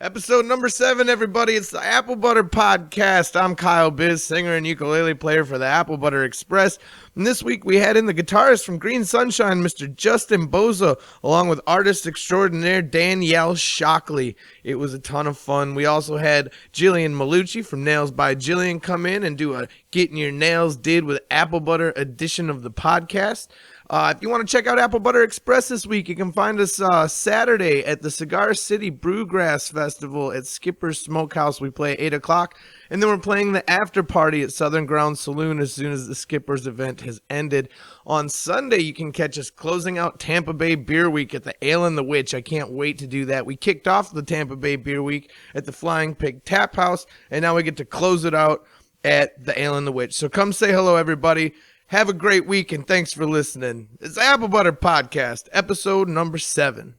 Episode number 7, everybody. It's the Applebutter Podcast. I'm Kyle Biz, singer and ukulele player for the Applebutter Express. And this week we had in the guitarist from Green Sunshine, Mr. Justin Boza, along with artist extraordinaire Danielle Shockley. It was a ton of fun. We also had Jillian Marshall from Nails by Jillian come in and do a Getting Your Nails Did with Applebutter edition of the podcast. If you want to check out Applebutter Express this week, you can find us Saturday at the Cigar City Brewgrass Festival at Skipper's Smokehouse. We play at 8 o'clock, and then we're playing the after party at Southern Ground Saloon as soon as the Skipper's event has ended. On Sunday, you can catch us closing out Tampa Bay Beer Week at the Ale and the Witch. I can't wait to do that. We kicked off the Tampa Bay Beer Week at the Flying Pig Tap House, and now we get to close it out at the Ale and the Witch. So come say hello, everybody. Have a great week, and thanks for listening. It's the Applebutter Podcast, episode number 7.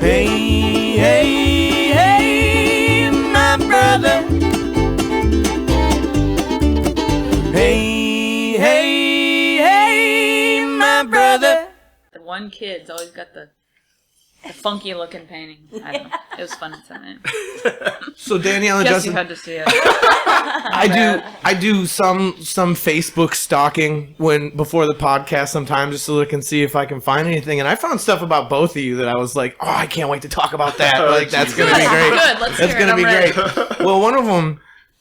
Hey, hey, hey, my brother. Hey, hey, hey, my brother. The one kid's always got the funky looking painting. I don't know. It was fun tonight. So Danielle and Guess Justin, you had to see it. I do some Facebook stalking before the podcast sometimes, just so I can see if I can find anything. And I found stuff about both of you that I was like, oh, I can't wait to talk about that. Like that's gonna be great. Good. Let's That's hear it. gonna be I'm ready. great. Well, one of them.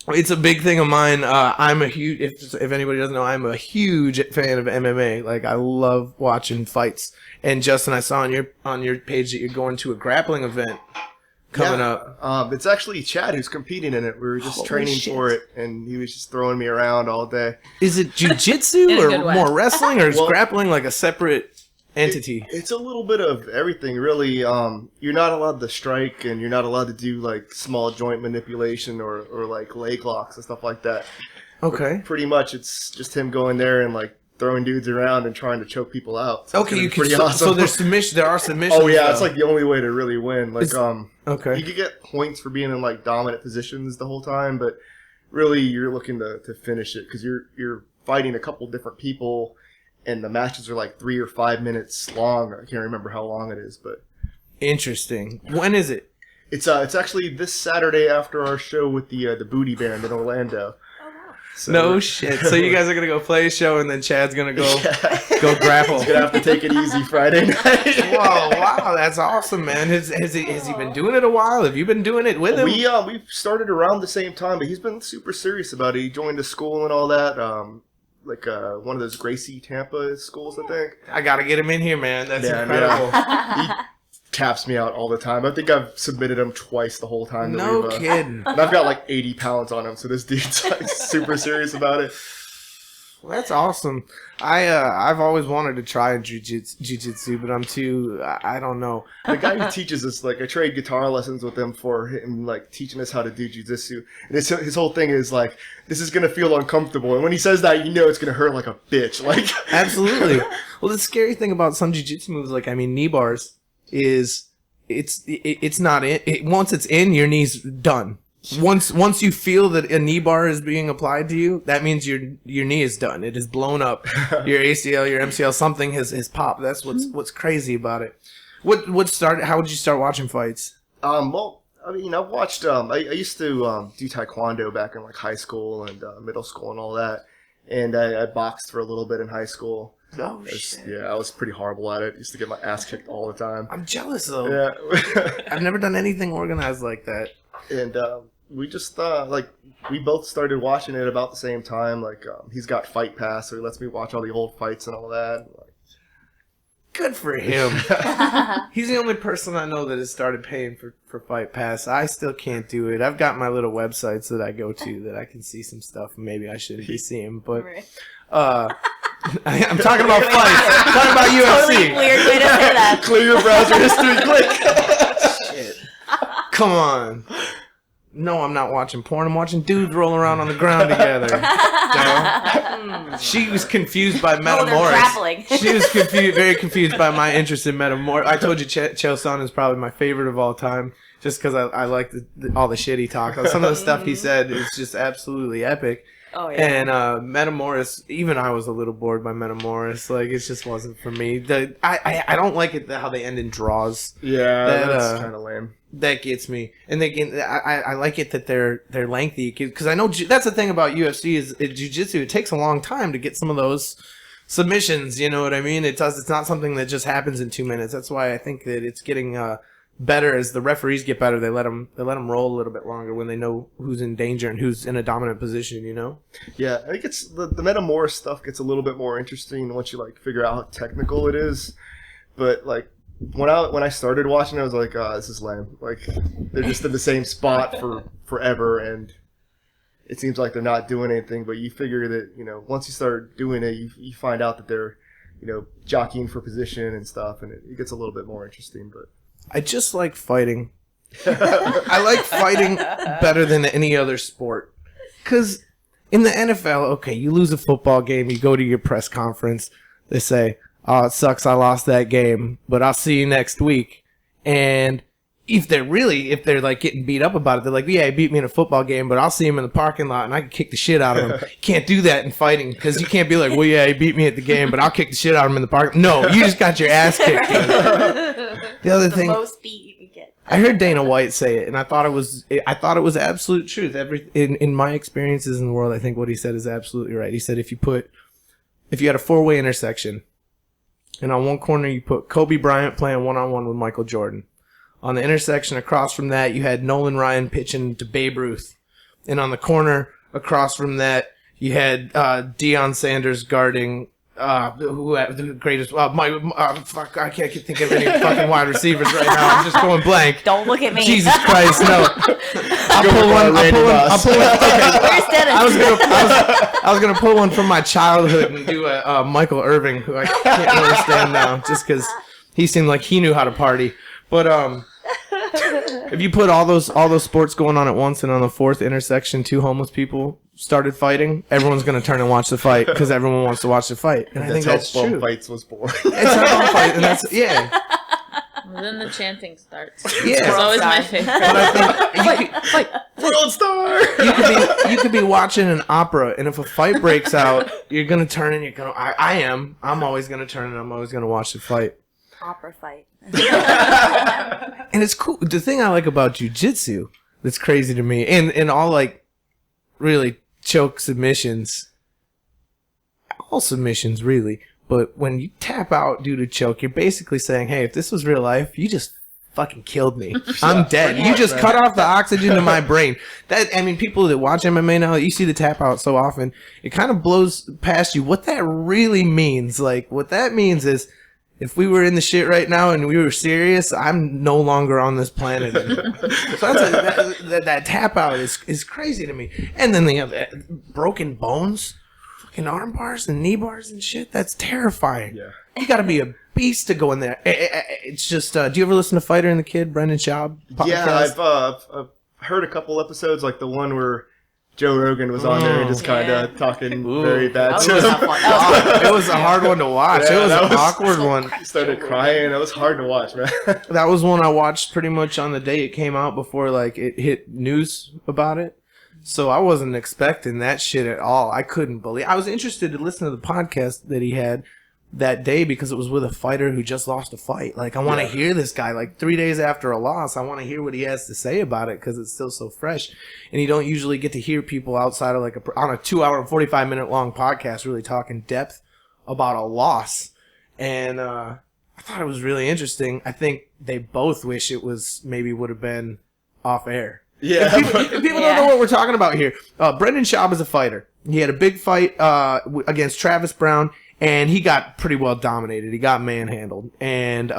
It's a big thing of mine. I'm a huge, if anybody doesn't know, I'm a huge fan of MMA. Like, I love watching fights. And Justin, I saw on your page that you're going to a grappling event coming up. It's actually Chad who's competing in it. We were just training for it, and he was just throwing me around all day. Is it jiu-jitsu In a or good way. more wrestling, or is grappling like a separate entity? It's a little bit of everything, really. You're not allowed to strike, and you're not allowed to do like small joint manipulation or like leg locks and stuff like that. Okay. But pretty much, it's just him going there and like throwing dudes around and trying to choke people out. So Okay, you can. pretty So awesome. there are submissions. Oh yeah, though. it's like the only way to really win. Like Okay. you could get points for being in like dominant positions the whole time, but really you're looking to finish it because you're fighting a couple different people, and the matches are like 3 or 5 minutes long. I can't remember how long it is, but Interesting. When is it? it's actually this Saturday after our show with the Booty Band in Orlando. So No shit. So you guys are gonna go play a show, and then Chad's gonna go grapple. He's gonna have to take it easy Friday night. Whoa, wow, that's awesome, man. Has he been doing it a while? Have you been doing it with him? We started around the same time, but he's been super serious about it. He joined a school and all that. One of those Gracie Tampa schools, I think. I gotta get him in here, man. That's Yeah, incredible. He taps me out all the time. I think I've submitted him twice the whole time. that No we've, kidding. And I've got like 80 pounds on him, so this dude's like super serious about it. Well, that's awesome. I've always wanted to try jiu-jitsu, but I'm too. I don't know. The guy who teaches us, like, I trade guitar lessons with him for him, like, teaching us how to do jiu-jitsu. And his whole thing is, like, this is going to feel uncomfortable. And when he says that, you know it's going to hurt like a bitch. Like, Absolutely. Well, the scary thing about some jiu-jitsu moves, like, knee bars, is it's not in. Once it's in, your knee's done. Once you feel that a knee bar is being applied to you, that means your knee is done. It is blown up. Your ACL, your MCL, something has popped. That's what's crazy about it. What started? How did you start watching fights? well, I mean, I've watched, I used to do taekwondo back in, like, high school and middle school and all that. And I boxed for a little bit in high school. Oh, shit. Yeah, I was pretty horrible at it. Used to get my ass kicked all the time. I'm jealous, though. Yeah. I've never done anything organized like that. And we just, we both started watching it about the same time. Like, he's got Fight Pass, so he lets me watch all the old fights and all that. Good for him. He's the only person I know that has started paying for Fight Pass. I still can't do it. I've got my little websites that I go to that I can see some stuff. Maybe I shouldn't be seeing, but I'm talking about fights. I'm talking about UFC. Totally weird way to say that. Clear your browser history quick. Shit. Come on. No, I'm not watching porn. I'm watching dudes roll around on the ground together. She was confused by Meta they're Morris. grappling. She was very confused by my interest in Meta Morris. I told you Chael Sonnen is probably my favorite of all time. just because I like all the shit he talked. Some of the stuff he said is just absolutely epic. Oh, yeah. And Metamoris, even I was a little bored by Metamoris. Like, it just wasn't for me. I don't like it how they end in draws. Yeah, that's kind of lame. That gets me. And I like it that they're lengthy, because I know that's the thing about UFC is jiu-jitsu. It takes a long time to get some of those submissions. You know what I mean? It does. It's not something that just happens in 2 minutes. That's why I think that it's getting better as the referees get better. They let them roll a little bit longer when they know who's in danger and who's in a dominant position. You know? Yeah, I think it's the Metamoris stuff gets a little bit more interesting once you like figure out how technical it is. But like when I started watching, I was like, this is lame. Like they're just in the same spot for forever, and it seems like they're not doing anything. But you figure that once you start doing it, you find out that they're jockeying for position and stuff, and it gets a little bit more interesting. But I just like fighting. I like fighting better than any other sport. Because in the NFL, okay, you lose a football game, you go to your press conference, they say, oh, it sucks I lost that game, but I'll see you next week. And if they're like getting beat up about it, they're like, yeah, he beat me in a football game, but I'll see him in the parking lot and I can kick the shit out of him. You can't do that in fighting, because you can't be like, well, yeah, he beat me at the game, but I'll kick the shit out of him in the parking lot. No, you just got your ass kicked. The other thing, most beat you can get. I heard Dana White say it, and I thought it was absolute truth. In my experiences in the world, I think what he said is absolutely right. He said if you had a 4-way intersection, and on one corner you put Kobe Bryant playing one-on-one with Michael Jordan. On the intersection across from that, you had Nolan Ryan pitching to Babe Ruth. And on the corner across from that, you had Deion Sanders guarding the greatest. Fuck, I can't think of any fucking wide receivers right now. I'm just going blank. Don't look at me. Jesus Christ, no. I'll pull one. Okay. Where's Dennis? I was gonna pull one from my childhood and do a Michael Irving, who I can't really stand now, just because he seemed like he knew how to party. But if you put all those sports going on at once, and on the fourth intersection, 2 homeless people started fighting, everyone's going to turn and watch the fight, because everyone wants to watch the fight. And I think that's how true. Fights was born. It's how bum fight, and that's Well, then the chanting starts. Yeah. It's always my favorite. But I think World star. you could be watching an opera, and if a fight breaks out, you're going to turn and you're going to. I'm always going to turn and I'm always going to watch the fight. Opera fight. And it's cool. The thing I like about jiu-jitsu that's crazy to me, and all like really choke submissions, all submissions really, but when you tap out due to choke, you're basically saying, hey, if this was real life, you just fucking killed me. I'm dead. You just cut off the oxygen to my brain. People that watch MMA now, you see the tap out so often, it kind of blows past you what that really means. Like, what that means is, if we were in the shit right now and we were serious, I'm no longer on this planet anymore. So that tap out is crazy to me. And then they have broken bones, fucking arm bars and knee bars and shit. That's terrifying. Yeah. You got to be a beast to go in there. It's just, do you ever listen to Fighter and the Kid, Brendan Schaub podcast? Yeah, I've heard a couple episodes, like the one where Joe Rogan was on there and just kind of talking very bad to him. It was a hard one to watch. Yeah, it was an awkward one. I started crying. It was hard to watch, man. That was one I watched pretty much on the day it came out, before like it hit news about it. So I wasn't expecting that shit at all. I couldn't believe. I was interested to listen to the podcast that he had that day, because it was with a fighter who just lost a fight. Like, I want to hear this guy, like 3 days after a loss. I want to hear what he has to say about it, because it's still so fresh. And you don't usually get to hear people outside of like on a 2-hour and 45-minute long podcast really talk in depth about a loss. And I thought it was really interesting. I think they both wish it would have been off air. Yeah. If people don't know what we're talking about here. Brendan Schaub is a fighter. He had a big fight against Travis Brown, and he got pretty well dominated. He got manhandled. And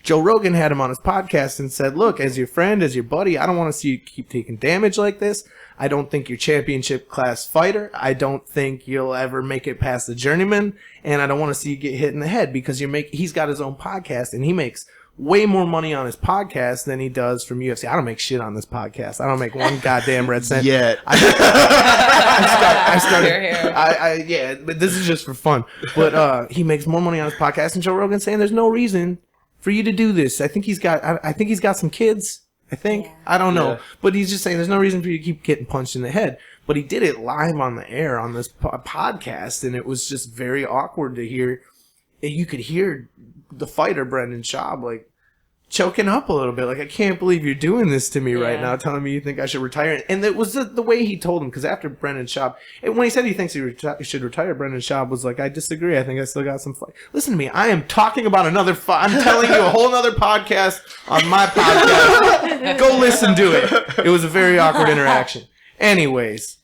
Joe Rogan had him on his podcast and said, look, as your friend, as your buddy, I don't want to see you keep taking damage like this. I don't think you're championship class fighter. I don't think you'll ever make it past the journeyman. And I don't want to see you get hit in the head, because he's got his own podcast, and he makes way more money on his podcast than he does from UFC. I don't make shit on this podcast. I don't make one goddamn red cent yet. I started. Yeah, but this is just for fun. But he makes more money on his podcast, and Joe Rogan's saying there's no reason for you to do this. I think he's got some kids. I think. Yeah. I don't know. Yeah. But he's just saying there's no reason for you to keep getting punched in the head. But he did it live on the air on this podcast, and it was just very awkward to hear. You could hear the fighter, Brendan Schaub, like, choking up a little bit. Like, I can't believe you're doing this to me right now, telling me you think I should retire. And it was the way he told him, because after Brendan Schaub, and when he said he thinks he should retire, Brendan Schaub was like, I disagree. I think I still got some fight. Listen to me. I am talking about another fight. I'm telling you a whole other podcast on my podcast. Go listen to it. It was a very awkward interaction. Anyways.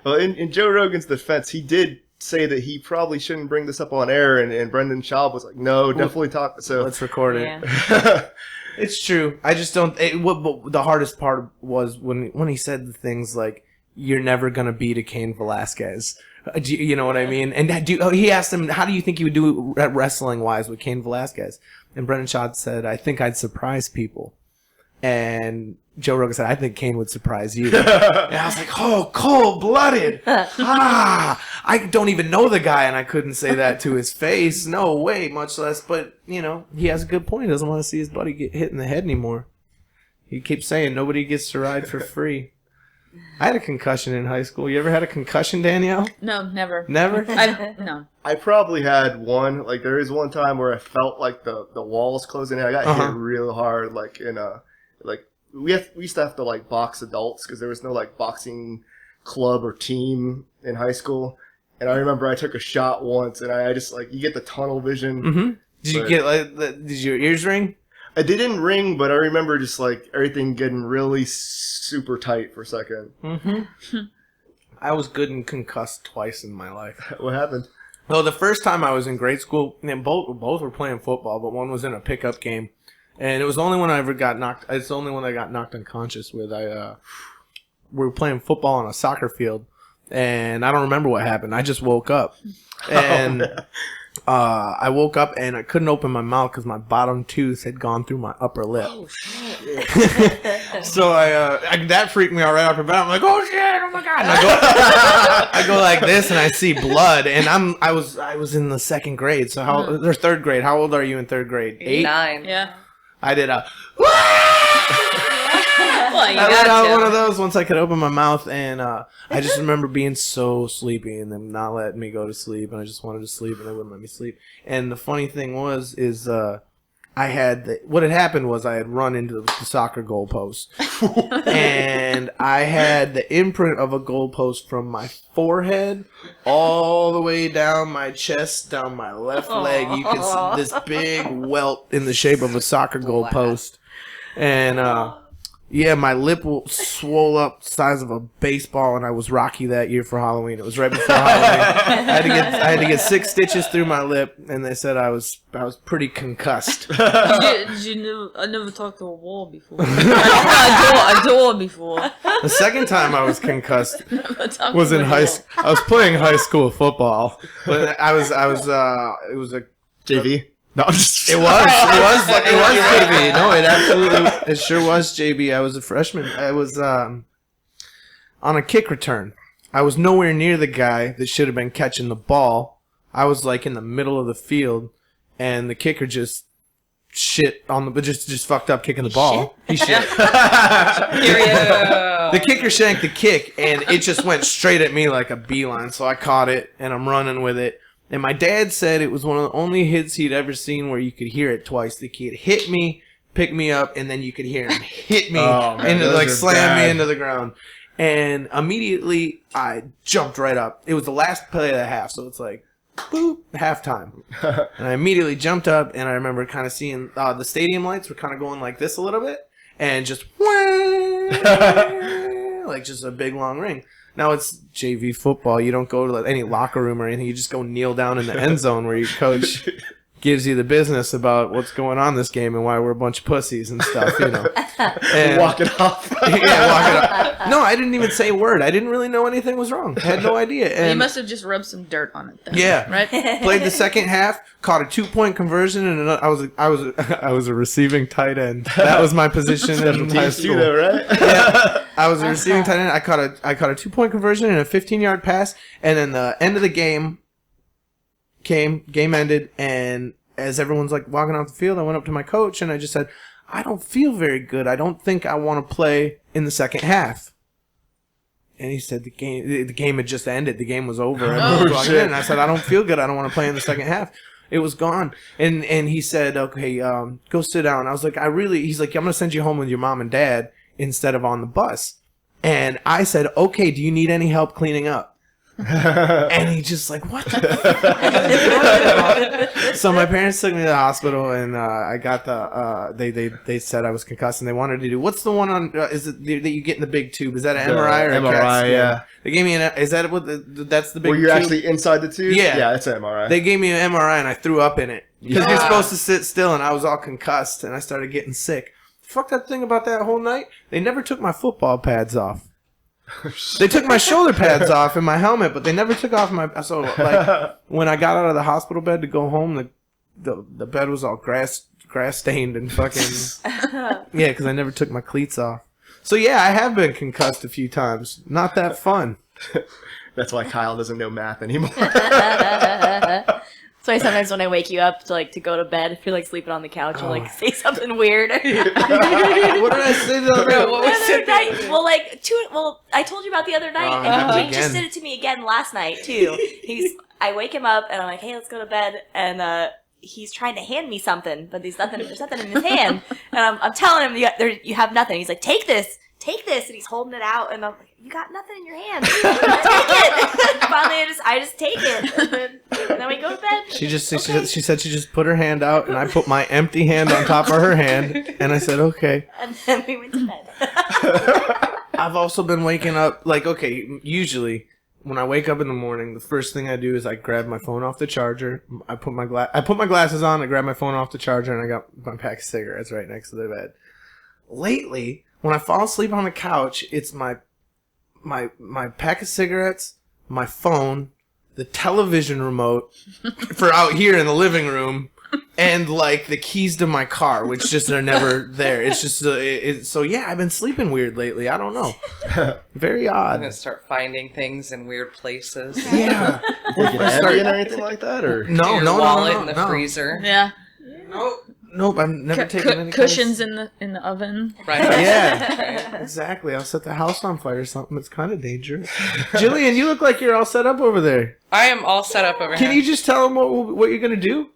Well, in Joe Rogan's defense, he did say that he probably shouldn't bring this up on air, and Brendan Schaub was like, no, definitely talk. So Let's record it. Yeah. It's true. I just don't. What the hardest part was when he said the things like, "You're never gonna beat a Cain Velasquez." You know what I mean? And he asked him, "How do you think you would do wrestling wise with Cain Velasquez?" And Brendan Schaub said, "I think I'd surprise people." And Joe Rogan said, "I think Cain would surprise you." And I was like, "Oh, cold-blooded! I don't even know the guy, and I couldn't say that to his face. No way, much less." But he has a good point. He doesn't want to see his buddy get hit in the head anymore. He keeps saying nobody gets to ride for free. I had a concussion in high school. You ever had a concussion, Danielle? No, never. Never? No. I probably had one. Like, there is one time where I felt like the walls closing in. I got hit real hard, like in a we used to have to like box adults because there was no like boxing club or team in high school. And I remember I took a shot once, and I just like, you get the tunnel vision. Mm-hmm. Did you get did your ears ring? It didn't ring, but I remember just like everything getting really super tight for a second. Mm-hmm. I was good and concussed twice in my life. What happened? Well, the first time I was in grade school, and both were playing football, but one was in a pickup game. And it was the only one I ever got knocked. It's the only one I got knocked unconscious with. We were playing football on a soccer field, and I don't remember what happened. I just woke up, and I woke up and I couldn't open my mouth because my bottom tooth had gone through my upper lip. Oh shit! So that freaked me out right off the bat. I'm like, oh shit! Oh my god! And I go like this, and I see blood, and I was in the second grade. So or third grade. How old are you in third grade? 8? 9. Yeah. I did a. Well, you I let out got one to. of those once I could open my mouth, and I just remember being so sleepy and them not letting me go to sleep, and I just wanted to sleep, and they wouldn't let me sleep. And the funny thing is what had happened was I had run into the soccer goalpost, and I had the imprint of a goalpost from my forehead all the way down my chest, down my left leg. You could see this big welt in the shape of a soccer goalpost, and yeah, my lip swole up size of a baseball, and I was Rocky that year for Halloween. It was right before Halloween. I had to get 6 stitches through my lip, and they said I was pretty concussed. I never talked to a wall before. a door before. The second time I was concussed was in a high school. I was playing high school football, but it was a JV? No, I'm just. It was JB. No, it sure was JB. I was a freshman. I was on a kick return. I was nowhere near the guy that should have been catching the ball. I was like in the middle of the field, and the kicker just shit on just fucked up kicking the ball. He shit. The kicker shanked the kick, and it just went straight at me like a beeline. So I caught it, and I'm running with it. And my dad said it was one of the only hits he'd ever seen where you could hear it twice. The kid hit me, pick me up, and then you could hear him hit me and slam me into the ground. And immediately I jumped right up. It was the last play of the half, so it's like, boop, halftime. And I immediately jumped up, and I remember kind of seeing the stadium lights were kind of going like this a little bit, and just like just a big long ring. Now it's JV football. You don't go to any locker room or anything. You just go kneel down in the end zone where your coach gives you the business about what's going on this game and why we're a bunch of pussies and stuff, And walk it off. Yeah, walk it off. No, I didn't even say a word. I didn't really know anything was wrong. I had no idea. And you must have just rubbed some dirt on it then. Yeah. Right? Played the second half, caught a 2-point conversion, and I was a receiving tight end. That was my position in high school. Though, right? Yeah. I was a receiving tight end. I caught a 2-point conversion and a 15-yard pass, and then the end of the game game ended, and as everyone's like walking off the field, I went up to my coach and I just said, I don't feel very good. I don't think I want to play in the second half. And he said the game had just ended. The game was over. And I said, I don't feel good. I don't want to play in the second half. It was gone. And he said, okay, go sit down. I was like, he's like, I'm going to send you home with your mom and dad instead of on the bus. And I said, okay, do you need any help cleaning up? And he just like, what the fuck? So my parents took me to the hospital, and I got they said I was concussed, and they wanted to do, what's the one on, is it that you get in the big tube? Is that an MRI or a CAT scan? Yeah. They gave me is that what that's the big Where you're tube? actually inside the tube? Yeah. Yeah, it's an MRI. They gave me an MRI, and I threw up in it. Because you're supposed to sit still, and I was all concussed, and I started getting sick. Fuck that thing about that whole night. They never took my football pads off. They took my shoulder pads off and my helmet, but they never took off my. So like when I got out of the hospital bed to go home, the bed was all grass stained and fucking yeah, because I never took my cleats off. So yeah, I have been concussed a few times. Not that fun. That's why Kyle doesn't know math anymore. That's why sometimes when I wake you up to go to bed, if you're like sleeping on the couch, you'll like say something weird. What did I say the other night? What was it? I told you about the other night, and he just again. did it to me again last night too. I wake him up and I'm like, hey, let's go to bed, and he's trying to hand me something, but there's nothing in his hand, and I'm telling him you have nothing. He's like, take this, and he's holding it out, and I'm like, you got nothing in your hand. Take it. Finally, I just take it, and then we go to bed. She said she just put her hand out, and I put my empty hand on top of her hand, and I said, okay. And then we went to bed. I've also been waking up, like, okay, usually when I wake up in the morning, the first thing I do is I grab my phone off the charger. I put my glasses on, I grab my phone off the charger, and I got my pack of cigarettes right next to the bed. Lately, when I fall asleep on the couch, it's my pack of cigarettes, my phone, the television remote for out here in the living room, and like the keys to my car, which just are never there. It's just so yeah, I've been sleeping weird lately. I don't know, very I'm odd. gonna start finding things in weird places. Yeah, Like an Ambien or anything like that, or no, Your no, wallet no, in the no. freezer. Yeah. Nope, I've never taken any cushions in the oven. Right. Yeah, exactly. I'll set the house on fire or something. It's kind of dangerous. Jillian, you look like you're all set up over there. I am all set up over here. Can you just tell them what you're gonna do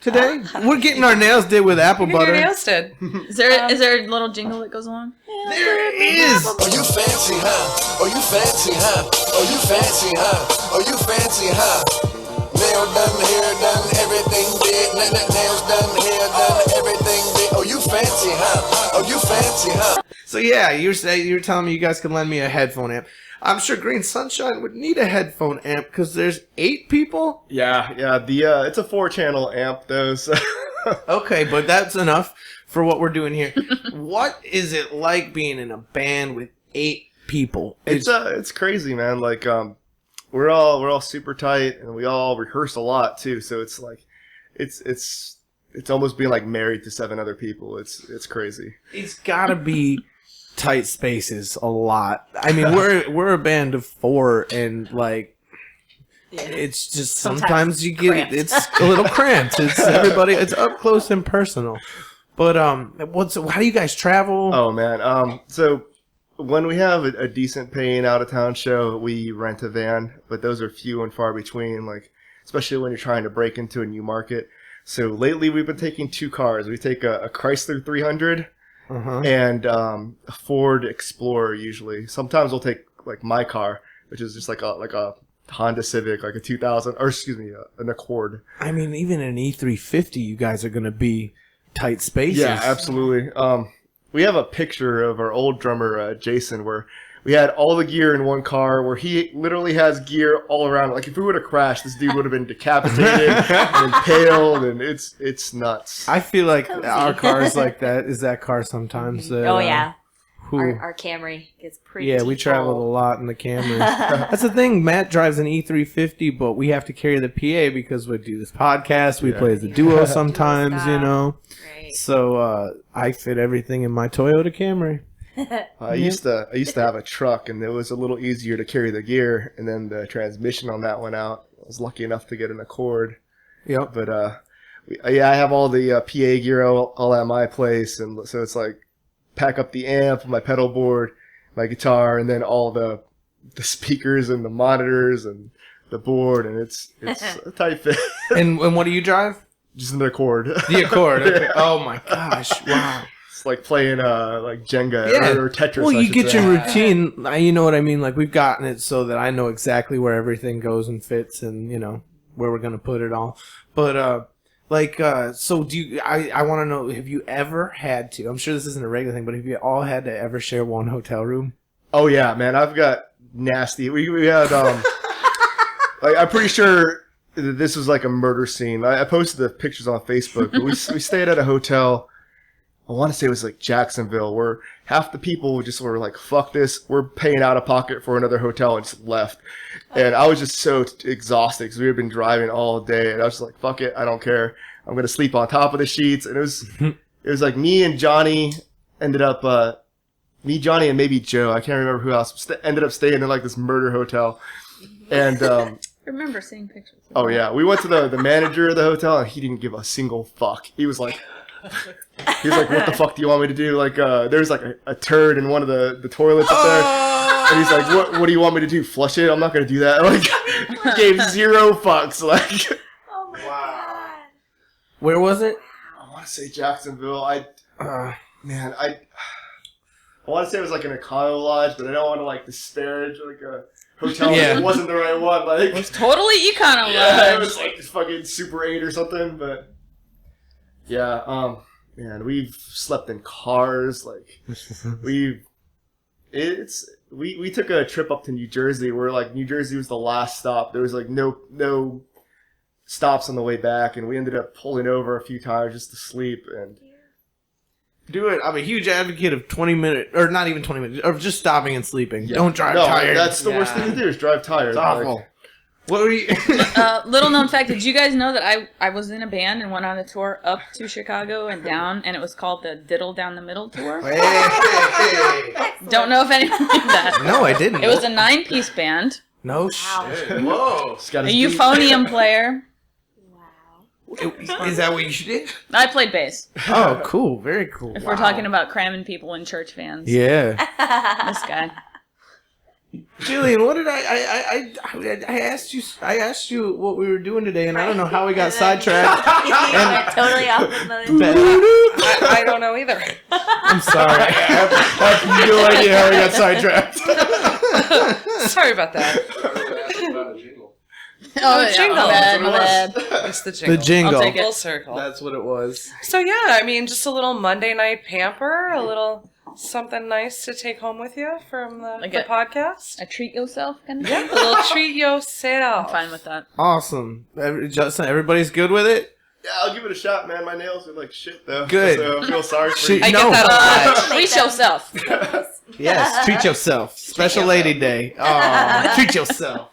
today? We're getting our nails did with apple Your butter. nails did. Is there a little jingle that goes along? There is. Oh, you fancy, huh? Oh, you fancy, huh? Oh, you fancy, huh? Oh, you fancy, huh? Nail done, hair done, everything did. Nails done, hair done, everything did. Oh, you fancy, huh? Oh, you fancy, huh? So yeah, you were telling me you guys could lend me a headphone amp. I'm sure Green Sunshine would need a headphone amp because there's 8 people. yeah. It's a 4-channel amp though. So Okay, but that's enough for what we're doing here. What is it like being in a band with 8 people? it's crazy, man. Like we're all super tight, and we all rehearse a lot too. So it's like it's almost being like married to 7 other people. It's crazy. It's gotta be tight spaces a lot. I mean, we're a band of 4, and like it's just sometimes you get cramped. it's a little cramped. It's everybody. It's up close and personal. But how do you guys travel? Oh man. So when we have a decent paying out of town show, we rent a van, but those are few and far between. Like especially when you're trying to break into a new market. So lately we've been taking 2 cars. We take a Chrysler 300 and a Ford Explorer usually. Sometimes we'll take like my car, which is just like a Honda Civic, like a 2000, or excuse me, an Accord. I mean, even an E350, you guys are gonna be tight spaces. Yeah, absolutely. We have a picture of our old drummer Jason where we had all the gear in one car, where he literally has gear all around. Like if we would have crashed, this dude would have been decapitated and impaled, and it's nuts. I feel like Cozy. our cars like that is that car sometimes. That, Oh yeah, who- our Camry gets pretty. Yeah, we traveled a lot in the Camry. That's the thing. Matt drives an E350, but we have to carry the PA because we do this podcast. We play as a duo sometimes, you know. Right. So I fit everything in my Toyota Camry. I used to have a truck, and it was a little easier to carry the gear, and then the transmission on that went out. I was lucky enough to get an Accord. Yep. But I have all the PA gear all at my place, and so it's like pack up the amp, my pedal board, my guitar, and then all the speakers and the monitors and the board, and it's a tight fit. And what do you drive? Just an Accord. The Accord. Okay. Oh my gosh! Wow. It's like playing like Jenga or Tetris. Well, you get say. your routine. You know what I mean? Like we've gotten it so that I know exactly where everything goes and fits, and you know where we're gonna put it all. But so do you? I want to know. Have you ever had to? I'm sure this isn't a regular thing, but have you all had to ever share one hotel room? Oh yeah, man. I've got nasty. We had like I'm pretty sure this was like a murder scene. I posted the pictures on Facebook. But we stayed at a hotel. I want to say it was like Jacksonville, where half the people just were like, "Fuck this, we're paying out of pocket for another hotel," and just left. And I was just so exhausted because we had been driving all day, and I was just like, "Fuck it, I don't care. I'm gonna sleep on top of the sheets." And it was like me and Johnny ended up, me, Johnny, and maybe Joe. I can't remember who else ended up staying in like this murder hotel. And I remember seeing pictures. oh yeah, we went to the manager of the hotel, and he didn't give a single fuck. He was like. "What the fuck do you want me to do?" Like, there's like a turd in one of the toilets up there. And he's like, what do you want me to do? Flush it? I'm not going to do that. Like, gave zero fucks. Like, Oh my god. Where was it? I want to say Jacksonville. I want to say it was like an Econo Lodge, but I don't want to like disparage like a hotel that wasn't the right one. Like, It was totally Econo yeah, it Lodge. was like this fucking Super 8 or something, but yeah, man, we've slept in cars, like we took a trip up to New Jersey where like New Jersey was the last stop. There was like no stops on the way back, and we ended up pulling over a few times just to sleep. And Do it. I'm a huge advocate of 20 minutes, or not even 20 minutes, or just stopping and sleeping. yeah. Don't drive no, tired. That's the worst thing to do is drive tired. It's awful. Like, What were you? Little known fact, did you guys know that I was in a band and went on a tour up to Chicago and down, and it was called the Diddle Down the Middle Tour? Hey. Don't know if anyone knew that. No, I didn't. It was a 9-piece band, No shit. Whoa. just got a his beat. euphonium player. Wow. Is that what you did? I played bass. Oh, cool. Very cool. If we're talking about cramming people in church vans. Yeah. This guy. Jillian, what did I asked you? I asked you what we were doing today, and I don't know how we got sidetracked. Yeah, totally off another. I don't know either. I'm sorry. I have no idea how we got sidetracked. Sorry about that. Oh, jingle. my bad, That's my what it bad. It's the jingle. The jingle. I'll take it. Full circle. That's what it was. So yeah, I mean, just a little Monday night pamper, a little something nice to take home with you from the Like podcast. A treat yourself kind of Yeah, a little treat yourself. I'm fine with that. Awesome. Justin, everybody's good with it? Yeah, I'll give it a shot, man. My nails are like shit though. Good. So I feel sorry for Shit. you. I No. get that a lot. Treat yourself. Yes, treat yourself. Special Lady Day. Oh, treat yourself.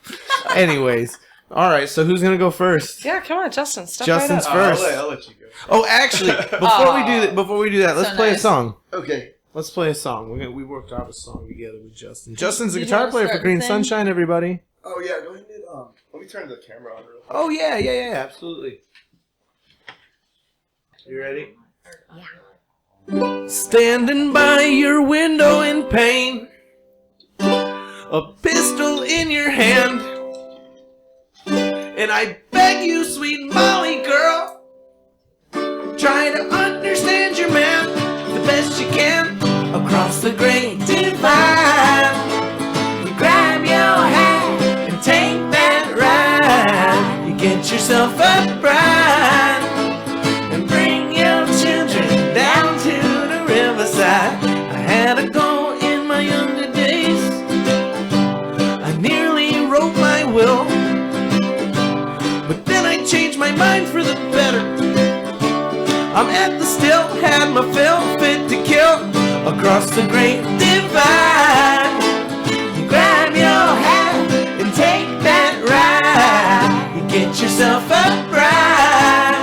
Anyways. All right, so who's going to go first? Yeah, come on, Justin. Step Justin's right up. first. I'll let you go. Oh, actually, before we do that, let's So play a nice. song. Okay. Let's play a song. We worked out a song together with Justin. Justin's a Did you guitar wanna player for start Green the thing? Sunshine, everybody. Oh yeah, go ahead and let me turn the camera on real quick. Oh, yeah, absolutely. You ready? Yeah. Standing by your window in pain, a pistol in your hand, and I beg you, sweet Molly girl, try to understand your man the best you can across the great divide. You grab your hand and take that ride. You get yourself a bride and bring your children down to the riverside. I had a goal in my younger days. I nearly wrote my will, but then I changed my mind for the better. I'm at the still, had my fill, fit to kill across the great divide. You grab your hand and take that ride. You get yourself a bride.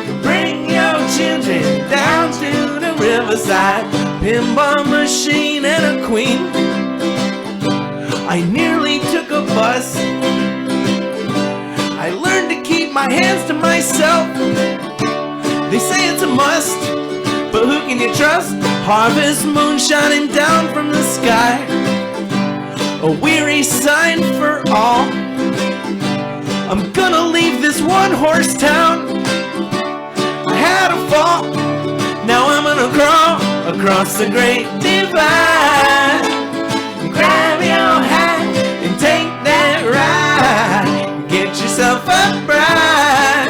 You bring your children down to the riverside. Pinball machine and a queen. I nearly took a bus. I learned to keep my hands to myself. They say it's a must, but who can you trust? Harvest moon shining down from the sky, a weary sign for all. I'm gonna leave this one-horse town. I had a fall, now I'm gonna crawl across the great divide. Grab your hat and take that ride. Get yourself a bride.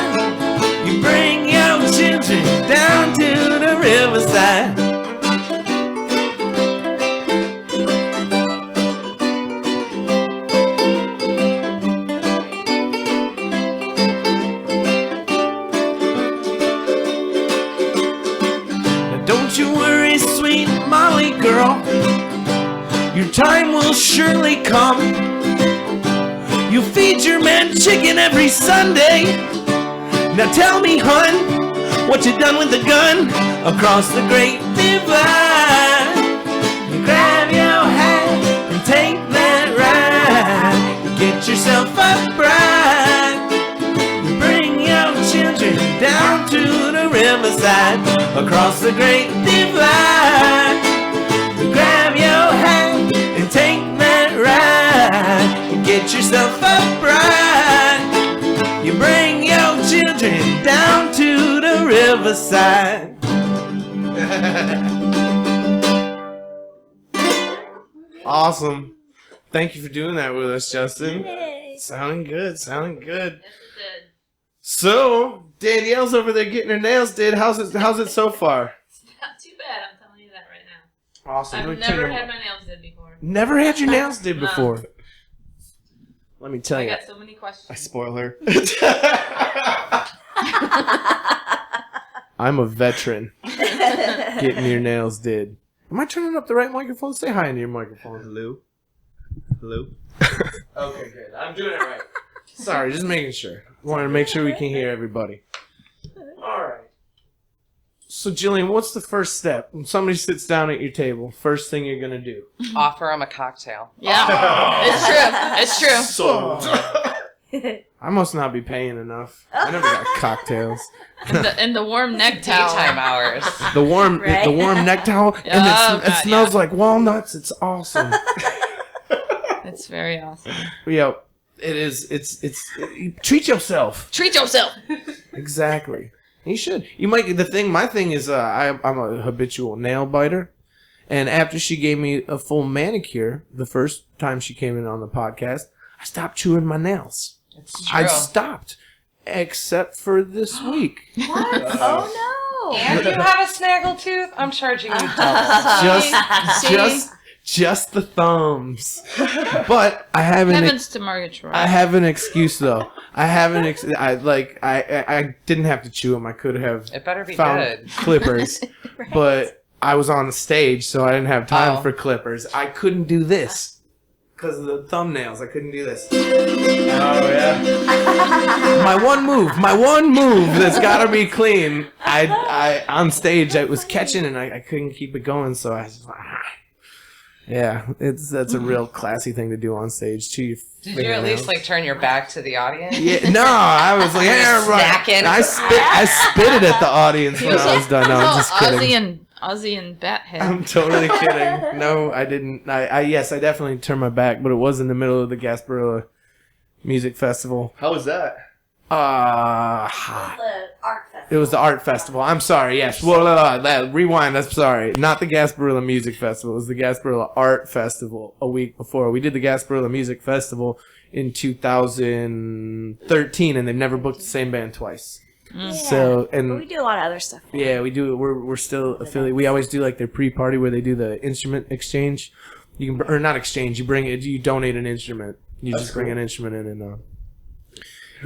You bring your children down to the riverside. Now don't you worry, sweet Molly girl, your time will surely come. You feed your man chicken every Sunday. Now tell me, hun, what you done with the gun across the great divide? You grab your hat and take that ride. Get yourself a bride. You bring your children down to the riverside across the great divide. You grab your hat and take that ride. Get yourself a bride. You bring your children down to the riverside. Awesome. Thank you for doing that with us, Justin. Yay. Sounding good, sounding good. So, Danielle's over there getting her nails did. How's it so far? Not too bad, I'm telling you that right now. Awesome. I've Let me turn never your- had my nails did before. Never had your nails did No. before. Let me tell I you. got so many questions. I spoil her. I'm a veteran getting your nails did. Am I turning up the right microphone? Say hi into your microphone. Hello? Hello? Okay, good. I'm doing it right. Sorry, just making sure. Wanted to make sure we can hear everybody. All right. So, Jillian, what's the first step? When somebody sits down at your table, first thing you're going to do? Offer them a cocktail. Yeah, it's true. It's true. So, I must not be paying enough. I never got cocktails. And the warm neck towel. Daytime hours. The warm neck towel, and Oh, it God, smells like walnuts. It's awesome. It's very awesome. Yeah, it is. Treat yourself. Treat yourself. Exactly. You should. You might. My thing is, I'm a habitual nail biter, and after she gave me a full manicure the first time she came in on the podcast, I stopped chewing my nails. It's true. I stopped, except for this week. What? Oh no! And you have a snaggle tooth? I'm charging you double. Just the thumbs. But I have Heavens to Margaret Troy. I have an excuse though. I didn't have to chew them. I could have It better be found good. clippers, but I was on the stage, so I didn't have time Oh. for clippers. I couldn't do this because of the thumbnails. I couldn't do this. Oh yeah. my one move that's got to be clean. I on stage I was catching and I couldn't keep it going, so I was like, yeah, that's a real classy thing to do on stage too. Did you at least like turn your back to the audience? Yeah, no, I was like, hey, everybody. Snacking. I spit it at the audience when I was done. No, I'm just kidding. Ozzy and Bathead. I'm totally kidding. No, I didn't. Yes, I definitely turned my back, but it was in the middle of the Gasparilla Music Festival. How was that? Hot. The art festival. It was the art festival. I'm sorry. Yes. Well, rewind. I'm sorry. Not the Gasparilla Music Festival. It was the Gasparilla Art Festival a week before. We did the Gasparilla Music Festival in 2013, and they've never booked the same band twice. Yeah. So, But we and do a lot of other stuff. yeah, we do. We're still affiliated. We always do like their pre-party where they do the instrument exchange. You can, or not exchange. You bring it. You donate an instrument. You That's just bring cool. an instrument in and. Who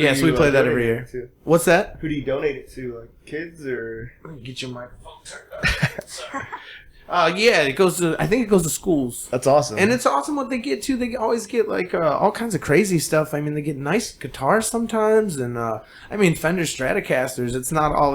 Yeah, do so we you, play that donate every it year. to? What's that? Who do you donate it to? Like kids or? Get your microphone turned up. Sorry. Yeah, it goes to. I think it goes to schools. That's awesome. And it's awesome what they get too. They always get like all kinds of crazy stuff. I mean, they get nice guitars sometimes, and I mean Fender Stratocasters. It's not all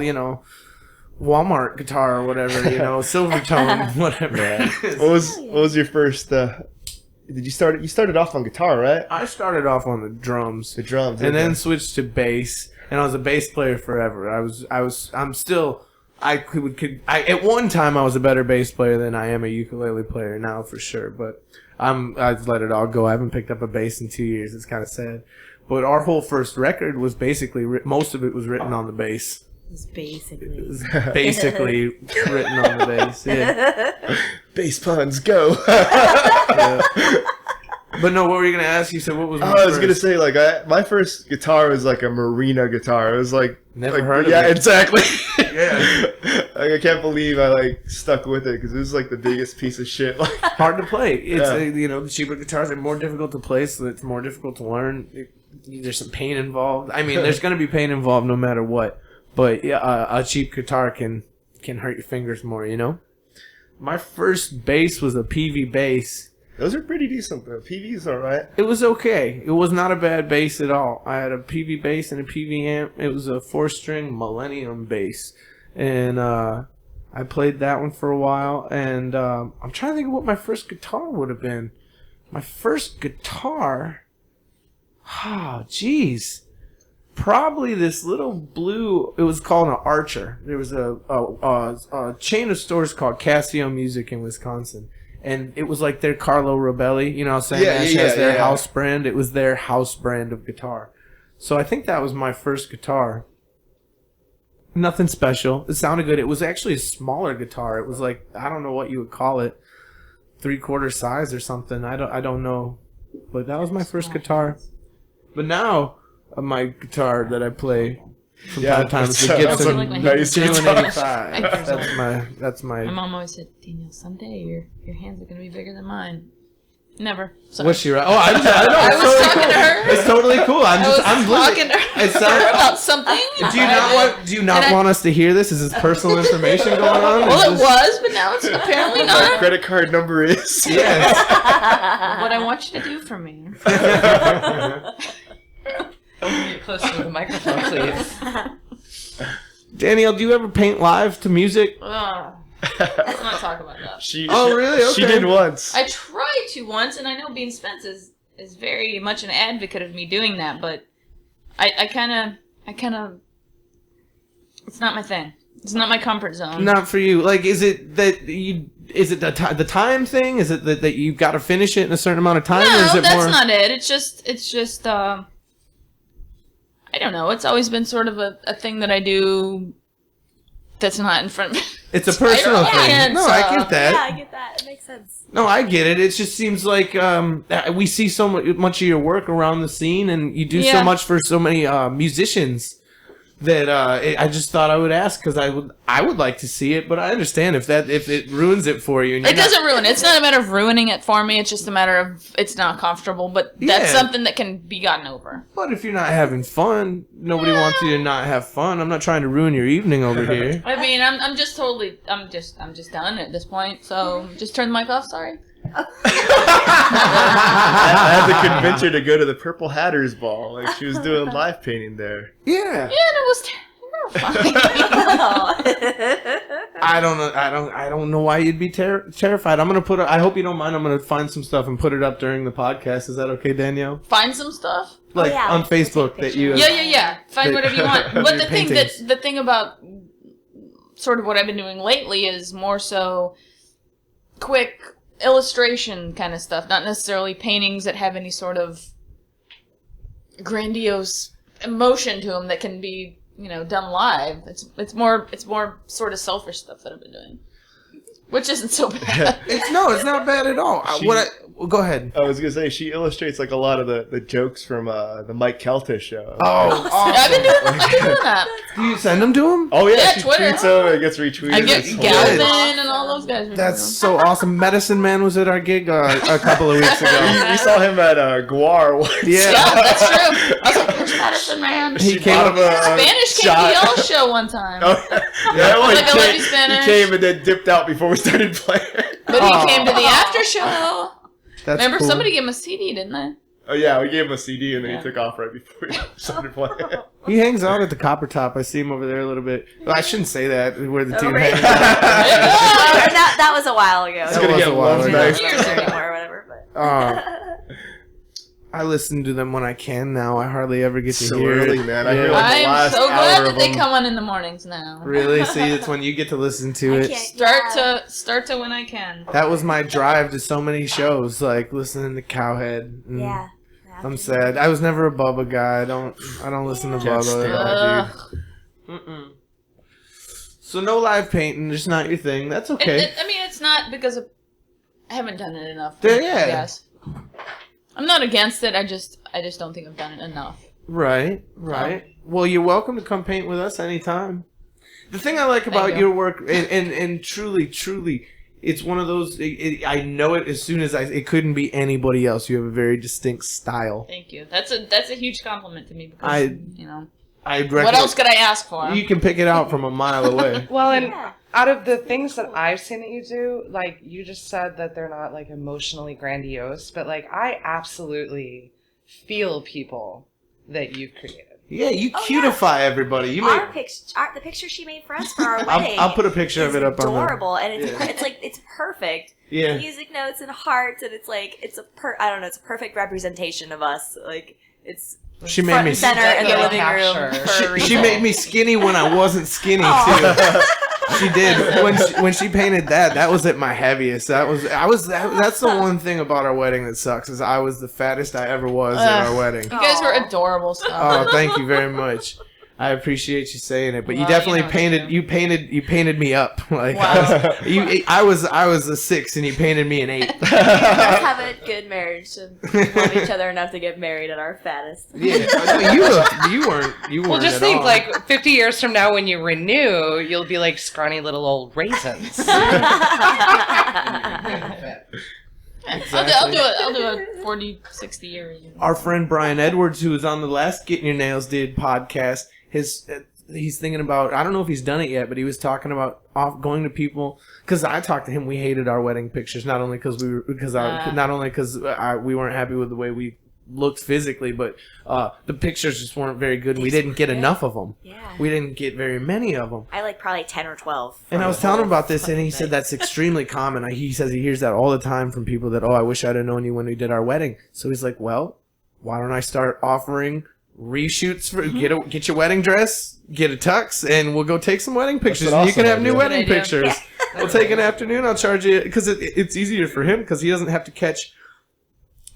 Walmart guitar or whatever, Silvertone, whatever. What was your first? Did you started off on guitar, right? I started off on the drums, The drums, and okay. then switched to bass, and I was a bass player forever. I'm still. At one time I was a better bass player than I am a ukulele player now for sure. But I've let it all go. I haven't picked up a bass in 2 years. It's kind of sad. But our whole first record was basically most of it was written on the bass. It was Basically written on the bass. Yeah. Bass puns, go. Yeah. But no, what were you gonna ask? You said what was? I was gonna say my first guitar was like a Marina guitar. It was like Never heard of yeah, it. exactly. Yeah. I can't believe I stuck with it because it was like the biggest piece of shit. Hard to play. It's Yeah. The cheaper guitars are more difficult to play, so it's more difficult to learn. There's some pain involved. I mean, there's gonna be pain involved no matter what. But yeah, a cheap guitar can hurt your fingers more. My first bass was a PV bass. Those are pretty decent though. PV's alright. It was okay. It was not a bad bass at all. I had a PV bass and a PV amp. It was a 4-string Millennium bass. And I played that one for a while. And I'm trying to think of what my first guitar would have been. My first guitar? Jeez. Probably this little blue, it was called an Archer. There was a chain of stores called Casio Music in Wisconsin. And it was like their Carlo Robelli, Sam Ash has their house brand. It was their house brand of guitar. So I think that was my first guitar. Nothing special. It sounded good. It was actually a smaller guitar. It was like, I don't know what you would call it, 3/4 size or something. I don't know. But that was my first guitar. But now, my guitar that I play from time to time is the Gibson nice guitar. 85. That's my. My mom always said, Danielle, someday your hands are going to be bigger than mine. Never. Sorry. What's she right? Oh, I know. I It's was totally talking cool. to her. It's totally cool. I'm talking to her It sounds, about something. do you not want us to hear this? Is this personal information going on? Well, it was, but now it's apparently My not. credit card number is. Yes. What I want you to do for me. Get closer to the microphone, please. Danielle, do you ever paint live to music? Let's not talk about that. Oh, really? Okay. She did once. I tried to once, and I know Bean Spence is very much an advocate of me doing that, but I kind of, it's not my thing. It's not my comfort zone. Not for you. Like, is it that you? Is it the time thing? Is it that you've got to finish it in a certain amount of time? No, or is it that's more... not it. It's just. I don't know. It's always been sort of a thing that I do. That's not in front of me. It's a personal thing. No, I get that. Yeah, I get that. It makes sense. No, I get it. It just seems like we see so much of your work around the scene, and you do so much for so many musicians that I just thought I would ask because I would like to see it, but I understand if it ruins it for you. And it doesn't ruin it. It's not a matter of ruining it for me. It's just a matter of it's not comfortable, but that's something that can be gotten over. But if you're not having fun, nobody wants you to not have fun. I'm not trying to ruin your evening over here. I mean, I'm just done at this point. So just turn the mic off. Sorry. I had to convince her to go to the Purple Hatters Ball. Like she was doing live painting there. Yeah. Yeah, and it was terrifying. I don't know why you'd be terrified. I'm gonna I hope you don't mind. I'm gonna find some stuff and put it up during the podcast. Is that okay, Danielle? Find some stuff. Like on Facebook that you. Yeah. Find whatever you want. But paintings. the thing about sort of what I've been doing lately is more so quick illustration kind of stuff, not necessarily paintings that have any sort of grandiose emotion to them that can be, done live. It's more sort of selfish stuff that I've been doing, which isn't so bad. It's not bad at all. Go ahead. I was gonna say she illustrates like a lot of the jokes from the Mike Calta show. Oh, awesome. I've been doing that. Do you send them to him? Oh yeah, Yeah, she Twitter. tweets them. It gets retweeted. I get It's Galvin hilarious. and all those guys. That's so awesome. Medicine Man was at our gig a couple of weeks ago. We saw him at Guar once. Yeah, that's true. I was like, "Where's Madison, man?" He came bought him a Spanish shot. KPL show one time. Oh, yeah, well, Like, I love you, Spanish. he came and then dipped out before we started playing. But he came to the after show. That's Remember, cool. somebody gave him a CD, didn't they? Oh yeah, we gave him a CD and then Yeah. he took off right before we started playing. He hangs out at the Copper Top. I see him over there a little bit. Well, I shouldn't say that. Where the two right. hang out. that was a while ago. It's That gonna was get a while love ago. nice. Years anymore or whatever. But. I listen to them when I can now. I hardly ever get to So hear early, it. man. I hear like the I'm last so hour glad of that they them. come on in the mornings now. Really? See, it's when you get to listen to I it. can't- Start to when I can. That was my drive to so many shows, like listening to Cowhead. and Yeah. I'm sad. I was never a Bubba guy. I don't listen to Can't Bubba. stand at all. Ugh. Mm-mm. So no live painting, just not your thing. That's okay. I mean, it's not because I haven't done it enough. Yeah. Yes. I'm not against it. I just don't think I've done it enough. Right. Well, you're welcome to come paint with us anytime. The thing I like about Thank you. your work, and truly, it's one of those. I know it as soon as it couldn't be anybody else. You have a very distinct style. Thank you. That's a huge compliment to me because I what else could I ask for? You can pick it out from a mile away. Well, and Yeah. out of the things that I've seen that you do, like you just said that they're not like emotionally grandiose, but like I absolutely feel people that you've created. Yeah, you Oh, cutify everybody. You Our make. the picture she made for us for our wedding. I'll put a picture of is it up on adorable, and it's Yeah. it's perfect. Yeah. Music notes and hearts, and it's like it's a perfect representation of us. Like it's She made front me. and center in the Definitely living room. capture. For a She reason. made me skinny when I wasn't skinny Aw. too. She did when she painted that. That was at my heaviest. That's the one thing about our wedding that sucks is I was the fattest I ever was at our wedding. You guys were Aw. adorable stuff. Oh, thank you very much. I appreciate you saying it, but you Well, definitely you know painted. it's You painted me up. Like Wow. I was a 6 and you painted me an 8. Let's have a good marriage and love each other enough to get married at our fattest. Yeah, no, you weren't. Well, just at think, all. like 50 years from now, when you renew, you'll be like scrawny little old raisins. I'll do a 40, 60 years. Our friend Brian Edwards, who was on the last Getting Your Nails Did podcast, he's thinking about, I don't know if he's done it yet, but he was talking about going to people, because I talked to him, we hated our wedding pictures, not only because we weren't happy with the way we looked physically, but the pictures just weren't very good. We didn't get enough of them. Yeah. We didn't get very many of them. I like probably 10 or 12. And I was telling him about this, and he said that's extremely common. He says he hears that all the time from people that, I wish I'd have known you when we did our wedding. So he's like, well, why don't I start offering reshoots for get your wedding dress, get a tux, and we'll go take some wedding pictures, an and you can awesome have new idea. wedding Good idea. pictures. We'll take an afternoon. I'll charge you because it's easier for him because he doesn't have to catch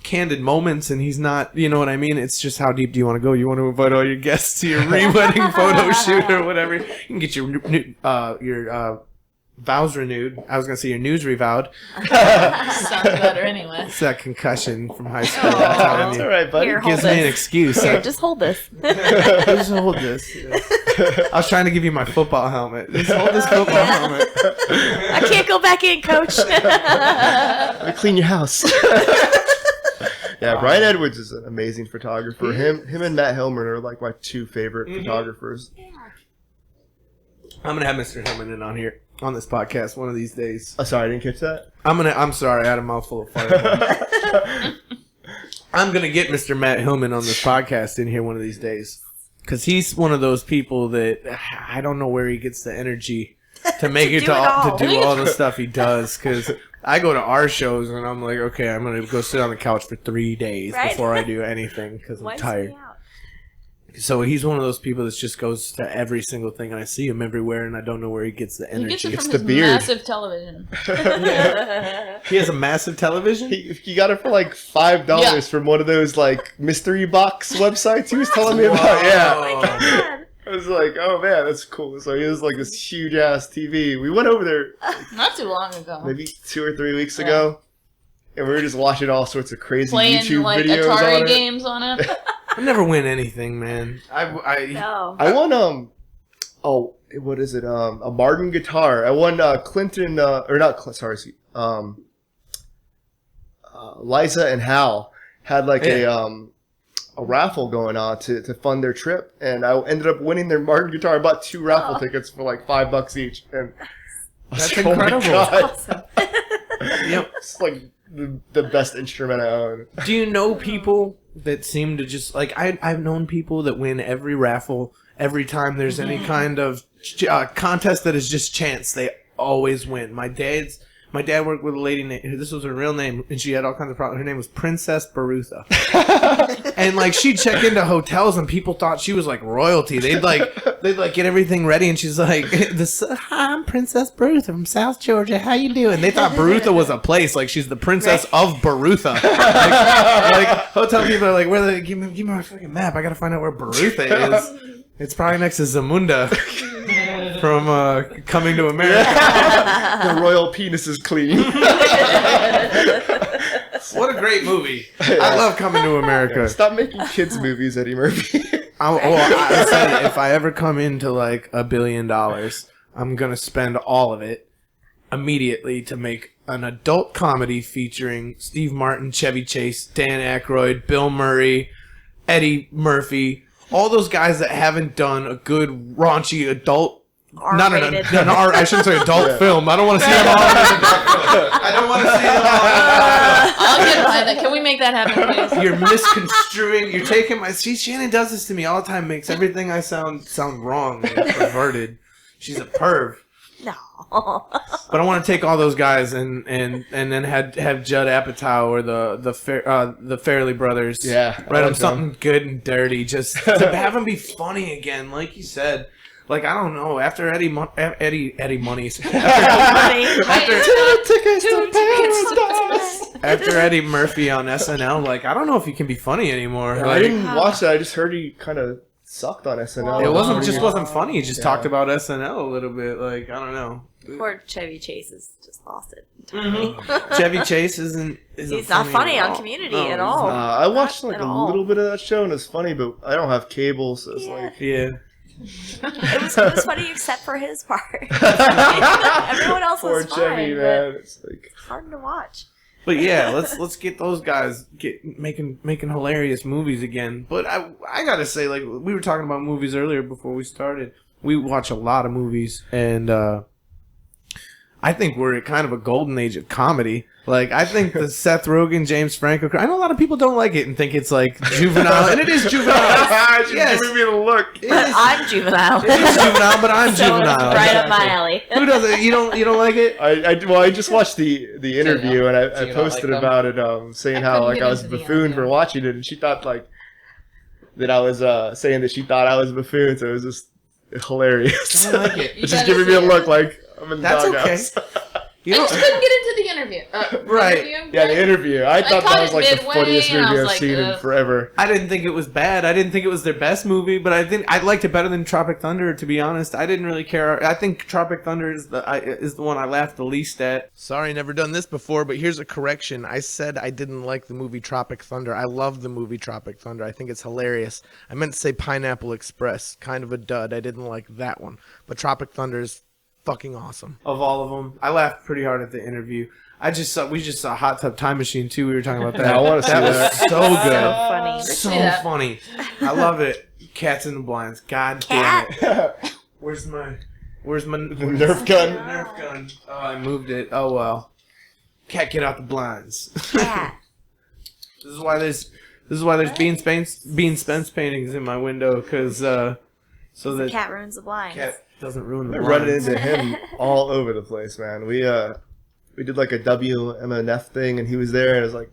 candid moments, and he's not, you know what I mean? It's just how deep do you want to go? You want to invite all your guests to your re-wedding photo shoot or whatever. You can get your vows renewed. I was gonna say your news revowed. Sounds better anyway. It's that concussion from high school. Aw. I'm telling It's you. all right, buddy. Here, Gives hold me an this. excuse. Here, just hold this. Just hold this. I was trying to give you my football helmet. Just hold this football helmet. I can't go back in, coach. Let me clean your house. Yeah, Brian Edwards is an amazing photographer. Him and Matt Hillman are like my two favorite photographers. I'm gonna have Mr. Hillman in on here on this podcast one of these days. Oh, sorry, I didn't catch that. I'm sorry, I had a mouthful of fire. I'm gonna get Mr. Matt Hillman on this podcast in here one of these days because he's one of those people that I don't know where he gets the energy to make it do to it all. do all the stuff he does. Because I go to our shows and I'm like, okay, I'm gonna go sit on the couch for 3 days Right. before I do anything because I'm Once tired. me out. So he's one of those people that just goes to every single thing, and I see him everywhere, and I don't know where he gets the He gets energy. it from the his beard. massive television. He has a massive television. He got it for like $5 Yeah. from one of those like mystery box websites he was telling me about. Yeah. Oh my God. I was like, oh man, that's cool. So he has like this huge ass TV. We went over there Not too long ago. maybe 2 or 3 weeks ago, and we were just watching all sorts of crazy Playing YouTube like videos on Atari it. games on it. I never win anything, man. I No. I won what is it? A Martin guitar. I won Clinton or not sorry, Liza and Hal had like a raffle going on to fund their trip, and I ended up winning their Martin guitar. I bought 2 raffle tickets for like $5 each, and I was That's like, oh my incredible. God. Awesome. Yep. It's like the best instrument I own. Do you know people that seem to just like I've known people that win every raffle every time there's any kind of contest that is just chance. They always win. My dad's My dad worked with a lady named, this was her real name, and she had all kinds of problems. Her name was Princess Berutha. And, like, she'd check into hotels, and people thought she was, like, royalty. They'd get everything ready, and she's like, hi, I'm Princess Berutha from South Georgia. How you doing? They thought Berutha was a place. Like, she's the princess of Berutha. Like, hotel people are like, where they give me my fucking map. I gotta find out where Berutha is. It's probably next to Zamunda. From Coming to America. The royal penis is clean. What a great movie. I love Coming to America. Stop making kids movies, Eddie Murphy. I said if I ever come into like $1 billion, I'm going to spend all of it immediately to make an adult comedy featuring Steve Martin, Chevy Chase, Dan Aykroyd, Bill Murray, Eddie Murphy, all those guys that haven't done a good raunchy adult I shouldn't say adult film. I don't want to see them all. I don't want to see them all. I'll get behind that. Can we make that happen, please? You're misconstruing. You're taking my. See, Shannon does this to me all the time. Makes everything I sound wrong and perverted. She's a perv. No. But I want to take all those guys and then have Judd Apatow or the Fairley brothers. Yeah, write them something good and dirty. Just to have them be funny again, like you said. Like, I don't know, after Eddie Money's... After Eddie Murphy on SNL, like, I don't know if he can be funny anymore. I didn't watch that. I just heard he kind of sucked on SNL. It wasn't funny. He just talked about SNL a little bit. Like, I don't know. Poor Chevy Chase has just lost it. Chevy Chase isn't He's not funny on Community at all. I watched like a little bit of that show, and it's funny, but I don't have cable, so it's like... Yeah. It was funny except for his part. Everyone else was fine. Poor Chevy, man. It's like hard to watch. But yeah, let's get those guys making hilarious movies again. But I gotta say, like, we were talking about movies earlier before we started. We watch a lot of movies, and I think we're at kind of a golden age of comedy. Like, I think the Seth Rogen, James Franco... I know a lot of people don't like it and think it's, like, juvenile. And it is juvenile. Yes. Give me the look. But I'm juvenile. It is juvenile, but I'm juvenile. Right up my alley. Who doesn't? You don't like it? I just watched the interview, and I posted about it, saying how, like, I was a buffoon for watching it, and she thought, like, that I was saying that she thought I was a buffoon, so it was just hilarious. I don't like it. Just giving me a look like I'm in the doghouse. I just couldn't get into the interview. Right. Yeah, the interview. I thought that was like the funniest movie I've seen in forever. I didn't think it was bad. I didn't think it was their best movie, but I liked it better than Tropic Thunder, to be honest. I didn't really care. I think Tropic Thunder is the one I laughed the least at. Sorry, never done this before, but here's a correction. I said I didn't like the movie Tropic Thunder. I love the movie Tropic Thunder. I think it's hilarious. I meant to say Pineapple Express. Kind of a dud. I didn't like that one. But Tropic Thunder is fucking awesome. Of all of them, I laughed pretty hard at the interview. We just saw Hot Tub Time Machine too. We were talking about that. I want to see that. Was so good. So funny. So funny. I love it. Cats in the Blinds. God damn it. Where's my Nerf gun? Nerf gun. Oh, I moved it. Oh well. Cat, get out the blinds. Cat. This is why there's Bean Spence paintings in my window, because so that cat ruins the blinds. Cat doesn't ruin the I blinds. run into him all over the place, man. We did like a WMNF thing, and he was there, and it was like,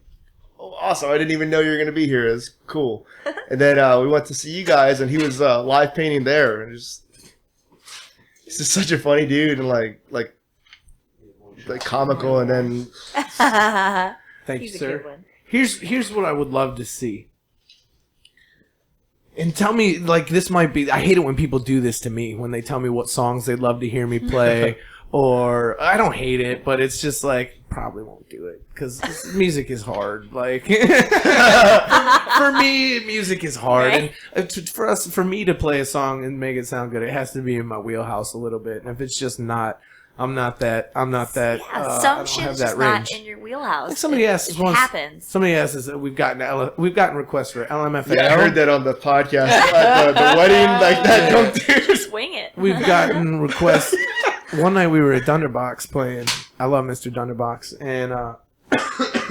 oh, awesome! I didn't even know you were gonna be here. It was cool. And then we went to see you guys, and he was live painting there, and he's just such a funny dude, and like comical, and then. Thank you, sir. Here's what I would love to see. And tell me, like, this might be... I hate it when people do this to me, when they tell me what songs they'd love to hear me play. Or, I don't hate it, but it's just like, probably won't do it. Because music is hard. Like, for me, music is hard. Right? And for me to play a song and make it sound good, it has to be in my wheelhouse a little bit. And if it's just not... I'm not that. Yeah, some shit's just not in your wheelhouse. Like somebody asked us once. Happens. Somebody asked us. We've gotten requests for LMFAO. Yeah, I heard that on the podcast at the wedding. Like that, don't do. Swing it. We've gotten requests. One night we were at Dunderbox playing. I love Mr. Dunderbox, and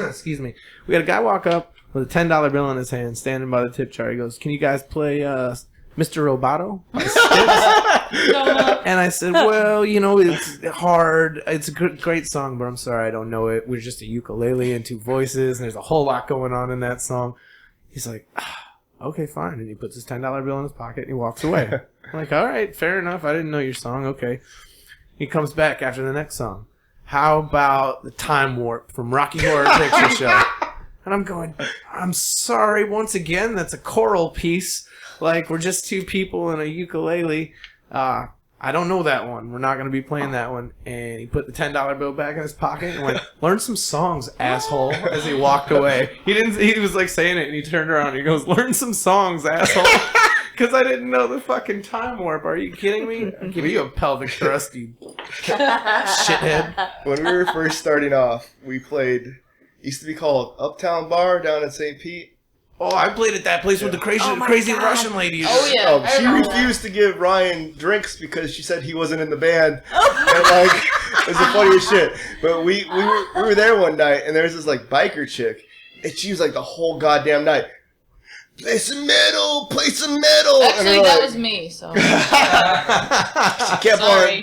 excuse me. We had a guy walk up with a $10 bill in his hand, standing by the tip jar. He goes, "Can you guys play Mr. Roboto by Styx?" And I said, well, it's hard. It's a great song, but I'm sorry, I don't know it. We're just a ukulele and two voices, and there's a whole lot going on in that song. He's like, okay, fine. And he puts his $10 bill in his pocket and he walks away. I'm like, all right, fair enough. I didn't know your song. Okay. He comes back after the next song. How about the Time Warp from Rocky Horror Picture Show? And I'm going, I'm sorry, once again, that's a choral piece. Like, we're just two people and a ukulele. I don't know that one. We're not going to be playing that one. And he put the $10 bill back in his pocket and went, learn some songs, asshole, as he walked away. He was like saying it, and he turned around and he goes, learn some songs, asshole. Because I didn't know the fucking Time Warp. Are you kidding me? I'm giving you a pelvic thrust, you shithead. When we were first starting off, we played, used to be called Uptown Bar down in St. Pete. Oh, I played at that place with the crazy Russian lady. Oh, yeah. She refused to give Ryan drinks because she said he wasn't in the band. And, like, it was the funniest shit. But we were there one night, and there was this, like, biker chick. And she was, like, the whole goddamn night, play some metal, play some metal. Actually, that was me, so. She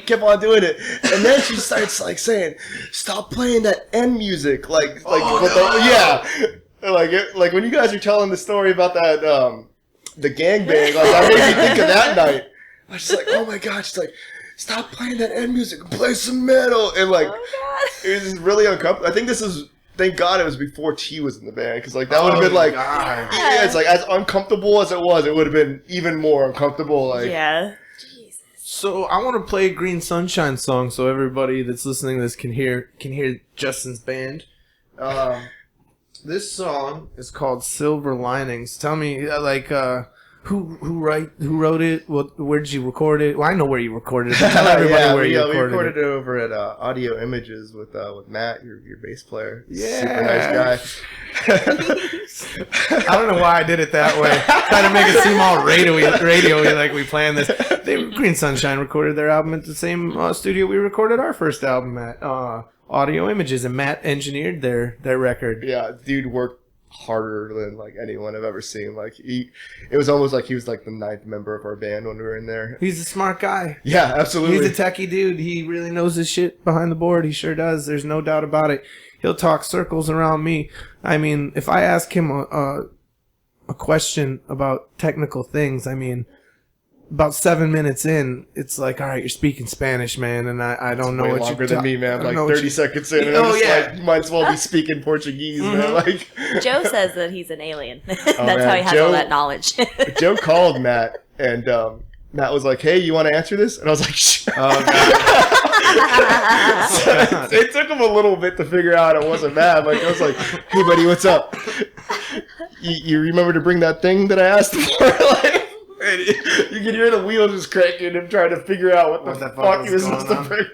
kept on doing it. And then she starts, like, saying, stop playing that end music. Like when you guys are telling the story about that, the gangbang, like, that made me think of that night. I was just like, oh my god, she's like, stop playing that end music, play some metal. And like, it was just really uncomfortable. I think thank God it was before T was in the band, because like that would have been like, yeah, it's like as uncomfortable as it would have been even more uncomfortable. Like, yeah. So I want to play a Green Sunshine song so everybody that's listening to this can hear Justin's band. This song is called Silver Linings. Tell me, who wrote it? Where did you record it? Well, I know where you recorded it. Tell everybody where you recorded it. We recorded it over at Audio Images with Matt, your bass player. Yeah. Super nice guy. I don't know why I did it that way. Trying to make it seem all radio-y like we planned this. Green Sunshine recorded their album at the same studio we recorded our first album at, Audio Images, and Matt engineered their record. Yeah, dude worked harder than like anyone I've ever seen. Like it was almost like he was like the 9th member of our band when we were in there. He's a smart guy. Yeah, absolutely. He's a techie dude. He really knows his shit behind the board. He sure does. There's no doubt about it. He'll talk circles around me. I mean, if I ask him a question about technical things, I mean, about 7 minutes in, it's like, all right, you're speaking Spanish, man, and I don't know what you're than me, man. Like 30 seconds in, and I'm just like, you might as well be speaking Portuguese, man. Like, Joe says that he's an alien. That's how he has all that knowledge. Joe called Matt, and Matt was like, hey, you want to answer this? And I was like, shit. Oh, God. So it took him a little bit to figure out it wasn't Matt. Like, I was like, hey, buddy, what's up? You remember to bring that thing that I asked for? Like, and you can hear the wheels just cranking and trying to figure out what the fuck he was supposed to bring.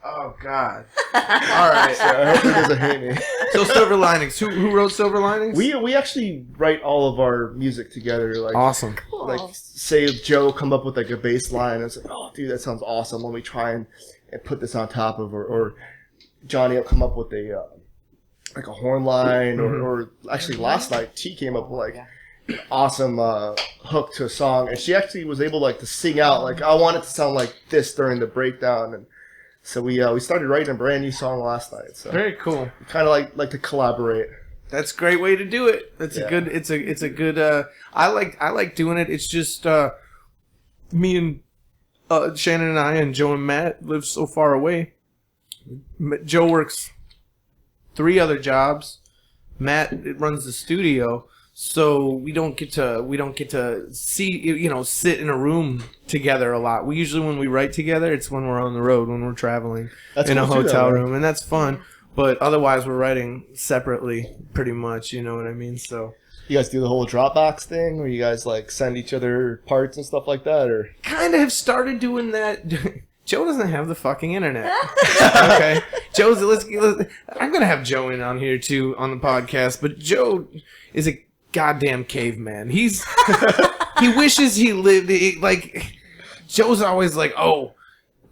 Oh, God. All right. So I hope he doesn't hate me. So Silver Linings. Who wrote Silver Linings? We actually write all of our music together. Like, awesome. Cool. Like, say Joe come up with like a bass line, and it's like, oh, dude, that sounds awesome. Let me try and put this on top of, or Johnny will come up with a like a horn line, or actually last night T came up with like an awesome hook to a song, and she actually was able like to sing out like, I want it to sound like this during the breakdown, and so we started writing a brand new song last night. So very cool. Kind of like to collaborate. That's a great way to do it. That's a good. It's a good. I like doing it. It's just me and Shannon and I and Joe and Matt live so far away. Joe works 3 other jobs. Matt runs the studio. So we don't get to see, sit in a room together a lot. We usually, when we write together, it's when we're on the road, when we're traveling in a hotel room, and that's fun. But otherwise, we're writing separately, pretty much. You know what I mean? So you guys do the whole Dropbox thing, where you guys like send each other parts and stuff like that, or kind of have started doing that. Joe doesn't have the fucking internet. Okay, Joe's. I'm gonna have Joe in on here too on the podcast, but Joe is a goddamn caveman. He wishes he lived like Joe's always like, oh,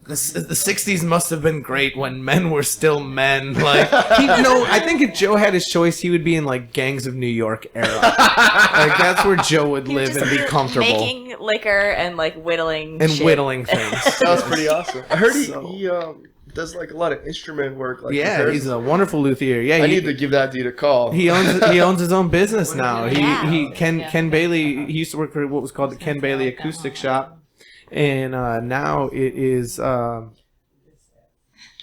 the 60s must have been great when men were still men. Like, I think if Joe had his choice, he would be in like Gangs of New York era. Like, that's where Joe would He would live just and be comfortable. Making liquor and like whittling Whittling things. That was pretty awesome. I heard So- he does like a lot of instrument work. Like Yeah, he's a wonderful luthier. Yeah, I need to give that dude a call. He owns his own business now. Yeah. Ken Bailey. He used to work for what was called the Ken Bailey Acoustic Shop, and now it is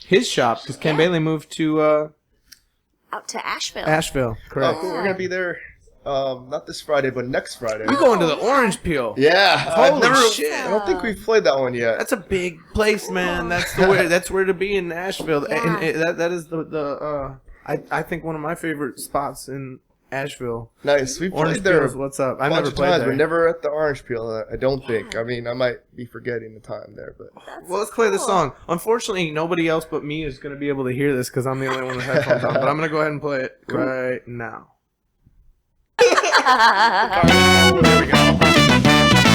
his shop because Ken Bailey moved to out to Asheville. Asheville. Correct. Oh, cool. We're gonna be there. Not this Friday, but next Friday. We're going to the Orange Peel. Yeah, Holy shit! I don't think we've played that one yet. That's a big place, man. That's where to be in Asheville. Yeah. And that is I think one of my favorite spots in Asheville. Nice. We Orange played there Peel is what's up. I've a bunch never of played times. there. We're never at the Orange Peel. I don't think. I mean, I might be forgetting the time there, but Well, let's play this song. Unfortunately, nobody else but me is going to be able to hear this because I'm the only one with headphones on. But I'm going to go ahead and play it right now. there we go.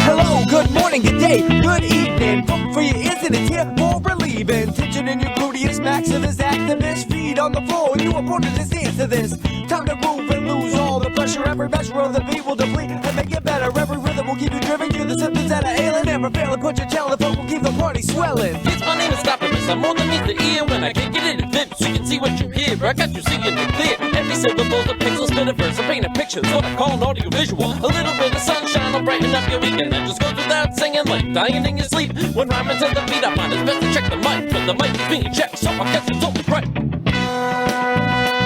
Hello, good morning, good day, good evening. Funk for your ears and it's here for relieving. Tension in your gluteus maximus activist. Feet on the floor and you are born to just dance to this. Time to move and lose all the pressure. Every measure of the beat will deplete and make it better. Every rhythm will keep you driven. Cure the symptoms that are ailing. Never fail to put your talent. Folk will keep the party swelling. Yes, my name is Optimus. I'm more than meets the ear. When I can't get it, it flips. You can see what you hear. I got you seeing it clear. Every syllable's a pixel, spin a verse, I paint a picture. It's what I call an audio visual. A little bit of sunshine will brighten up your weekend. That just goes without saying, like dying in your sleep. When rhyming to the beat, I find it's best to check the mic. But the mic is being checked, so I guess it's only right.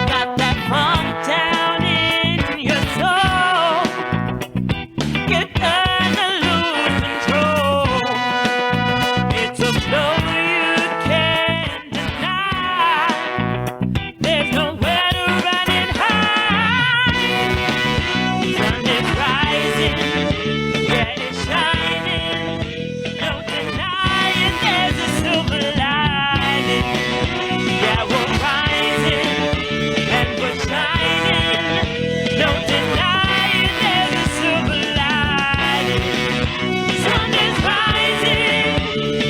Got that funk down in your soul. You kinda lose control. It's a flow you can't deny. There's nowhere to run and hide. Sun is rising, yeah, it's shining. No denying there's a silver lining. Yeah, we're rising and we're shining. No denying there's a silver lining. Sun is rising,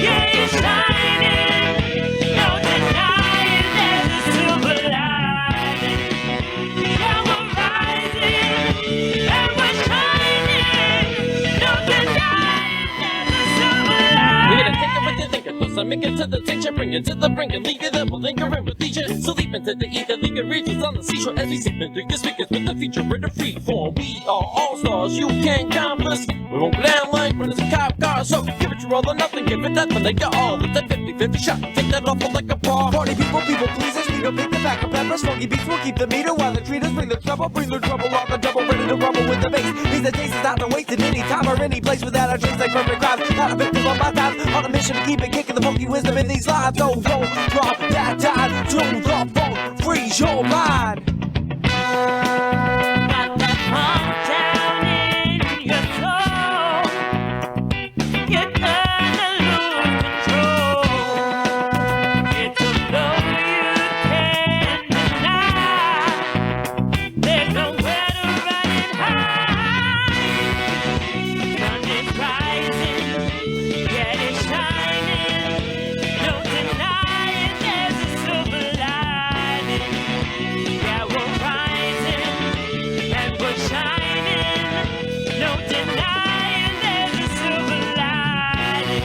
yeah, it's shining. No denying there's a silver lining. Yeah, we're rising and we're shining. No denying there's a silver lining. We're gonna take it with the thinker, close I make it to the tincture, bring it to the brink and leave it there, we'll linger in with leisure. So leap into the ether, leaving regions on the seashore as we sip into your speakers with the feature in a free form. We are all stars, you can't count us. We won't go down like when it's a cop car, so give it your all or nothing, give it nothing, they got all. It's a 50-50 shot, take that off like a paw. Party people pleasers. We don't pick the back of peppers. Funky beats will keep the meter while the treaters bring the trouble on the double, ready to rumble with the bass. He's the taste is not to waste at any time or any place without a trace like perfect rhymes. Not a victim of my time, on a mission to keep it kicking the funky wisdom in these lines. Don't drop that time to the funk, freeze your mind. Got that funk down in your soul. You kinda lose control. It's a flow you can't deny. There's nowhere to run and hide. Sun is rising, yeah, it's shining. No denying there's a silver lining. Yeah, we're rising and we're shining. No denying there's a silver lining.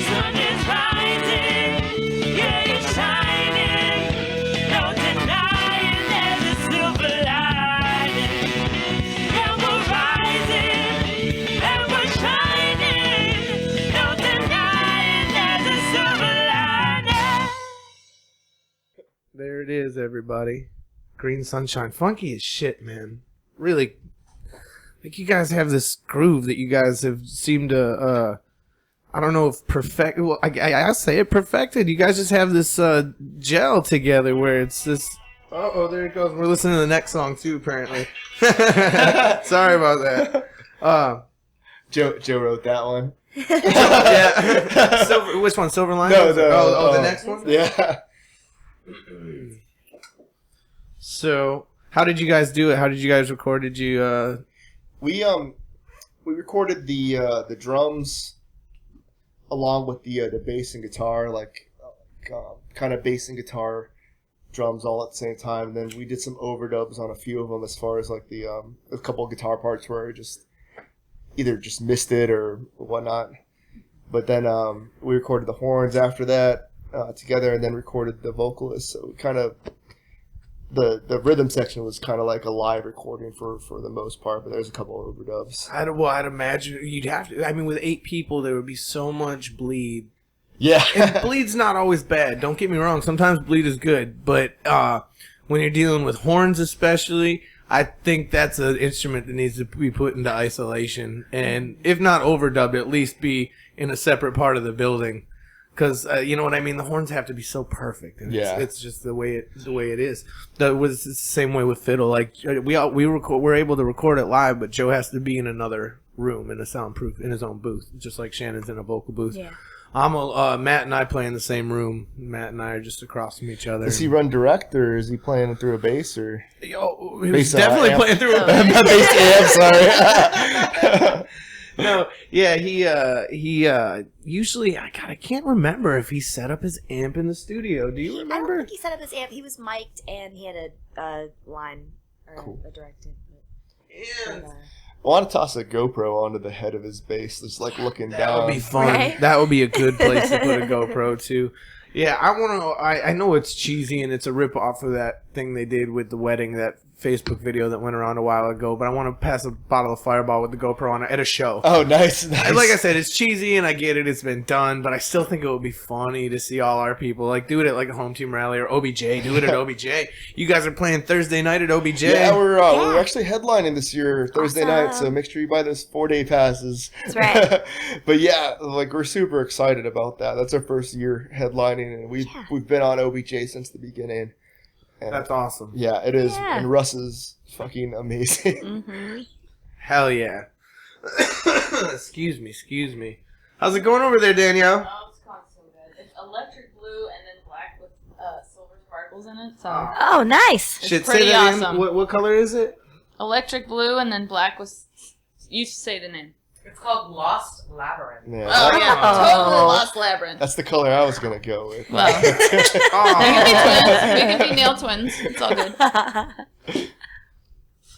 Sun is rising, yeah, it's shining. No denying there's a silver lining. Yeah, we're rising and we're shining. No denying there's a silver lining. There it is, everybody. Green Sunshine. Funky as shit, man. Really. Like, you guys have this groove that you guys have seemed to, I don't know if perfect. Well, I say it perfected. You guys just have this gel together where it's this. Oh, there it goes. We're listening to the next song, too, apparently. Sorry about that. Joe wrote that one. Yeah. Which one? Silver Lining? No, the next one? Yeah. So, how did you guys do it? How did you guys record? Did you, We recorded the drums along with the bass and guitar, like kind of bass and guitar, drums all at the same time. And then we did some overdubs on a few of them, as far as like the a couple of guitar parts where I just either just missed it or whatnot. But then we recorded the horns after that together, and then recorded the vocalist. So we kind of the rhythm section was kind of like a live recording for the most part, but there's a couple of overdubs. I'd imagine you'd have to. I mean, with 8 people, there would be so much bleed. Yeah, and bleed's not always bad. Don't get me wrong. Sometimes bleed is good, but when you're dealing with horns, especially, I think that's an instrument that needs to be put into isolation, and if not overdubbed, at least be in a separate part of the building. Because you know what I mean, the horns have to be so perfect. And it's just the way it is. That was the same way with fiddle. Like we're able to record it live, but Joe has to be in another room in a soundproof in his own booth, just like Shannon's in a vocal booth. Yeah. Matt and I play in the same room. Matt and I are just across from each other. Does he run direct, or is he playing through a bass, or? Yo, he was definitely playing through a bass amp. Sorry. No, yeah, he usually, I can't remember if he set up his amp in the studio. Do you remember? I don't think he set up his amp. He was mic'd and he had a line or a direct input. I want to toss a GoPro onto the head of his bass, just like looking down. That would be fun. Right? That would be a good place to put a GoPro too. Yeah, I know it's cheesy and it's a rip off of that thing they did with the wedding, that Facebook video that went around a while ago, but I want to pass a bottle of Fireball with the GoPro on it at a show. Oh, nice. Like I said, it's cheesy and I get it, it's been done, but I still think it would be funny to see all our people, like, do it at like a home team rally or OBJ. Do it at OBJ. You guys are playing Thursday night at OBJ. Yeah, we're actually headlining this year Thursday night, so make sure you buy those 4-day passes. That's right. But yeah, like, we're super excited about that. That's our first year headlining, and we've been on OBJ since the beginning. And that's awesome. Yeah, it is. Yeah. And Russ is fucking amazing. Mm-hmm. Hell yeah. Excuse me. How's it going over there, Danielle? Oh, it's going so good. It's electric blue and then black with silver sparkles in it. So Oh, nice. Shit, pretty say that again. awesome. What color is it? electric blue and then black with. You say the name. It's called Lost Labyrinth. Yeah. Oh yeah, totally Lost Labyrinth. That's the color I was going to go with. Well, we can be twins. We can be nail twins. It's all good.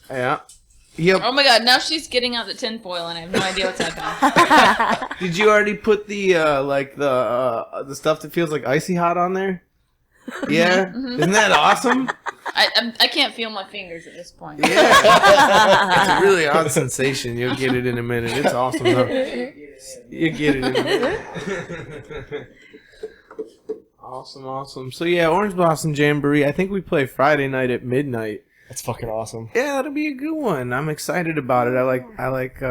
Yeah. Yep. Oh my god, now she's getting out the tinfoil and I have no idea what's happening. Did you already put the the stuff that feels like icy hot on there? Yeah. Isn't that awesome? I can't feel my fingers at this point. Yeah. It's a really odd sensation. You'll get it in a minute. It's awesome though. You get it in a minute. Awesome. So yeah, Orange Blossom Jamboree. I think we play Friday night at midnight. That's fucking awesome. Yeah, that'll be a good one. I'm excited about it. I like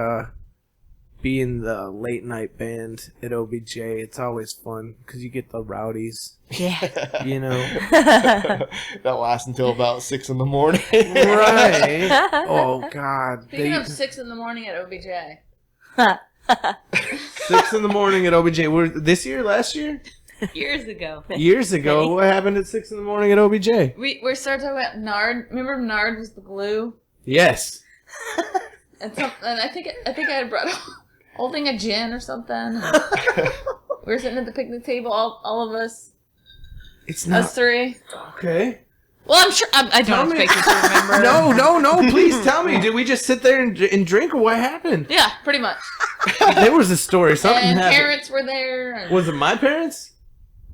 being the late night band at OBJ. It's always fun because you get the rowdies. Yeah. You know. That lasts until about 6 in the morning. Right. Oh God. Speaking of 6 in the morning at OBJ. 6 in the morning at OBJ. This year? Last year? Years ago. Years ago. What happened at 6 in the morning at OBJ? We started talking about Nard. Remember Nard was the glue? Yes. And I think I had brought holding a gin or something. We were sitting at the picnic table, all of us. It's not. Us three. Okay. Well, I'm sure. I don't expect you to remember. No. Please tell me. Did we just sit there and drink, or what happened? Yeah, pretty much. There was a story. Something And happened. parents were there. And Was it my parents?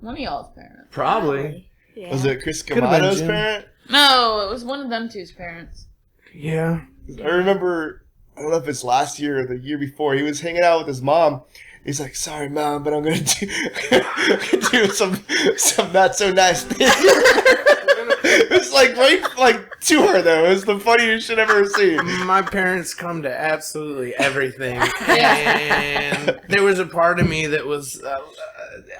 one of y'all's parents. Probably. Yeah. Was it Chris Could've been Camato's Jim. parent? No, it was one of them two's parents. Yeah. I remember, I don't know if it's last year or the year before, he was hanging out with his mom. He's like, sorry, Mom, but I'm going to do some not so nice things. It was right to her, though. It was the funniest shit I've ever seen. My parents come to absolutely everything. And there was a part of me that was,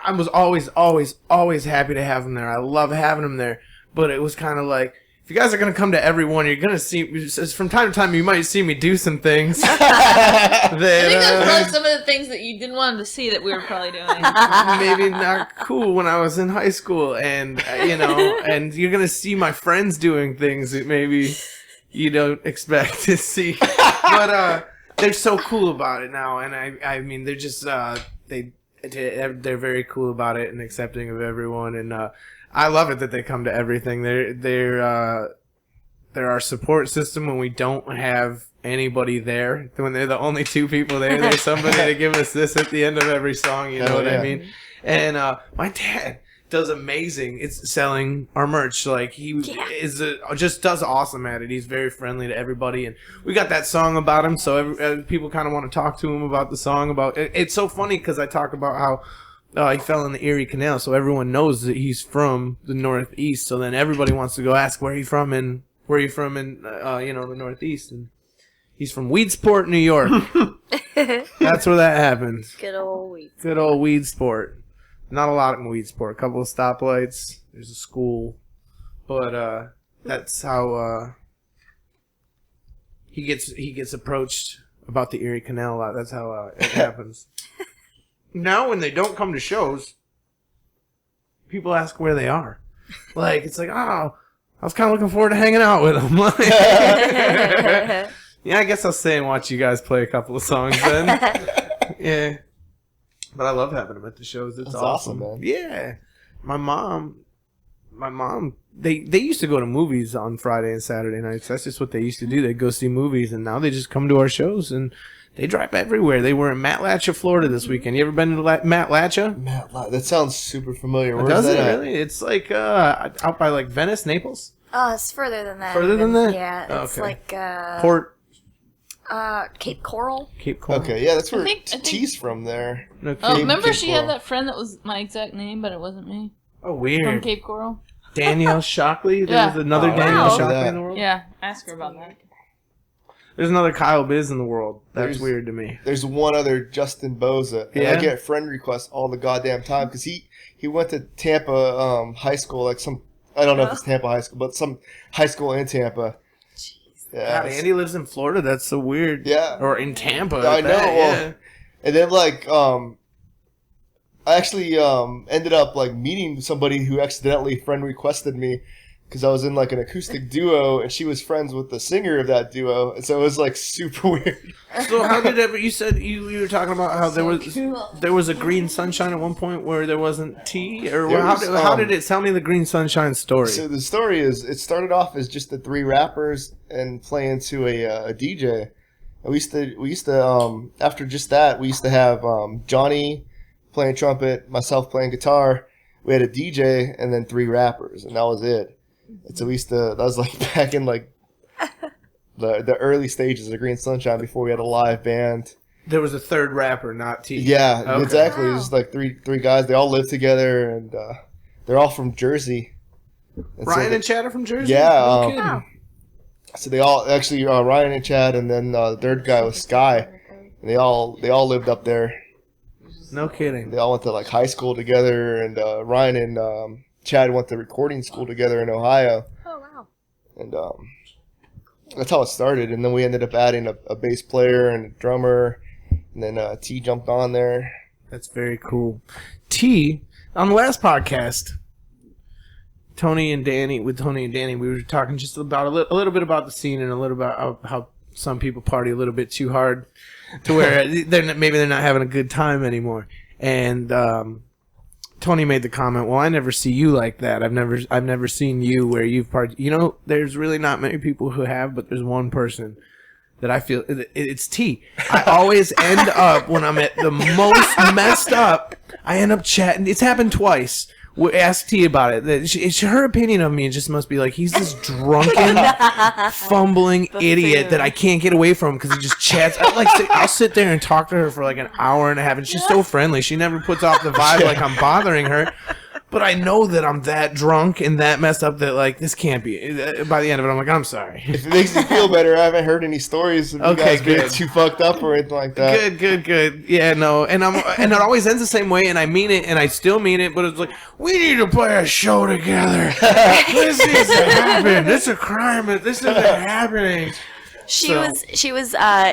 I was always happy to have them there. I love having them there. But it was kind of like, if you guys are going to come to every one, you're going to see, from time to time, you might see me do some things. I think that's probably some of the things that you didn't want them to see that we were probably doing. Maybe not cool when I was in high school. And, and you're going to see my friends doing things that maybe you don't expect to see. But they're so cool about it now. And I mean, they're just, they're very cool about it and accepting of everyone, and I love it that they come to everything. They're our support system when we don't have anybody there. When they're the only two people there, there's somebody to give us this at the end of every song. You know what I mean? And my dad does amazing. It's selling our merch. Like he is just does awesome at it. He's very friendly to everybody, and we got that song about him. So people kind of want to talk to him about the song. It's so funny because I talk about how he fell in the Erie Canal, so everyone knows that he's from the Northeast. So then everybody wants to go ask where you from in the Northeast, and he's from Weedsport, New York. That's where that happens. Good old Weedsport. Good old Weedsport. Not a lot in Weedsport. A couple of stoplights. There's a school, but that's how he gets approached about the Erie Canal a lot. That's how it happens. Now, when they don't come to shows, people ask where they are. Like it's like, oh, I was kind of looking forward to hanging out with them. Yeah, I guess I'll stay and watch you guys play a couple of songs then. Yeah. But I love having them at the shows. It's awesome, man. Yeah. My mom, they used to go to movies on Friday and Saturday nights. That's just what they used to do. They'd go see movies, and now they just come to our shows, and they drive everywhere. They were in Matlacha, Florida this weekend. You ever been to Matlacha? That sounds super familiar. Where's Does that it at? really? It's like out by like Venice, Naples. Oh, it's further than that. Further than that? Yeah, it's like Port. Cape Coral. Cape Coral. Okay, yeah, that's where I think- T's from there. No, Oh, Cape- remember Cape she Coral. had that friend that was my exact name, but it wasn't me. Oh, From weird. Cape Coral. Danielle Shockley. There Yeah. was another Oh, Danielle wow. Shockley That. in the world. Yeah, ask her about that. There's another Kyle Biz in the world. That's There's- weird to me. There's one other Justin Boza. And Yeah? I get friend requests all the goddamn time because he went to Tampa high school, like some, I don't know if it's Tampa high school, but some high school in Tampa. Yeah, God, Andy lives in Florida. That's so weird. Yeah. Or in Tampa. I at know. that, Well, yeah. and then I actually ended up like meeting somebody who accidentally friend requested me because I was in like an acoustic duo and she was friends with the singer of that duo, and so it was like super weird. So how did ever? You said you were talking about how there was a Green Sunshine at one point where there wasn't tea, or There how was, did it? Tell me the Green Sunshine story. So the story is, it started off as just the three rappers and playing to a DJ. And we used to after just that we used to have Johnny playing trumpet, myself playing guitar. We had a DJ and then three rappers, and that was it. And so that was like back in like the early stages of Green Sunshine before we had a live band. There was a third rapper, not T. Yeah, Okay. exactly. It was like three guys. They all live together, and they're all from Jersey. And so Ryan and Chad are from Jersey. Yeah, No kidding. Wow. So they all actually Ryan and Chad, and then the third guy was Sky, and they all lived up there. No kidding. They all went to like high school together, and Ryan and Chad went to recording school together in Ohio, Oh, wow. and that's how it started. And then we ended up adding a bass player and a drummer, and then T jumped on there. That's very cool. T, on the last podcast, Tony and Danny, we were talking just about a little bit about the scene and a little about how some people party a little bit too hard to where maybe they're not having a good time anymore. And Tony made the comment, "Well, I never see you like that. I've never seen you where you've partied." You know, there's really not many people who have, but there's one person that I feel it's T. I always end up when I'm at the most messed up. I end up chatting. It's happened twice. Ask T about it. Her opinion of me just must be like he's this drunken, fumbling idiot that I can't get away from because he just chats. I'll sit there and talk to her for like an hour and a half, and she's so friendly. She never puts off the vibe like I'm bothering her. But I know that I'm that drunk and that messed up that like this can't be. By the end of it, I'm like, I'm sorry. If it makes you feel better, I haven't heard any stories of you Okay, guys being good. too fucked up or anything like that. Good. Yeah, no, and it always ends the same way, and I mean it, and I still mean it, but it's like we need to play a show together. This needs to happen. It's a crime. This isn't happening. She was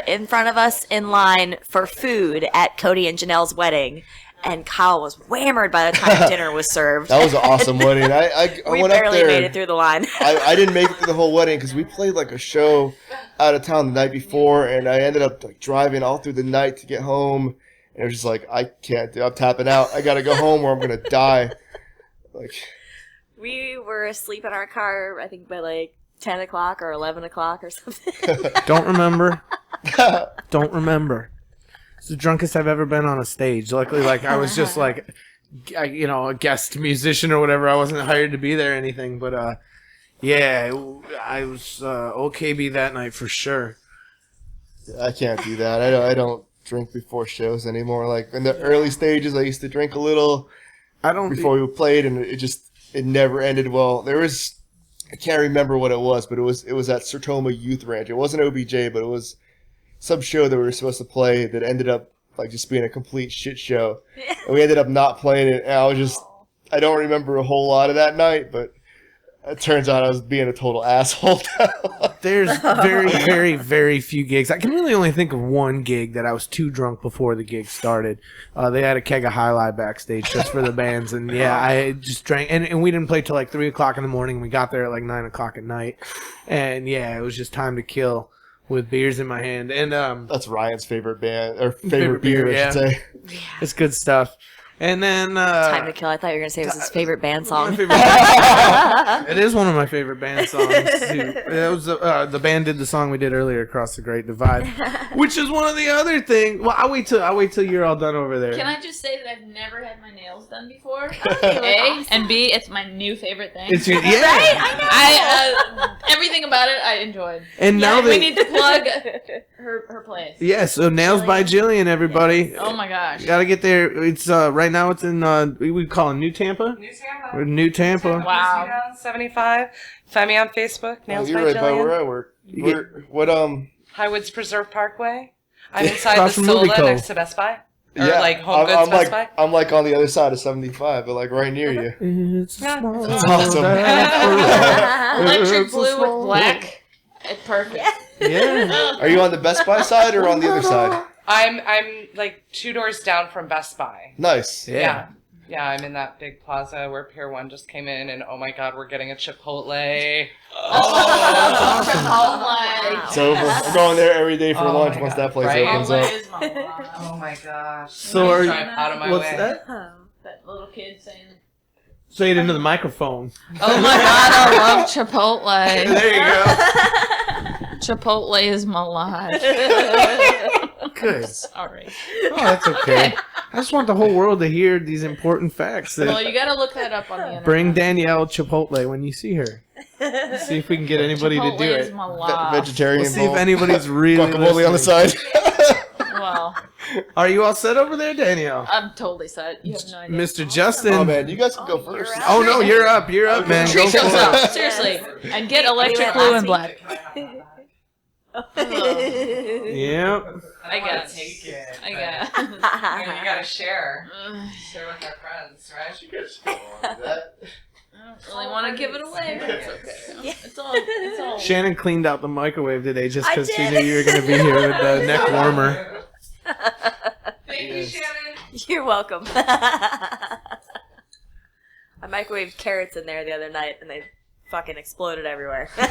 in front of us in line for food at Cody and Janelle's wedding, and Kyle was whammered by the time dinner was served. That was an awesome wedding. I We went up barely there. made it through the line. I didn't make it through the whole wedding because we played like a show out of town the night before, and I ended up like driving all through the night to get home. And it was just like, I can't do. I'm tapping out. I gotta go home or I'm gonna die. Like, We were asleep in our car, I think by like 10 o'clock or 11 o'clock or something. Don't remember. Don't remember. It's the drunkest I've ever been on a stage. Luckily, like, I was just like, a guest musician or whatever. I wasn't hired to be there or anything. But, yeah, I was OKB that night for sure. I can't do that. I don't drink before shows anymore. Like, in the early stages, I used to drink a little before we played, and it never ended well. I can't remember what it was, but it was at Sertoma Youth Ranch. It wasn't OBJ, but it was some show that we were supposed to play that ended up like just being a complete shit show. And we ended up not playing it. And I don't remember a whole lot of that night, but it turns out I was being a total asshole. There's very, very, very few gigs. I can really only think of one gig that I was too drunk before the gig started. They had a keg of High Life backstage just for the bands, and yeah, I just drank. And we didn't play till like 3 o'clock in the morning. We got there at like 9 o'clock at night, and yeah, it was just time to kill with beers in my hand. And that's Ryan's favorite band or favorite beer, I should say. It's good stuff. And then Time to Kill. I thought you were gonna say it was his favorite band song. It is one of my favorite band songs. It was the band did the song we did earlier, Across the Great Divide, which is one of the other things. Well, I'll wait till you're all done over there. Can I just say that I've never had my nails done before? A, and B, it's my new favorite thing. It's your, yeah. Right? I know. Everything about it I enjoyed. And now we need to plug her place. Yeah, so Nails by Jillian, everybody. Oh my gosh. Gotta get there. It's right now it's in we call it New Tampa. New Tampa. We're in New Tampa. Wow. 75. Find me on Facebook. Nails You're by right by Jillian. where I work. What Highwoods Preserve Parkway. I'm inside Across the from Movie Sola Co. next to Best Buy. Or like Home Goods I'm Best like Buy. I'm like on the other side of 75, but like right near you. It's Yeah. small It's awesome. Electric blue with black. It's perfect. Yeah. Are you on the Best Buy side or on the other side? I'm like 2 doors down from Best Buy. Nice. Yeah. Yeah, I'm in that big plaza where Pier 1 just came in, and oh my god, we're getting a Chipotle. Oh It's over. I'm going there every day for Oh lunch my once God, that place right? opens up. Oh my gosh. So are you, Drive out of my what's way. that? That little kid saying, Say it into the microphone. "Oh my god, I love Chipotle. There you go. Chipotle is my life." Good. Sorry. Oh, that's okay. I just want the whole world to hear these important facts. That Well, you gotta look that up on the internet. bring Danielle Chipotle when you see her. See if we can get anybody Chipotle to do is it. my life. Vegetarian. We'll see if anybody's really guacamole on the listening. side. Well, Are you all set over there, Danielle? I'm totally set. You have no idea. Mr. Justin. Oh man, you guys can go first. Oh no, you're up. You're up, man. Go Treat for yourself, it. seriously, and get electric went blue last and black. Yep. I guess. Take it. I guess. You gotta share. Share with our friends, right? I don't really want to give it away, but it's okay. It's all. Shannon cleaned out the microwave today just I because she did. knew you were going to be here with the neck warmer. Thank you, Shannon. You're welcome. I microwaved carrots in there the other night, and they fucking exploded everywhere. You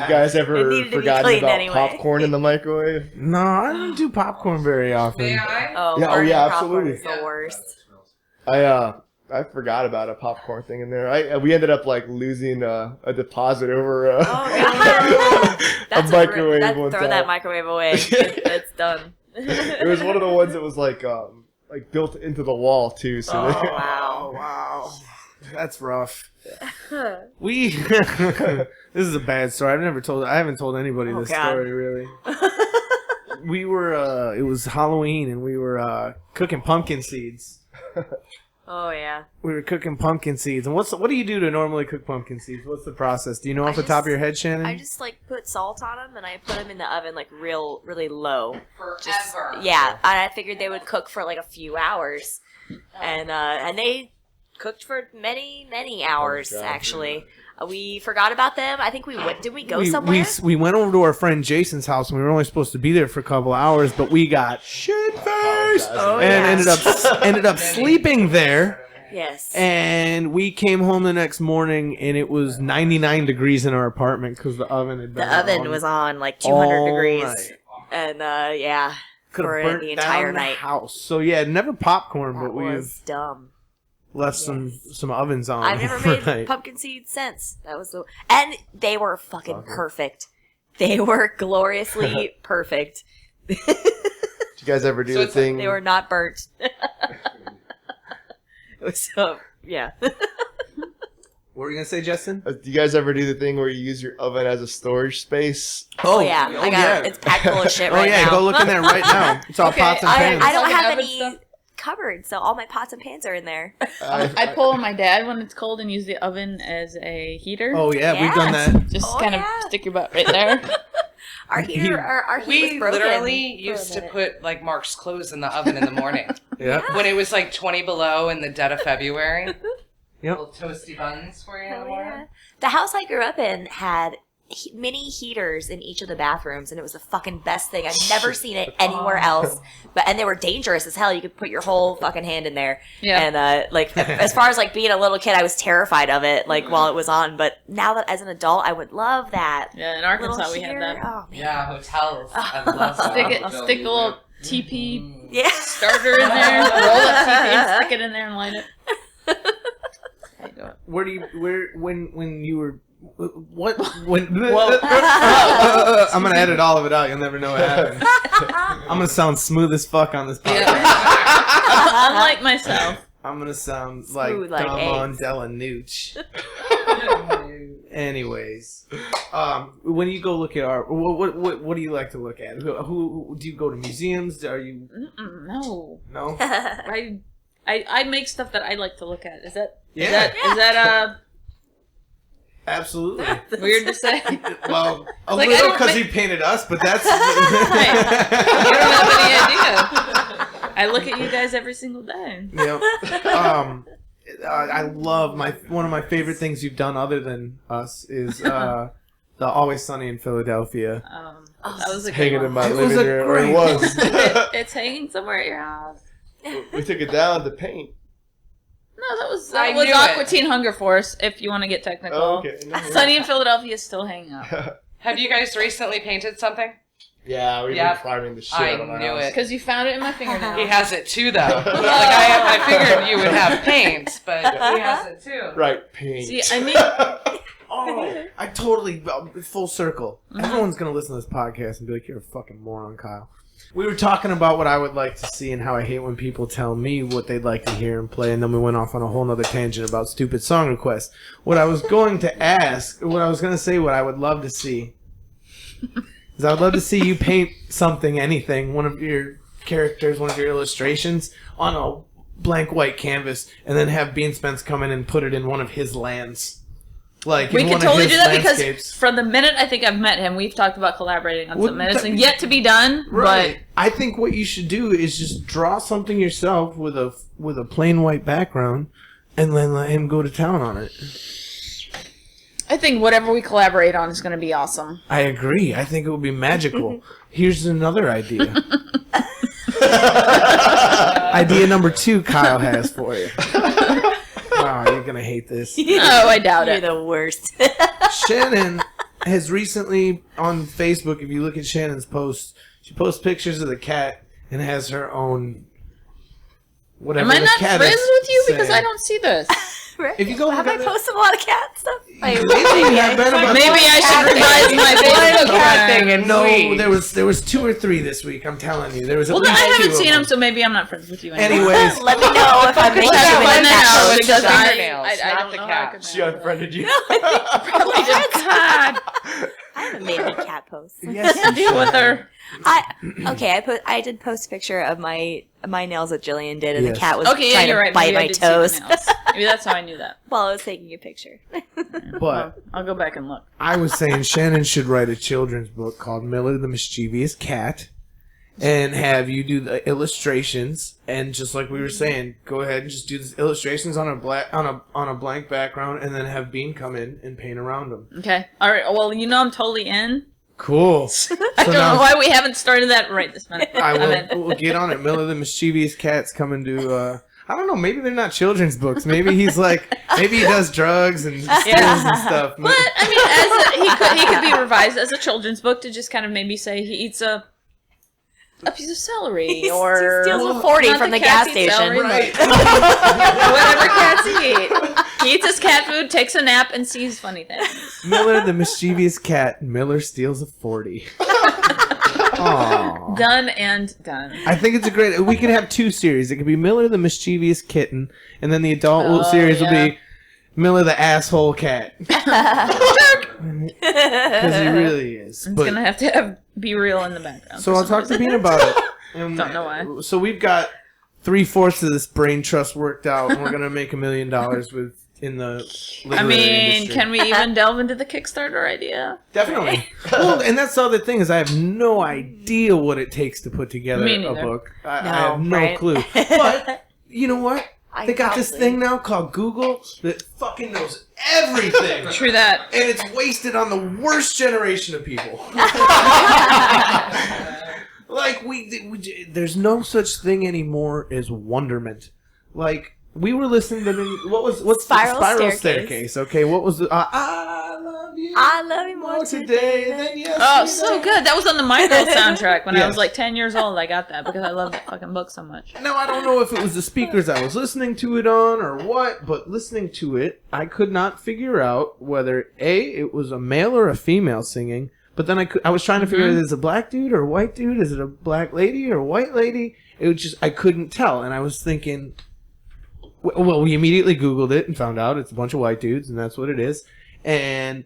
guys It ever needed to be forgotten cleaned about anyway. popcorn in the microwave? No, I don't do popcorn very often. May I? Oh, Yeah, oh, burning yeah, popcorn absolutely. is the worst. I forgot about a popcorn thing in there. We ended up like losing a deposit over Oh god. That's microwave one throw time. that microwave away. It's done. It was one of the ones that was like built into the wall too. So Oh they- wow. Wow. That's rough. This is a bad story. I haven't told anybody Oh, this God. story really. We were it was Halloween and we were cooking pumpkin seeds. Oh yeah. We were cooking pumpkin seeds. And what do you do to normally cook pumpkin seeds? What's the process? Do you know off the top of your head, Shannon? I just like put salt on them and I put them in the oven like really low. Forever. Yeah, I figured they would cook for like a few hours, and they cooked for many hours God. actually. We forgot about them. I think we went. Did we go somewhere? We went over to our friend Jason's house and we were only supposed to be there for a couple hours, but we got shit-faced Oh, and yeah. ended up sleeping there. Yes. And we came home the next morning and it was 99 degrees in our apartment because the oven had been The oven on was on like 200 all degrees, night. and yeah. Could for have burnt the entire down the night. house. So yeah, never popcorn, That but was we've dumb. left some ovens on. I've never overnight. made pumpkin seeds since. That was and they were fucking perfect. They were gloriously perfect. Did you guys ever do the thing? They were not burnt. It was so yeah. What were you gonna say, Justin? Do you guys ever do the thing where you use your oven as a storage space? Oh yeah, I got it. It's packed full of shit right now. Go look in there right now. It's all pots and pans. I don't Like have oven any stuff? cupboards, so all my pots and pans are in there. I pull on my dad when it's cold and use the oven as a heater. Oh yeah, we've done that. Just Oh, kind of yeah. stick your butt right there. Our heater, our heat was We broken literally for a used to minute. put like Mark's clothes in the oven in the morning Yeah. when it was like 20 below in the dead of February. Yep. Little toasty buns for you in the Hell morning. yeah. The house I grew up in had mini heaters in each of the bathrooms, and it was the fucking best thing. I've never seen it anywhere else. And they were dangerous as hell. You could put your whole fucking hand in there. Yeah. And like, as far as like being a little kid, I was terrified of it, like while it was on. But now that as an adult, I would love that. Yeah, in Arkansas Little we had heater. that. Oh man. Yeah, hotels. I love that. Stick a little TP Yeah. starter in there, roll up TP and stick it in there and light it. How you doing? When you were what when Whoa. I'm gonna edit all of it out. You'll never know what happened. I'm gonna sound smooth as fuck on this podcast. Unlike myself. I'm gonna sound like Smooth like Damon eggs. Delanucci. Anyways, when you go look at art, what do you like to look at? Who do you go to museums? Are you No. no? I make stuff that I like to look at. Is that Yeah. is that Absolutely. weird to say? Well, a Like, I little don't because make- he painted us, but that's. You don't have any idea. I look at you guys every single day. Yep. I love one of my favorite things you've done other than us is the Always Sunny in Philadelphia. That was a good Hanging one. in my It was living a room, or it great- was. It's hanging somewhere at your house. We took it down to paint. No, that was I knew Aqua it. Teen Hunger Force, if you want to get technical. Oh, okay. No, yeah. Sunny in Philadelphia is still hanging up. Have you guys recently painted something? Yeah, we've Yep. been priming the shit I out of my knew house. it. Because you found it in my fingernail. He has it too, though. Like I figured you would have paint, but he has it too. Right, paint. See, I mean, Oh, I totally full circle. Everyone's gonna listen to this podcast and be like, "You're a fucking moron, Kyle." We were talking about what I would like to see and how I hate when people tell me what they'd like to hear and play, and then we went off on a whole nother tangent about stupid song requests. What I was going to ask, what I was going to say, what I would love to see is I would love to see you paint something, anything, one of your characters, one of your illustrations on a blank white canvas, and then have Bean Spence come in and put it in one of his lands. Like we in could one of totally his do that because landscapes. from the minute I think I've met him, we've talked about collaborating on Well, something. It's that- yet to be done, Right. I think what you should do is just draw something yourself with a plain white background, and then let him go to town on it. but I think whatever we collaborate on is going to be awesome. I agree. I think it would be magical. Here's another idea. Idea number 2 Kyle has for you. Oh, you're gonna hate this. Oh, I doubt You're it. the worst. Shannon has recently on Facebook, if you look at Shannon's posts, she posts pictures of the cat and has her own whatever. Am I the not cat friends is with you because saying. I don't see this? Right? If you go have look I at it- posted a lot of cat stuff? Lately you have been about- Maybe I should revise my Facebook cat friend. thing and No, we. there was 2 or 3 this week. I'm telling you, there was at Well, then least I 2 haven't of seen them. them, so maybe I'm not friends with you anymore. Anyways, Let me know if I'm making We'll have you to in find that out post. because fingernails, I not don't the know cat. how I could She unfriended you. probably did. God, I haven't made any cat posts. yes, deal with her. I did post a picture of my nails that Jillian did, and Yes. the cat was Okay, yeah, trying you're to right. bite Maybe I my did see the toes nails. Maybe that's how I knew that. while I was taking a picture. but I'll go back and look. I was saying Shannon should write a children's book called Miller the Mischievous Cat, and have you do the illustrations, and just like we were saying, go ahead and just do the illustrations on a blank background, and then have Bean come in and paint around them. Okay. All right. Well, you know I'm totally in. Cool. I don't know why we haven't started that right this minute. I'm in. We'll get on it. Miller the Mischievous Cat's coming to. I don't know. Maybe they're not children's books. Maybe he's like. Maybe he does drugs and steals and stuff. But I mean, he could be revised as a children's book to just kind of maybe say he eats a a piece of celery He or steals a 40 not from the cats gas eat station. celery, Right. but whatever cats eat. He eats his cat food, takes a nap, and sees funny things. Miller the mischievous cat. Miller steals a 40. Aww. Done and done. I think it's a great. We could have 2 series. It could be Miller the mischievous kitten, and then the adult series will be Miller the asshole cat. Because he really is. It's gonna have to be real in the background. So I'll talk to Bean about it. And Don't know why. So we've got 3/4 of this brain trust worked out, and we're gonna make $1 million in the literary industry. Can we even delve into the Kickstarter idea? Definitely. Well, and that's the other thing is I have no idea what it takes to put together Me a neither. book. I No, have no right? clue. But you know what? I They got this probably- thing now called Google that fucking knows everything. True that. And it's wasted on the worst generation of people. Like we there's no such thing anymore as wonderment. Like we were listening to what's Spiral Staircase? Staircase. Okay, what was the I love you. I love you more today than yesterday. Oh, so good. That was on the My Girl soundtrack when I Yes. was like 10 years old. I got that because I love that fucking book so much. Now, I don't know if it was the speakers I was listening to it on or what, but listening to it, I could not figure out whether, A, it was a male or a female singing, but then I was trying to figure out, is it a black dude or a white dude? Is it a black lady or a white lady? It was just, I couldn't tell, and I was thinking, well, we immediately Googled it and found out it's a bunch of white dudes, and that's what it is, and,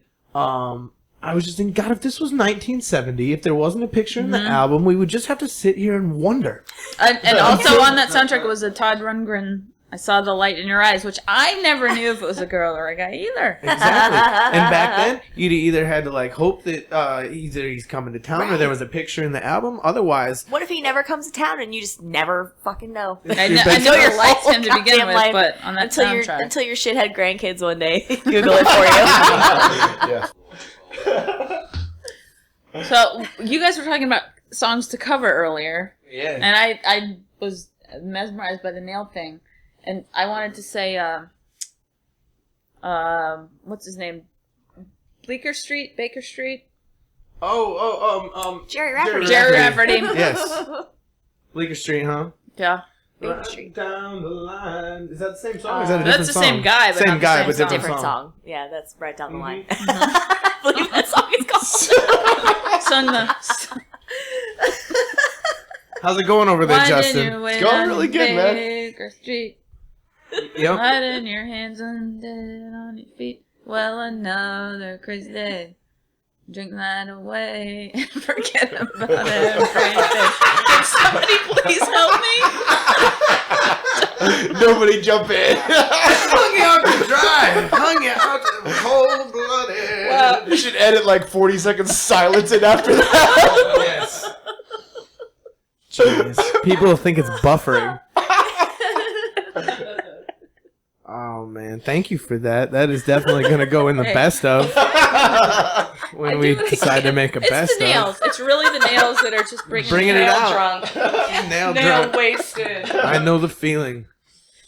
I was just thinking, God, if this was 1970, if there wasn't a picture in the album, we would just have to sit here and wonder. And also on that soundtrack was a Todd Rundgren, I Saw the Light in Your Eyes, which I never knew if it was a girl or a guy either. Exactly. And back then, you'd either had to like hope that either he's coming to town or there was a picture in the album. Otherwise, What if he never comes to town and you just never fucking know? I Your best- never liked him to begin Goddamn with, life. but on that soundtrack. Until your shithead grandkids one day Google it for you. Yeah. So you guys were talking about songs to cover earlier, yeah. and I was mesmerized by the nail thing, and I wanted to say, what's his name? Baker Street? Jerry Rafferty. Jerry Rafferty. Yes. Bleecker Street, huh? Yeah. Baker Street. Down the line. Is that the same song? Or is that a That's different the song? same guy, but Same not the guy, same but song. different Song. Yeah, that's right down the line. Mm-hmm. I believe that song is called. Sung the. How's it going over there, Why didn't Justin? you wait It's going on really good, man. Baker Street. Yep. Hiding your hands on dead on your feet. Well, another crazy day. Drink that away and forget about everything. Can somebody please help me? Nobody jump in. Hung you out to dry. Hung you out to cold-blooded. You should edit like 40 seconds silence in after that. Yes. Jeez. People think it's buffering. Oh, man. Thank you for that. That is definitely going to go in the best of when we decide to make a It's best the nails. of. It's really the nails that are just bringing it Nail out. drunk. Nail Nail drunk. wasted. I know the feeling.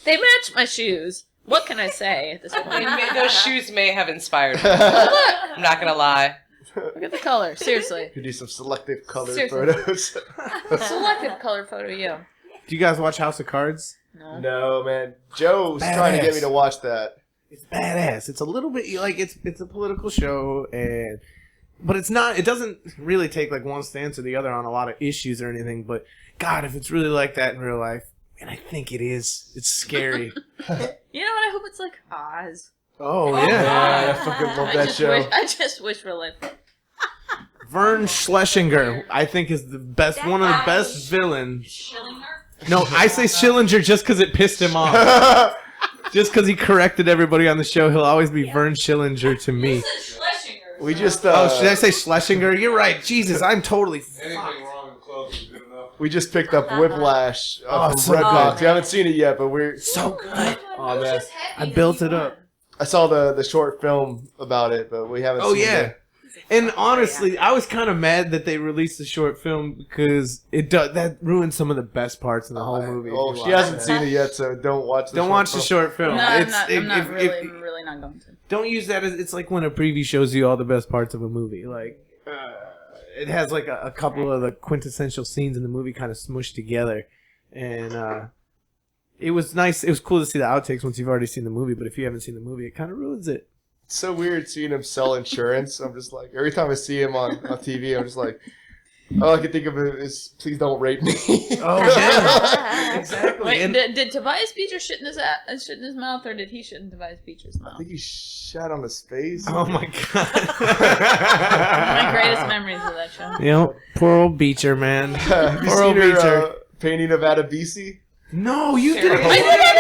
They match my shoes. What can I say at this I point? mean, those shoes may have inspired me. I'm not gonna lie. Look at the color. Seriously. You do some selective color Seriously. photos. Selective color photo, you. Do you guys watch House of Cards? No. No, man. Joe's trying to get me to watch that. It's badass. It's a little bit like it's a political show, but it's not. It doesn't really take like one stance or the other on a lot of issues or anything. But God, if it's really like that in real life, and I think it is, it's scary. You know what? I hope it's like Oz. Oh Yeah, yeah, I fucking love that show. I just wish for life. Vern Schlesinger, I think is the best, one of the best villains. No, I say Schillinger just because it pissed him off. Just because he corrected everybody on the show, he'll always be Vern Schillinger to me. We just Oh, should I say Schlesinger? You're right. Jesus, I'm totally. we just picked up Whiplash from so Redbox. good. We haven't seen it yet, but we're So good. oh man. I built it up. I saw the short film about it, but we haven't Oh seen yeah. it. And honestly, I was kind of mad that they released the short film because that ruined some of the best parts in the whole movie. if Oh, you she watch hasn't that. seen it yet, so don't watch the Don't short watch the film. short film. No, I'm It's- not if- really not going to. don't use that as it's like when a preview shows you all the best parts of a movie. Like, it has like a couple of the quintessential scenes in the movie kind of smushed together, and it was nice. It was cool to see the outtakes once you've already seen the movie, but if you haven't seen the movie, it kind of ruins it. It's so weird seeing him sell insurance. I'm just like, every time I see him on TV, I'm just like, all I can think of is, please don't rape me. Oh yeah, exactly. Wait, And did Tobias Beecher shit in his mouth, or did he shit in Tobias Beecher's I mouth? think he shot on his face. oh my god. My greatest memories of that show. Yep, poor old Beecher, man. Have you Poor old seen Beecher. her painting of Adebisi? No, you did it. I did that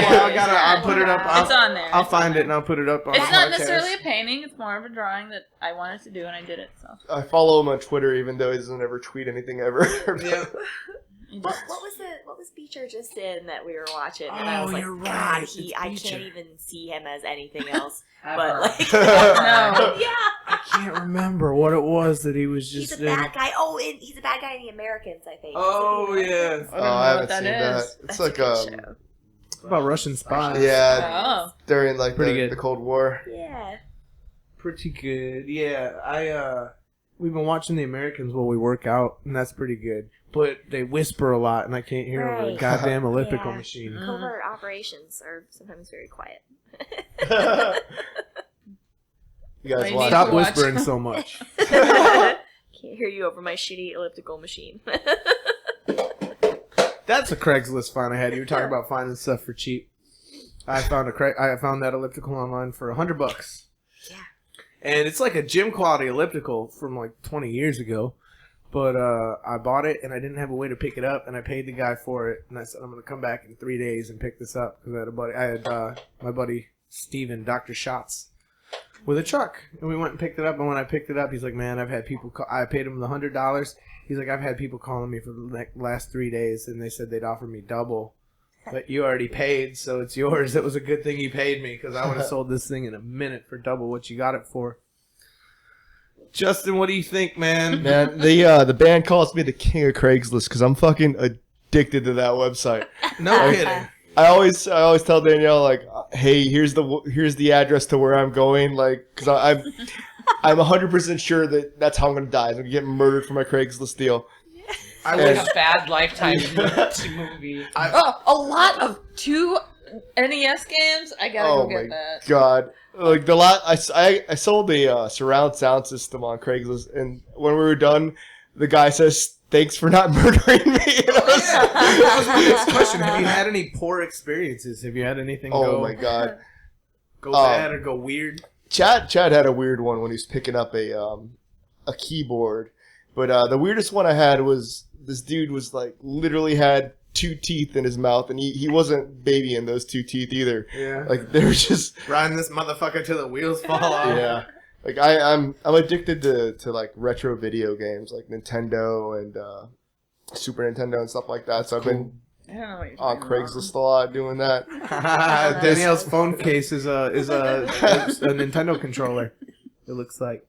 Oh my God. I'll put it up. It's on there. I'll find it and I'll put it up on It's the not podcast. necessarily a painting. It's more of a drawing that I wanted to do, and I did it. So. I follow him on Twitter, even though he doesn't ever tweet anything ever. Yeah. What was Beecher just in that we were watching? And I was like, you're right. God, It's I Beecher. can't even see him as anything else. Ever. but like, No. yeah, I can't remember what it was that he was he's just a bad guy. Oh, and he's a bad guy in The Americans, I think. Oh Isn't he? yeah, I don't know I haven't what that seen is. that. It's That's like a good show. it's about Russian spies. yeah, Oh. during like Pretty the good. Cold War. Yeah. Pretty good. Yeah, we've been watching The Americans while we work out, and that's pretty good. But they whisper a lot, and I can't hear over the Right. goddamn elliptical Yeah. machine. Covert operations are sometimes very quiet. You guys Ladies. watch Stop to watch. whispering so much. Can't hear you over my shitty elliptical machine. That's a Craigslist find I had. You were talking about finding stuff for cheap. I found that elliptical online for $100. Yeah. And it's like a gym quality elliptical from like 20 years ago. But I bought it and I didn't have a way to pick it up, and I paid the guy for it. And I said I'm gonna come back in 3 days and pick this up because I had my buddy Steven, Dr. Shots, with a truck, and we went and picked it up. And when I picked it up, he's like, "Man, I've had people. I paid him the $100. He's like, I've had people calling me for the last 3 days, and they said they'd offer me double, but you already paid, so it's yours. It was a good thing you paid me because I would have sold this thing in a minute for double what you got it for." Justin, what do you think, man? Man, the band calls me the king of Craigslist because I'm fucking addicted to that website. No kidding. I always tell Danielle, like, hey, here's the address to where I'm going, like, because I'm 100% sure that's how I'm gonna die. I'm gonna get murdered for my Craigslist deal. I Like wish a bad Lifetime movie. Oh, a lot of 2 NES games. I gotta Oh go my get that. god! Like I sold a surround sound system on Craigslist, and when we were done, the guy says, "Thanks for not murdering me." And I was- That was my next question. Have you had any poor experiences? Have you had anything oh my god! go bad or go weird? Chad had a weird one when he was picking up a keyboard, but the weirdest one I had was this dude was like literally had 2 teeth in his mouth, and he wasn't babying those 2 teeth either. Yeah. Like they were just Riding this motherfucker till the wheels fall off. yeah. Like I'm addicted to like retro video games like Nintendo and Super Nintendo and stuff like that. So I've been I don't know what you're on talking about. Craigslist a lot doing that. Danielle's phone case is a Nintendo controller. It looks like.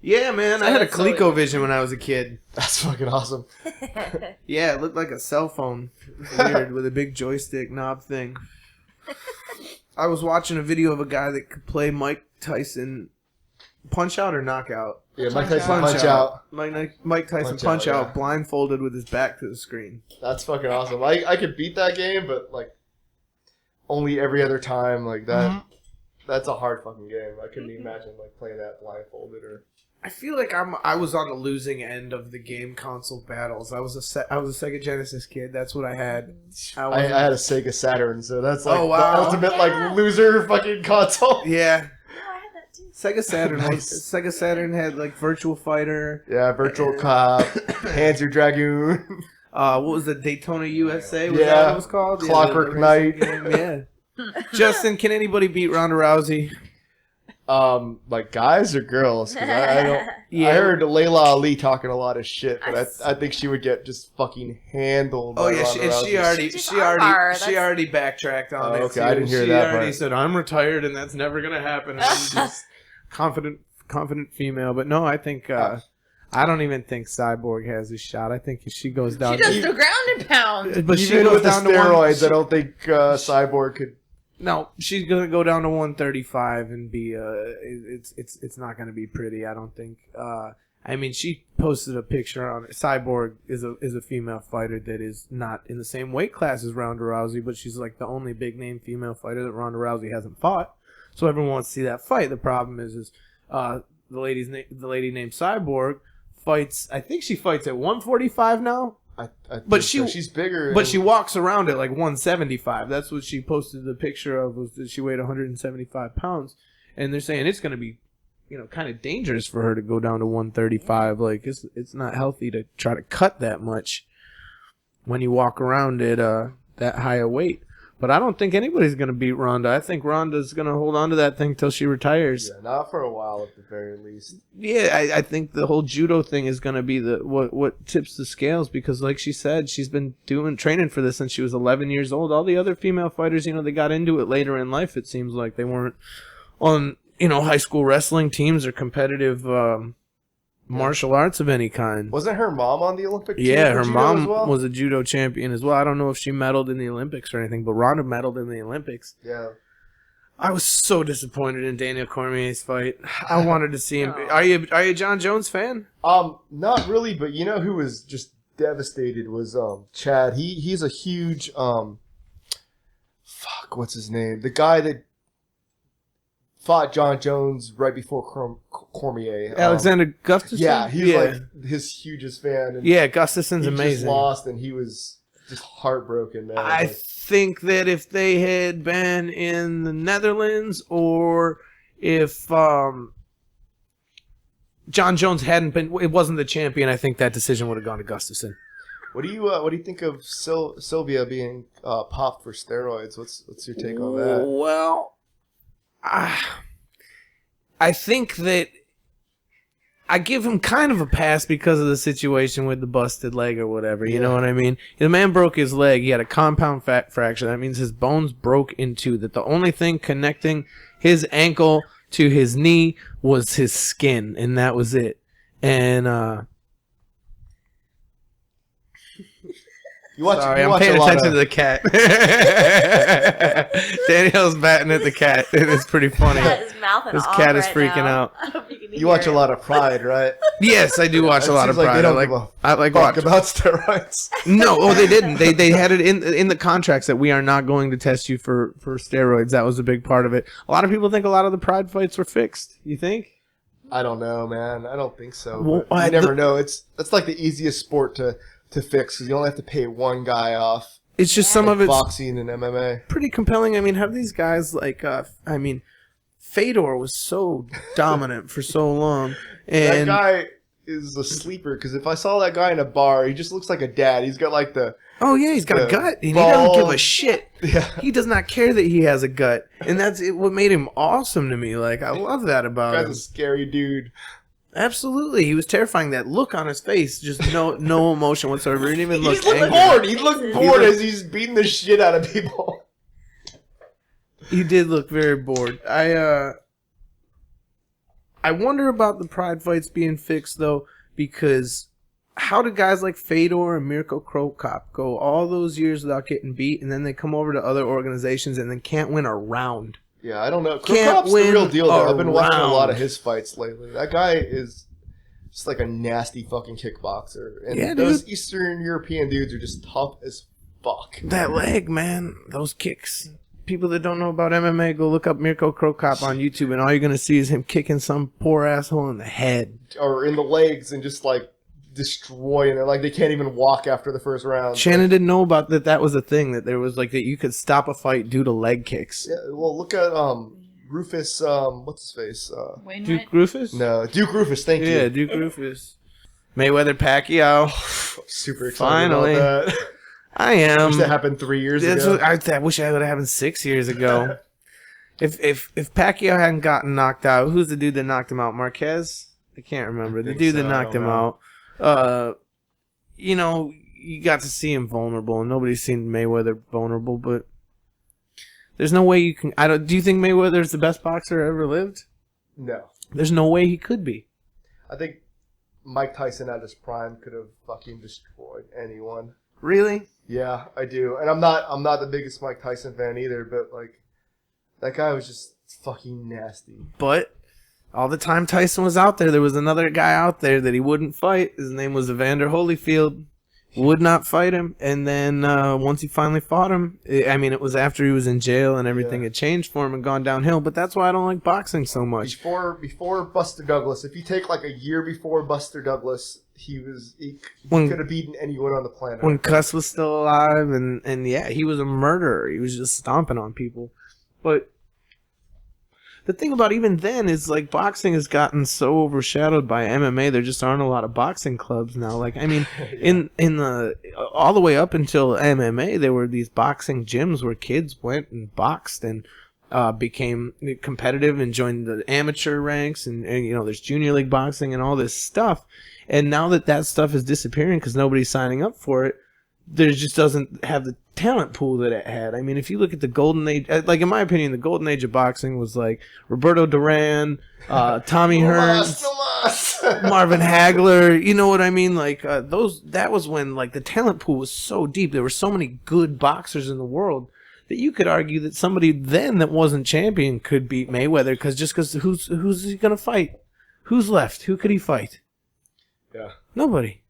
Yeah, man. I had a That's so ColecoVision when I was a kid. That's fucking awesome. Yeah, it looked like a cell phone. It was weird with a big joystick knob thing. I was watching a video of a guy that could play Mike Tyson Punch Out or Knockout. Yeah, Mike Tyson Punch Out. Mike Tyson Punch Punch Out, Out, yeah. blindfolded with his back to the screen. That's fucking awesome. I could beat that game, but like only every other time like that. Mm-hmm. That's a hard fucking game. I couldn't imagine like playing that blindfolded or. I feel like I was on the losing end of the game console battles. I was a Sega Genesis kid. That's what I had. I had a Sega Saturn, so that's like Oh, wow. the ultimate Yeah. like loser fucking console. Yeah, Oh, I had that too. Sega Saturn. Nice. Sega Saturn had like Virtual Fighter. Yeah, Virtual Cop, Panzer Dragoon, What was the Daytona USA? Was Yeah. that what it was called? Clockwork the Knight. racing game, Yeah. Justin, can anybody beat Ronda Rousey? like guys or girls? 'Cause I don't. Yeah. I heard Layla Ali talking a lot of shit, but That's- I think she would get just fucking handled. Oh by yeah, Ronda and she Rousey. already, Just she already, armbar, she that's- already backtracked on Oh, it. okay, too. I didn't hear she that already part. said, "I'm retired, and that's never gonna happen." I'm just confident female. But no, I think I don't even think Cyborg has a shot. I think if she goes down, She does the ground and pound. but she Even goes with the down to one. steroids, I don't think Cyborg could No, she's gonna go down to 135 and be it's not gonna be pretty. I don't think. I mean, she posted a picture on it. Cyborg is a female fighter that is not in the same weight class as Ronda Rousey, but she's like the only big name female fighter that Ronda Rousey hasn't fought. So everyone wants to see that fight. The problem is the lady named Cyborg fights. I think she fights at 145 now. But she's bigger. But she walks around at like 175. That's what she posted the picture of, was that she weighed 175 pounds. And they're saying it's going to be, kind of dangerous for her to go down to 135. Like, it's not healthy to try to cut that much when you walk around at that high a weight. But I don't think anybody's going to beat Ronda. I think Ronda's going to hold on to that thing till she retires. Yeah, not for a while at the very least. Yeah, I think the whole judo thing is going to be what tips the scales, because like she said, she's been training for this since she was 11 years old. All the other female fighters, they got into it later in life. It seems like they weren't on, high school wrestling teams or competitive martial arts of any kind. Wasn't her mom on the Olympic team? Yeah, her judo mom as well? was a judo champion as well. I don't know if she medaled in the Olympics or anything, but Ronda medaled in the Olympics. Yeah. I was so disappointed in Daniel Cormier's fight. I wanted to see him. Are you a John Jones fan? Not really, but who was just devastated was Chad. He's a huge what's his name? The guy that fought John Jones right before Cormier. Alexander Gustafsson? Yeah, he's like his hugest fan. And yeah, Gustafsson's he amazing. Just lost, and he was just heartbroken, man. I think that if they had been in the Netherlands, or if John Jones it wasn't the champion, I think that decision would have gone to Gustafsson. What do you think of Sylvia being popped for steroids? What's your take on that? Well, I think that I give him kind of a pass because of the situation with the busted leg or whatever. You know what I mean? The man broke his leg. He had a compound fracture. That means his bones broke in two. That the only thing connecting his ankle to his knee was his skin, and that was it. And sorry, I'm paying attention to the cat. Danielle's batting at the cat. It is pretty funny. This cat is freaking out. You watch a lot of Pride, right? Yes, I do watch a lot of Pride. I like talk about steroids. No, they didn't. They had it in the contracts that we are not going to test you for steroids. That was a big part of it. A lot of people think a lot of the Pride fights were fixed. You think? I don't know, man. I don't think so. Well, you never know. It's like the easiest sport to fix, because you only have to pay one guy off. It's just some of it's boxing and MMA. Pretty compelling. I mean, have these guys like Fedor was so dominant for so long, and that guy is a sleeper, because if I saw that guy in a bar, he just looks like a dad. He's got like he's got a gut, and he doesn't give a shit. Yeah. He does not care that he has a gut, and that's what made him awesome to me. Like, I love that about him. Guy's a scary dude. Absolutely, he was terrifying. That look on his face, just no emotion whatsoever. He didn't even look angry. Bored. He looked bored as he's beating the shit out of people. He did look very bored. I wonder about the Pride fights being fixed though, because how did guys like Fedor and Mirko Cro Cop go all those years without getting beat, and then they come over to other organizations and then can't win a round? Yeah, I don't know. Cro Cop's the real deal, though. I've been watching a lot of his fights lately. That guy is just like a nasty fucking kickboxer. And those Eastern European dudes are just tough as fuck. That leg, man. Those kicks. People that don't know about MMA, go look up Mirko Cro Cop on YouTube, and all you're going to see is him kicking some poor asshole in the head. Or in the legs, and just like destroying it. Like they can't even walk after the first round. Shannon didn't know about that was a thing, that there was like that you could stop a fight due to leg kicks. Yeah, well, look at Rufus, what's his face? Duke Rufus? No, Duke Rufus, thank you. Yeah, Duke Rufus. Mayweather Pacquiao. Super excited Finally. about that. I am. I wish that happened 3 years ago. I wish that would have happened 6 years ago. If Pacquiao hadn't gotten knocked out, who's the dude that knocked him out? Marquez? I can't remember. The dude that knocked him out. You got to see him vulnerable, and nobody's seen Mayweather vulnerable, but there's no way you can. Do you think Mayweather's the best boxer ever lived? No. There's no way he could be. I think Mike Tyson at his prime could have fucking destroyed anyone. Really? Yeah, I do. And I'm not the biggest Mike Tyson fan either, but like That guy was just fucking nasty. But all the time Tyson was out there was another guy out there that he wouldn't fight. His name was Evander Holyfield. Would not fight him. And then once he finally fought him, it was after he was in jail and everything had changed for him and gone downhill. But that's why I don't like boxing so much. Before Buster Douglas, if you take like a year before Buster Douglas, he could have beaten anyone on the planet. When Cuss was still alive, and yeah, he was a murderer. He was just stomping on people. But the thing about even then is, like, boxing has gotten so overshadowed by MMA. There just aren't a lot of boxing clubs now. Like, I mean, in the all the way up until MMA, there were these boxing gyms where kids went and boxed and became competitive and joined the amateur ranks, and there's junior league boxing and all this stuff. And now that stuff is disappearing because nobody's signing up for it, there just doesn't have the talent pool that it had. I mean, if you look at the golden age, like, in my opinion, the golden age of boxing was like Roberto Duran, Tommy Hearns, Marvin Hagler. You know what I mean? Like, that was when, like, the talent pool was so deep. There were so many good boxers in the world that you could argue that somebody then that wasn't champion could beat Mayweather because who's he gonna fight? Who's left? Who could he fight? Yeah. Nobody.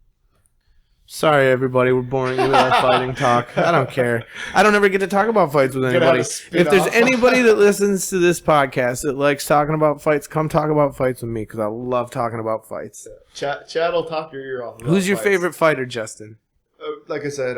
Sorry, everybody. We're boring you with our fighting talk. I don't care. I don't ever get to talk about fights with anybody. If there's anybody that listens to this podcast that likes talking about fights, come talk about fights with me because I love talking about fights. Chad will talk your ear off. Who's your favorite fighter, Justin? Like I said,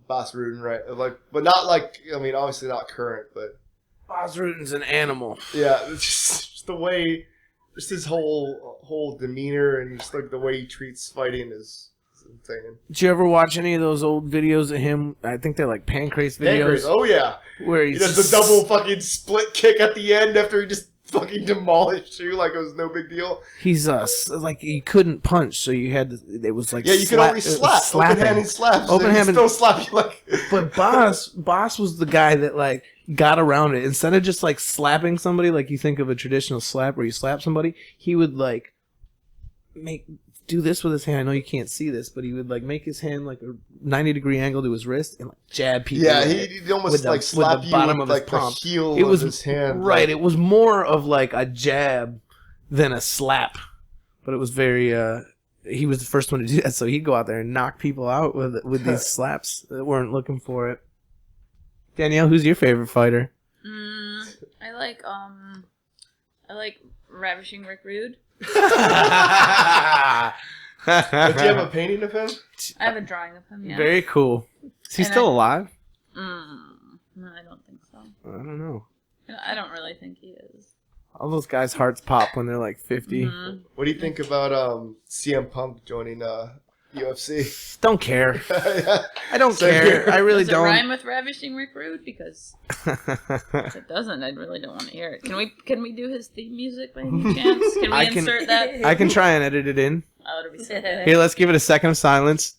Bas Rutten, right? Like, but not like, obviously not current, but Bas Rutten's an animal. Yeah, it's just the way, just his whole demeanor and just like the way he treats fighting is insane. Did you ever watch any of those old videos of him? I think they're like Pancrase videos. Oh yeah, where he does the double fucking split kick at the end after he just fucking demolished you like it was no big deal. He's like, he couldn't punch, so you had to, it was like, you could only slap. Open-handed slaps. Open-handed still slap you like. But Boss was the guy that like got around it. Instead of just like slapping somebody like you think of a traditional slap where you slap somebody, he would like do this with his hand. I know you can't see this, but he would like make his hand like a 90-degree angle to his wrist and like jab people. Yeah, he almost like slap you with like the heel of his hand. Right, it was more of like a jab than a slap, but it was very. He was the first one to do that, so he'd go out there and knock people out with these slaps that weren't looking for it. Danielle, who's your favorite fighter? I like Ravishing Rick Rude. Do you have a painting of him? I have a drawing of him, yeah. Very cool. Is he still alive? No, I don't think so. I don't know. I don't really think he is. All those guys' hearts pop when they're like 50. Mm-hmm. What do you think about CM Punk joining UFC? Don't care. Yeah. I don't care. I really Does don't. Does it rhyme with Ravishing Rick Rude? Because if it doesn't, I really don't want to hear it. Can we do his theme music by any chance? Can we insert that? I can try and edit it in. Oh, it'll be so good. Here, let's give it a second of silence.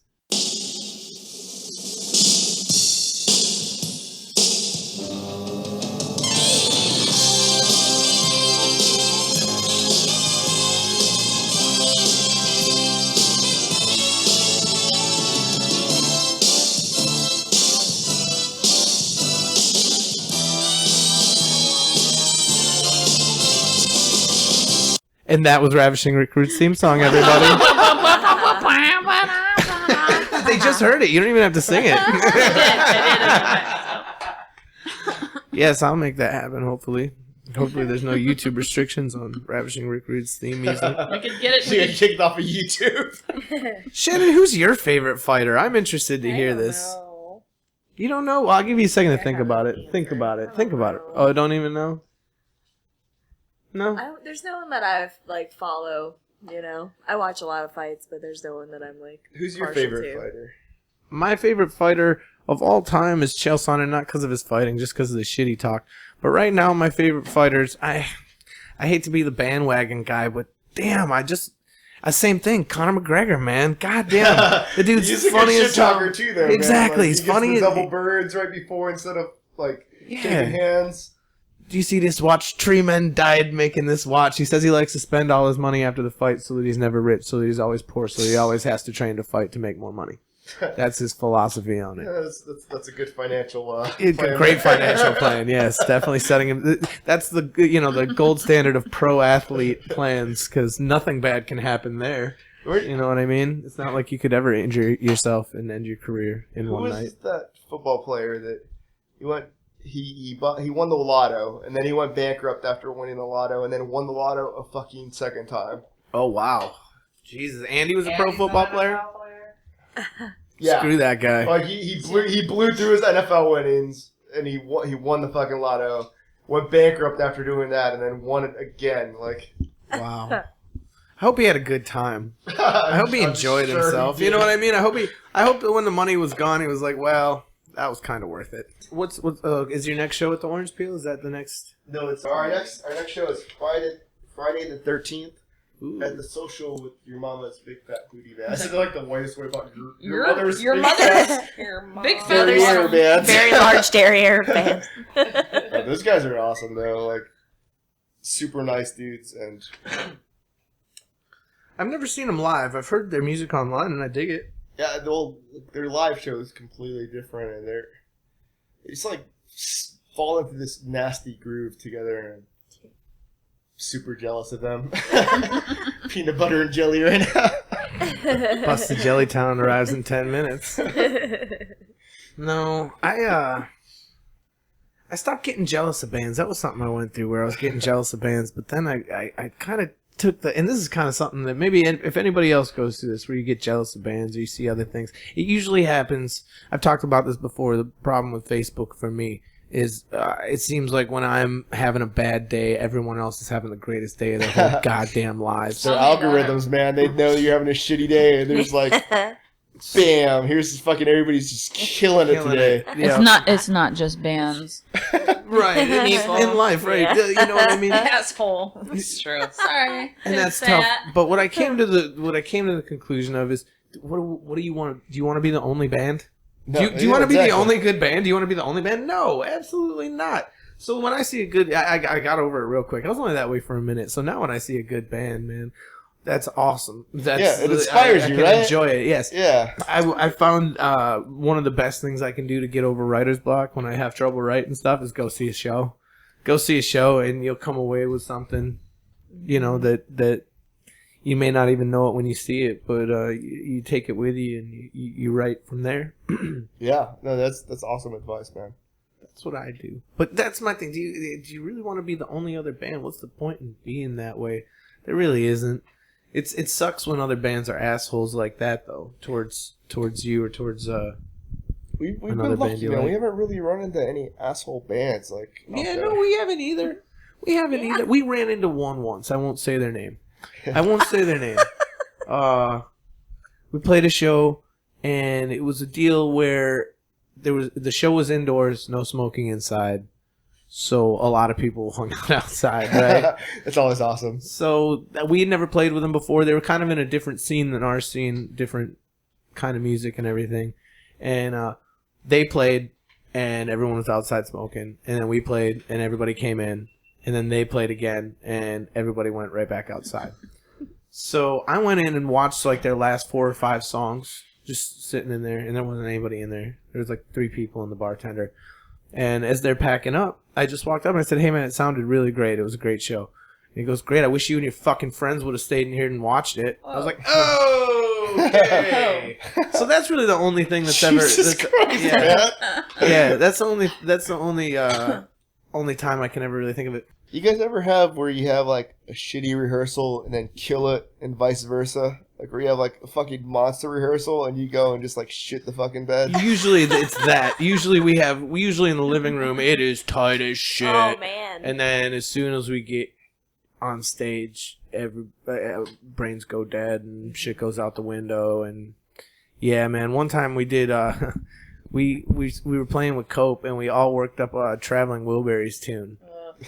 And that was Ravishing Rick Rude's theme song, everybody. They just heard it. You don't even have to sing it. Yes, I'll make that happen, hopefully. Hopefully there's no YouTube restrictions on Ravishing Rick Rude's theme music. We could get it. She get kicked off of YouTube. Shannon, who's your favorite fighter? I'm interested to hear this. No. You don't know? Well, I'll give you a second to think about it. Think about it. Think about it. Oh, I don't even know? No? There's no one that I've follow. I watch a lot of fights, but there's no one that I'm Who's your partial favorite to. fighter? My favorite fighter of all time is Chael Sonnen, not because of his fighting, just because of the shit he talked. But right now, my favorite fighters, I hate to be the bandwagon guy, but damn, same thing. Conor McGregor, man. God damn. The dude's He's funny a as shit talker too, though. Exactly. Man. He's he gets funny. The double birds right before instead of shaking hands. Do you see this watch? 3 men died making this watch. He says he likes to spend all his money after the fight so that he's never rich, so that he's always poor, so he always has to train to fight to make more money. That's his philosophy on it. Yeah, that's a good financial. Great financial plan. Yes, definitely setting him. That's the the gold standard of pro athlete plans, because nothing bad can happen there. You know what I mean? It's not like you could ever injure yourself and end your career in one night. Who was that football player that he won the lotto, and then he went bankrupt after winning the lotto, and then won the lotto a fucking second time? Oh wow, Jesus! Andy was a pro football player. Yeah. Screw that guy. Like he blew through his NFL winnings, and he won the fucking lotto. Went bankrupt after doing that, and then won it again. Like, wow. I hope he had a good time. I hope he enjoyed himself. You know what I mean? I hope that when the money was gone, he was like, well, that was kind of worth it. What's is your next show at the Orange Peel? Is that the next? No, it's our next show is Friday the 13th. Ooh. At the social with your mama's big fat booty band. I said like the whitest way about your Your big mother's fat big derriere feathers. band. Very large derriere band. Yeah, those guys are awesome though. Like super nice dudes, and I've never seen them live. I've heard their music online and I dig it. yeah, their live show is completely different, and they're just like fall into this nasty groove together, and I'm super jealous of them. Peanut butter and jelly right now. Plus the Jelly Town arrives in 10 minutes. No, I stopped getting jealous of bands. That was something I went through where I was getting jealous of bands, but then I kind of took and this is kind of something that maybe if anybody else goes through this, where you get jealous of bands or you see other things, it usually happens. I've talked about this before. The problem with Facebook for me is it seems like when I'm having a bad day, everyone else is having the greatest day of their whole goddamn lives. Their algorithms, man, they know you're having a shitty day, and there's like, bam, here's this fucking everybody's just killing it today. Yeah. It's not just bands. Right, in life, right? Yeah. You know what I mean? Asshole. It's true. Sorry. And that's tough. But what I came to the conclusion of is, what do you want? Do you want to be the only band? No, Do you want to be the exactly. only good band? Do you want to be the only band? No, absolutely not. So when I see a good, I got over it real quick. I was only that way for a minute. So now when I see a good band, man, that's awesome. That's, it inspires I you, can right? enjoy it. Yes. Yeah. I found one of the best things I can do to get over writer's block when I have trouble writing stuff is go see a show. Go see a show, and you'll come away with something, that you may not even know it when you see it, but you take it with you and you write from there. Yeah. No, that's awesome advice, man. That's what I do. But that's my thing. Do you really want to be the only other band? What's the point in being that way? There really isn't. It sucks when other bands are assholes like that, though, towards you or towards We've been another band lucky, you man. like. We haven't really run into any asshole bands like. Yeah, no, we haven't either. We haven't either. We ran into one once. I won't say their name. We played a show, and it was a deal where the show was indoors, no smoking inside. So a lot of people hung out outside, right? It's always awesome. So we had never played with them before. They were kind of in a different scene than our scene, different kind of music and everything. And they played, and everyone was outside smoking. And then we played, and everybody came in. And then they played again, and everybody went right back outside. So I went in and watched like their last 4 or 5 songs, just sitting in there, and there wasn't anybody in there. There was like 3 people and the bartender. And as they're packing up, I just walked up and I said, "Hey man, it sounded really great. It was a great show." And he goes, "Great. I wish you and your fucking friends would have stayed in here and watched it." I was like, "Oh, okay." So that's really the only thing that's ever. Jesus Christ, man. Yeah, that's the only time I can ever really think of it. You guys ever have where you have like a shitty rehearsal and then kill it, and vice versa? Like where you have like a fucking monster rehearsal and you go and just like shit the fucking bed? Usually it's that. Usually in the living room it is tight as shit. Oh man. And then as soon as we get on stage, brains go dead and shit goes out the window. And yeah, man, one time we did we were playing with Cope and we all worked up a Traveling Wilburys tune.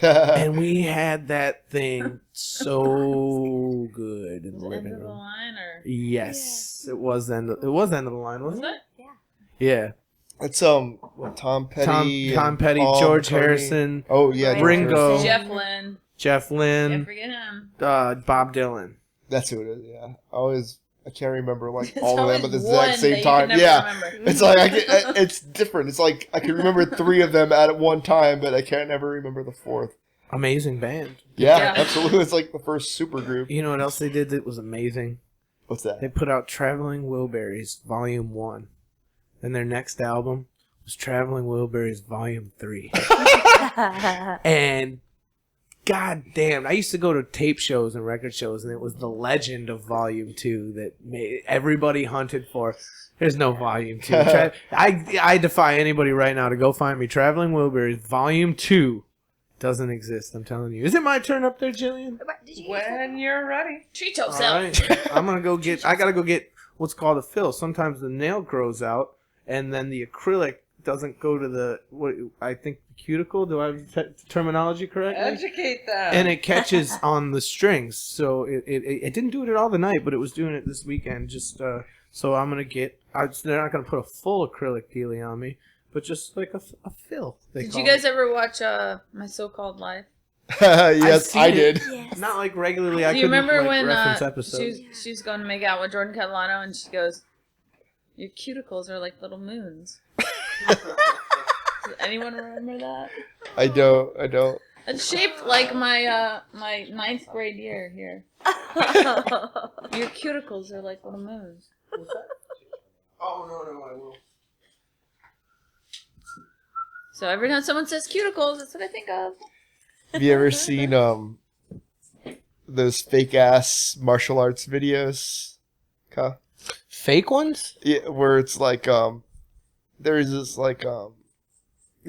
And we had that thing so good in the living End of the room. line, or Yes, it was end of the line, wasn't it? Yeah. Yeah. It's Tom Petty, Tom Petty, Paul George McCartney. Harrison. Oh yeah, George Ringo. Harrison. Jeff Lynne. Can't Can't forget him. Bob Dylan. That's who it is. Yeah, I always I can't remember like It's all of them always at the one exact same that you time. can never Yeah, remember. it's like it's different. It's like I can remember 3 of them at one time, but I can't ever remember the 4th. Amazing band. Yeah, Yeah. absolutely. It's like the first super group. You know what else they did that was amazing? What's They that? put out Traveling Wilburys Volume 1. And their next album was Traveling Wilburys Volume 3. And god damn, I used to go to tape shows and record shows, and it was the legend of Volume 2 that everybody hunted for. There's no Volume 2. I defy anybody right now to go find me Traveling Wilburys Volume 2. Doesn't exist, I'm telling you. Is it my turn up there, Jillian? When you're ready. Treat All yourself. right. I gotta go get what's called a fill. Sometimes the nail grows out, and then the acrylic doesn't go to the I think the cuticle. Do I have the terminology correctly? Educate them. And it catches on the strings. So it didn't do it at all the night, but it was doing it this weekend. Just so I'm gonna get. They're not gonna put a full acrylic dealie on me, but just like a fill. Did you guys ever watch My So-Called Life? Yes, I did. Yes. Not like regularly. Do I you couldn't remember like, when reference episodes. she's going to make out with Jordan Catalano and she goes, "Your cuticles are like little moons." Does anyone remember that? I don't. It's shaped like my my 9th grade year here. Your cuticles are like little moons. Oh no, I will. So every time someone says cuticles, that's what I think of. Have you ever seen those fake ass martial arts videos? Kyle? Fake ones? Yeah, where it's like there's this like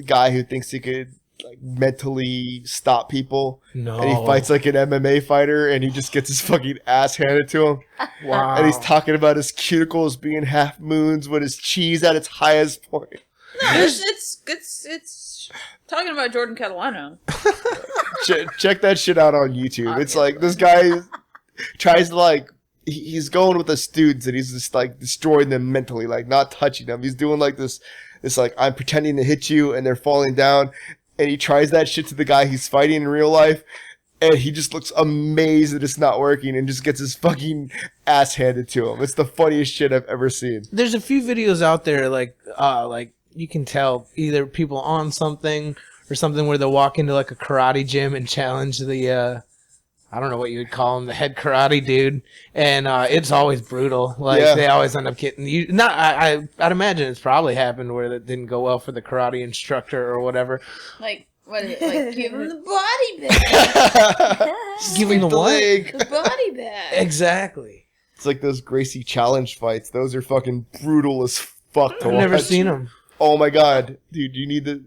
guy who thinks he could like mentally stop people, No. and he fights like an MMA fighter, and he just gets his fucking ass handed to him, Wow. and he's talking about his cuticles being half moons with his cheese at its highest point. No, it's talking about Jordan Catalano. Check that shit out on YouTube. It's like this guy tries to like he's going with the students and he's just like destroying them mentally, like not touching them. He's doing like this like I'm pretending to hit you and they're falling down, and he tries that shit to the guy he's fighting in real life, and he just looks amazed that it's not working and just gets his fucking ass handed to him. It's the funniest shit I've ever seen. There's a few videos out there like you can tell either people on something or something where they'll walk into like a karate gym and challenge the I don't know what you would call him, the head karate dude, and it's always brutal. Like Yeah. they always end up getting you. Not I'd imagine it's probably happened where that didn't go well for the karate instructor or whatever. Like, what is it? Like, give him the body back. Give him the The what? leg. The body back. Exactly. It's like those Gracie challenge fights. Those are fucking brutal as fuck to I've watch. never seen him. Oh my god, dude, you need the.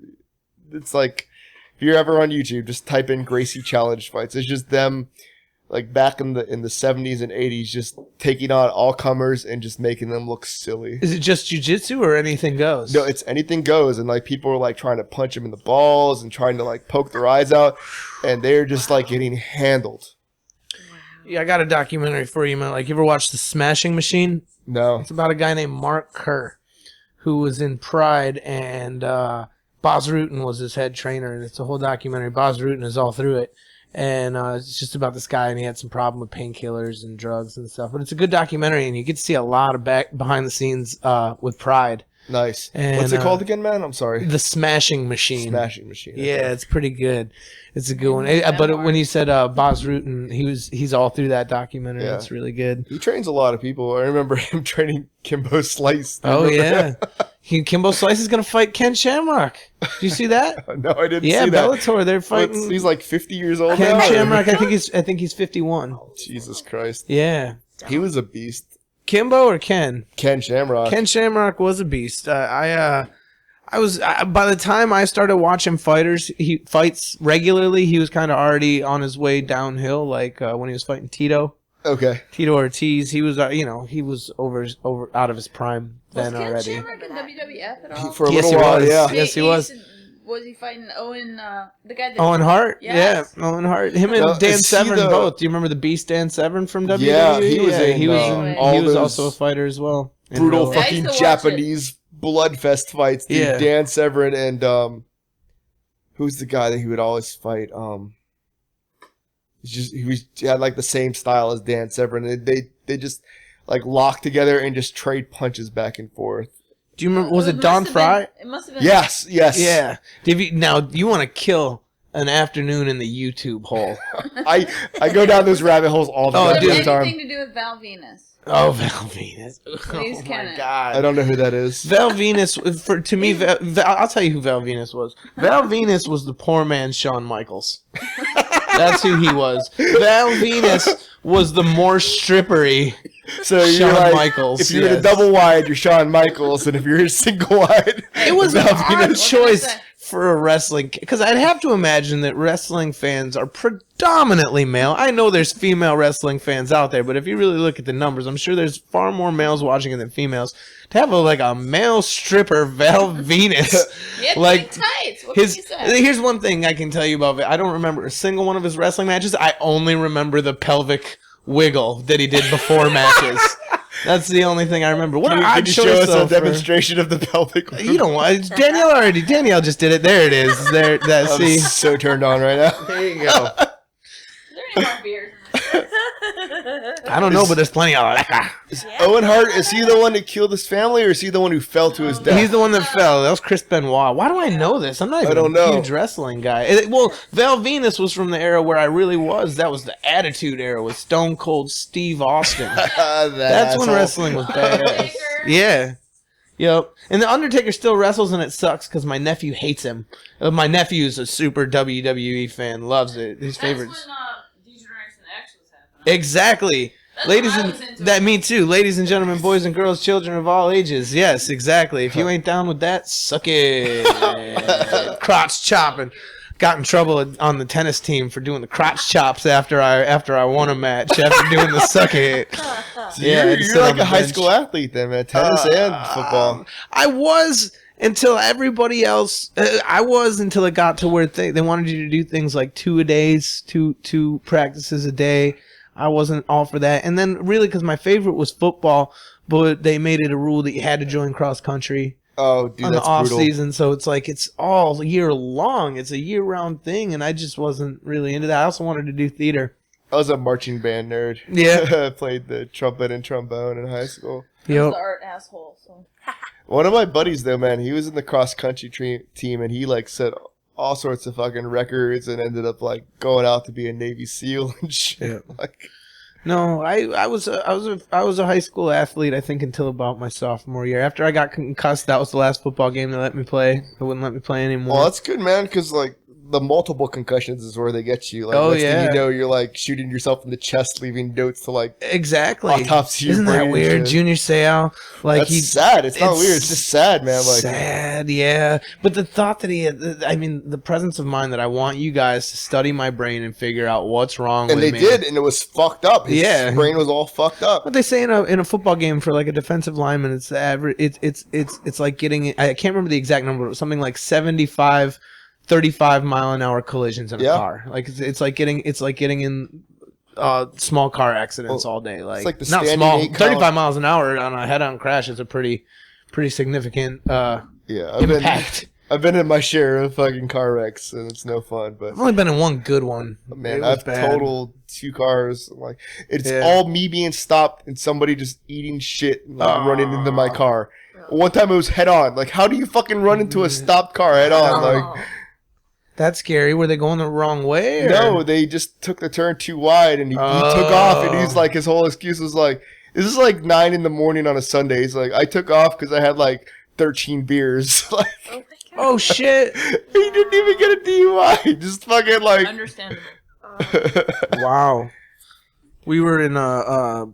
It's like if you're ever on YouTube, just type in Gracie challenge fights. It's just them, like back in the 70s and 80s, just taking on all comers and just making them look silly. Is it just jujitsu or anything goes? No, it's anything goes, and like people are like trying to punch them in the balls and trying to like poke their eyes out, and they're just like getting handled. Yeah, I got a documentary for you, man. Like, you ever watched The Smashing Machine? No, It's about a guy named Mark Kerr, who was in Pride, and Boz Rutan was his head trainer, and it's a whole documentary. Boz Rutan is all through it, and it's just about this guy, and he had some problem with painkillers and drugs and stuff. But it's a good documentary, and you get to see a lot of behind the scenes with Pride. nice. And, What's it called again, man? I'm sorry. The Smashing Machine. Smashing Machine. Yeah, it's pretty good. It's a good one. But when you said Boz Rutan, he's all through that documentary. Yeah. It's really good. He trains a lot of people. I remember him training Kimbo Slice. Oh yeah, Kimbo Slice is gonna fight Ken Shamrock. Did you see that? No, I didn't Yeah, see that. Bellator. They're fighting He's like 50 years old Ken now. Shamrock. I think he's 51. Jesus Christ. Yeah, He was a beast. Kimbo or Ken? Ken Shamrock. Ken Shamrock was a beast. I was by the time I started watching fights regularly, he was kind of already on his way downhill. Like when he was fighting Tito Ortiz, he was he was over out of his prime then Was Ken already. Shamrock in WWF at all? For a Yes, little he while, was. yeah. Yes, he was. Was he fighting Owen, the guy that... Owen Hart, Yes. yeah, Owen Hart. Him and No, Dan is he Severn the- both. Do you remember the Beast Dan Severn from WWE? Yeah, he was in, he was all he was those also a fighter as well. in Brutal real life. Yeah, I fucking used to watch Japanese bloodfest fights. Dude. Yeah. Dan Severn and who's the guy that he would always fight? He had like the same style as Dan Severn. They just like locked together and just trade punches back and forth. Do you remember? Was it Don Fry? It must have been. Yes. Yeah. Now you want to kill an afternoon in the YouTube hole? I go down those rabbit holes all the Does it have time. anything to do with Val Venus? Oh, Val Venus. Please, Oh can my it? God. I don't know who that is. Val Venus, to me, I'll tell you who Val Venus was. Val Venus was the poor man's Shawn Michaels. That's who he was. Val Venus was the more strippery So you're Shawn like, Michaels. if you're in a double wide, you're Shawn Michaels, and if you're in a single wide, It was an Val odd Venus. choice say? for a wrestling, because I'd have to imagine that wrestling fans are predominantly male. I know there's female wrestling fans out there, but if you really look at the numbers, I'm sure there's far more males watching it than females. To have a male stripper, Val Venus, He had like big tights. What can you say? here's one thing I can tell you about it. I don't remember a single one of his wrestling matches. I only remember the pelvic wiggle that he did before matches. That's the only thing I remember. What an Can odd you choice, show us though, a demonstration of the pelvic? You don't want Danielle just did it. There it is. There. That. I'm See. so turned on right now. There you go. Is there any more beers? I don't know, but there's plenty of liquor. Owen Hart, is he the one that killed his family, or is he the one who fell to his death? He's the one that fell. That was Chris Benoit. Why do I know this? I'm not even don't a know. huge wrestling guy. Well, Val Venus was from the era where I really was. That was the Attitude Era with Stone Cold Steve Austin. That's when wrestling was badass. Undertaker. Yeah. Yep. And the Undertaker still wrestles, and it sucks because my nephew hates him. My nephew's a super WWE fan. Loves it. His favorites. That's when Degeneration X was happening. Exactly. That's Ladies when I and was into that it. me too. Ladies and gentlemen, boys and girls, children of all ages. Yes, exactly. If you ain't down with that, suck it. Crotch chopping. Got in trouble on the tennis team for doing the crotch chops after I won a match after doing the suck it. Yeah, I'd sit you're on like the a high bench. school athlete then, man. Tennis and football. I was until everybody else. I was until it got to where they wanted you to do things like 2 a days, two practices a day. I wasn't all for that. And then really because my favorite was football, but they made it a rule that you had to join cross country Oh, dude, on that's the off brutal. season. So it's like it's all year long. It's a year round thing, and I just wasn't really into that. I also wanted to do theater. I was a marching band nerd. Yeah. I played the trumpet and trombone in high school. I was Yep. the art asshole. So. One of my buddies, though, man, he was in the cross country team, and he like set all sorts of fucking records, and ended up like going out to be a Navy SEAL and shit. Yeah. Like, No, I was a high school athlete, I think, until about my sophomore year. After I got concussed, that was the last football game they let me play. They wouldn't let me play anymore. well, that's good, man, because like the multiple concussions is where they get you. Like, Oh, next thing yeah. you know, you're like shooting yourself in the chest, leaving notes to like Exactly. autopsy your Isn't brain that and weird? shit. Junior Seau, like That's sad. It's not it's weird. It's just sad, man. Like, sad, yeah. But the thought that he had, I mean, the presence of mind that I want you guys to study my brain and figure out what's wrong and with they me. did, and it was fucked up. His Yeah. brain was all fucked up. What they say in a football game for like a defensive lineman, it's the average. It's like getting. I can't remember the exact number. But it was something like 75, 35 mile an hour collisions in a Yeah. car. Like it's like getting in small car accidents all day. Like, like the not standing small. 8 count. 35 miles an hour on a head-on crash is a pretty significant Yeah, impact. I've been in my share of fucking car wrecks, and it's no fun. But I've only been in one good one. man, It was I've bad. totaled 2 cars. Like, it's Yeah. all me being stopped and somebody just eating shit and like, running into my car. One time it was head on. Like, how do you fucking run into a stopped car head on? Like, That's scary. Were they going the wrong way? Or? no, they just took the turn too wide, and he took off, and he's like, his whole excuse was like, this is like 9 in the morning on a Sunday. He's like, I took off because I had like 13 beers. Like, Oh shit! he didn't even get a DUI. Just fucking like, Understandable. Wow. We were in a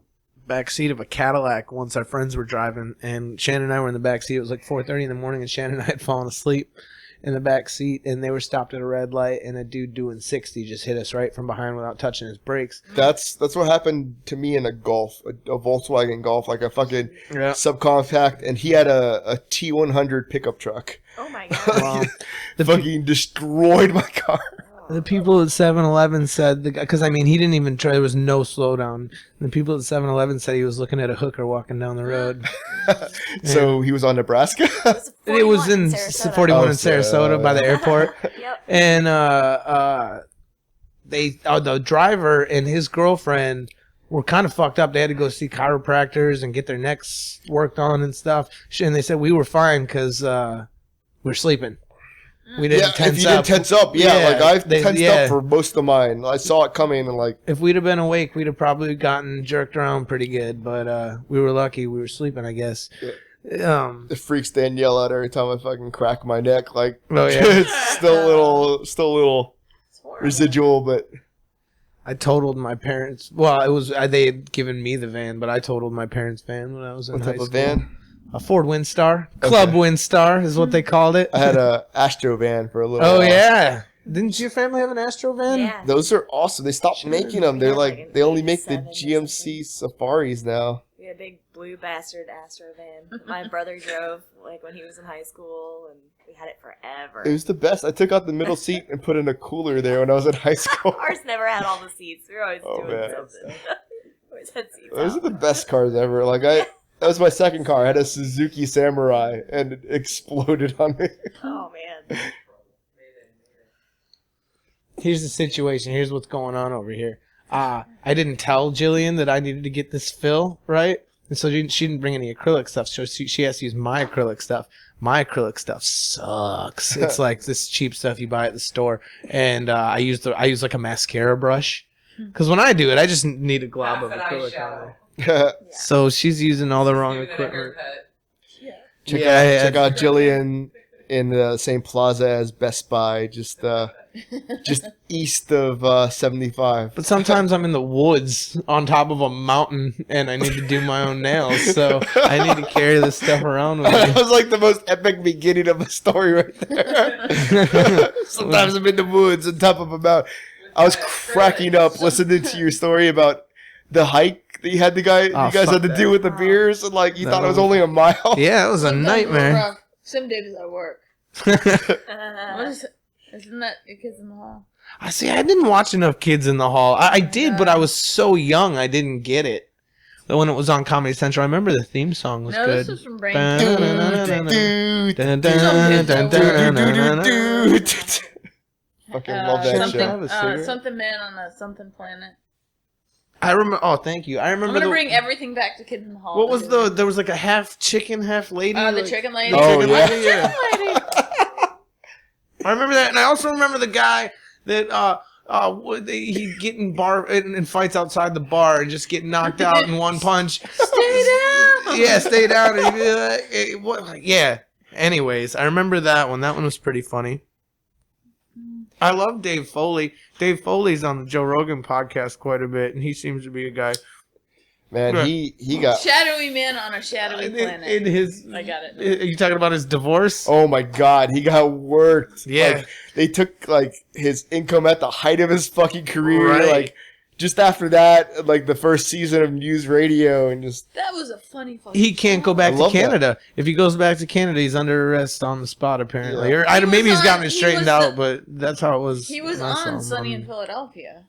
back seat of a Cadillac once. Our friends were driving, and Shannon and I were in the back seat. It was like 4:30 in the morning, and Shannon and I had fallen asleep in the back seat, and they were stopped at a red light, and a dude doing 60 just hit us right from behind without touching his brakes. that's what happened to me in a Golf, a Volkswagen Golf, like a fucking Yeah. subcompact, and he had a T100 pickup truck. Oh my god. Wow. The Fucking destroyed my car. The people at 7-Eleven said, because I mean, he didn't even try, there was no slowdown. And the people at 7-Eleven said he was looking at a hooker walking down the road. So he was on Nebraska. It was in 41 in Oh, Sarasota by the airport. Yep. And the driver and his girlfriend were kind of fucked up. They had to go see chiropractors and get their necks worked on and stuff. And they said we were fine because we were sleeping. We didn't tense if you up. didn't tense up, like I've tensed yeah. up for most of mine. I saw it coming and like. If we'd have been awake, we'd have probably gotten jerked around pretty good. But we were lucky. We were sleeping, I guess. Yeah. It freaks Danielle out every time I fucking crack my neck. Like, oh yeah, it's still a little residual, but. I totaled my parents. Well, it was they had given me the van, but I totaled my parents' van when I was in high school. What type of van? A Ford Windstar. Club Windstar is what they called it. I had a Astro van for a little while. while. Yeah. Didn't your family have an Astro van? Yeah. Those are awesome. They stopped making them. They're like, they only make the 87 GMC Safaris now. We had a big blue bastard Astro van. My brother drove like when he was in high school, and we had it forever. It was the best. I took out the middle seat and put in a cooler there when I was in high school. Ours never had all the seats. We were always doing man. something. Always had seats Those are out. the best cars ever. Like that was my second car. I had a Suzuki Samurai, and it exploded on me. Oh man. Here's the situation. Here's what's going on over here. I didn't tell Jillian that I needed to get this fill, right? And so she didn't bring any acrylic stuff. So she has to use my acrylic stuff. My acrylic stuff sucks. It's like this cheap stuff you buy at the store. And I use like a mascara brush. Because when I do it, I just need a glob of acrylic on there. So she's using all the wrong equipment. Check out Jillian in the same plaza as Best Buy, just east of 75. But sometimes I'm in the woods on top of a mountain and I need to do my own nails, so I need to carry this stuff around with me. That was like the most epic beginning of a story right there. Sometimes I'm in the woods on top of a mountain. I was cracking up listening to your story about the hike that you had you guys had to do with the beers, and like you thought it was only a mile. Yeah, it was a nightmare. Some days I work. Isn't that your Kids in the Hall? I see. I didn't watch enough Kids in the Hall. I did, but I was so young, I didn't get it. But when it was on Comedy Central, I remember the theme song was No, good. this was from Brain. Fucking love that show. Something Man on a Something Planet. I remember. Oh, thank you. I remember. I'm gonna bring everything back to Kids in the Hall. What was there was like a half chicken, half lady. The chicken lady. Oh yeah. Chicken lady. I remember that, and I also remember the guy that he'd get in bar and fights outside the bar and just get knocked out in one punch. Stay down. Yeah, stay down. And he'd be like, yeah. Anyways, I remember that one. That one was pretty funny. I love Dave Foley. Dave Foley's on the Joe Rogan podcast quite a bit, and he seems to be a guy. Man, he got Shadowy Man on a shadowy planet. In his, I got it. Are you talking about his divorce? Oh my God, he got worked. Yeah. Like, they took like his income at the height of his fucking career. Right. Like just after that, like the first season of News Radio, and just That was a funny fucking He can't go back I to love Canada. If he goes back to Canada, he's under arrest on the spot, apparently. Yeah. Or maybe he's gotten it he straightened was out, but that's how it was. He was when I saw him on Sunny in Philadelphia.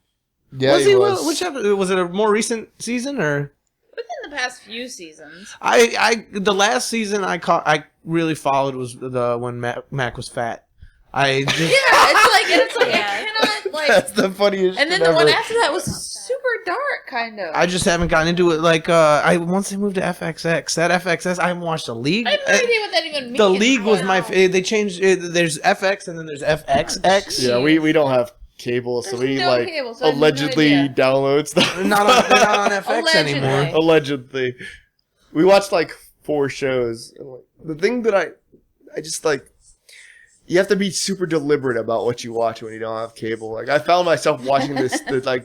yeah, Was he he? was. Which episode? Was it a more recent season or? Within the past few seasons. The last season I really followed was the when Mac was fat. I just It's like Yeah. I cannot like. That's the funniest. And then shit the one ever. after that was super dark, kind of. I just haven't gotten into it. Like once they moved to FXX, that FXS, I haven't watched the League. I have no idea what that even means. The League was Wow. they changed it. There's FX and then there's FXX. Yeah, we don't have cable, so There's we no like cable, so I have no allegedly idea. download stuff. They're not on FX Allegedly. anymore. Allegedly, we watched like 4 shows. And, like, the thing that I just like, you have to be super deliberate about what you watch when you don't have cable. Like I found myself watching the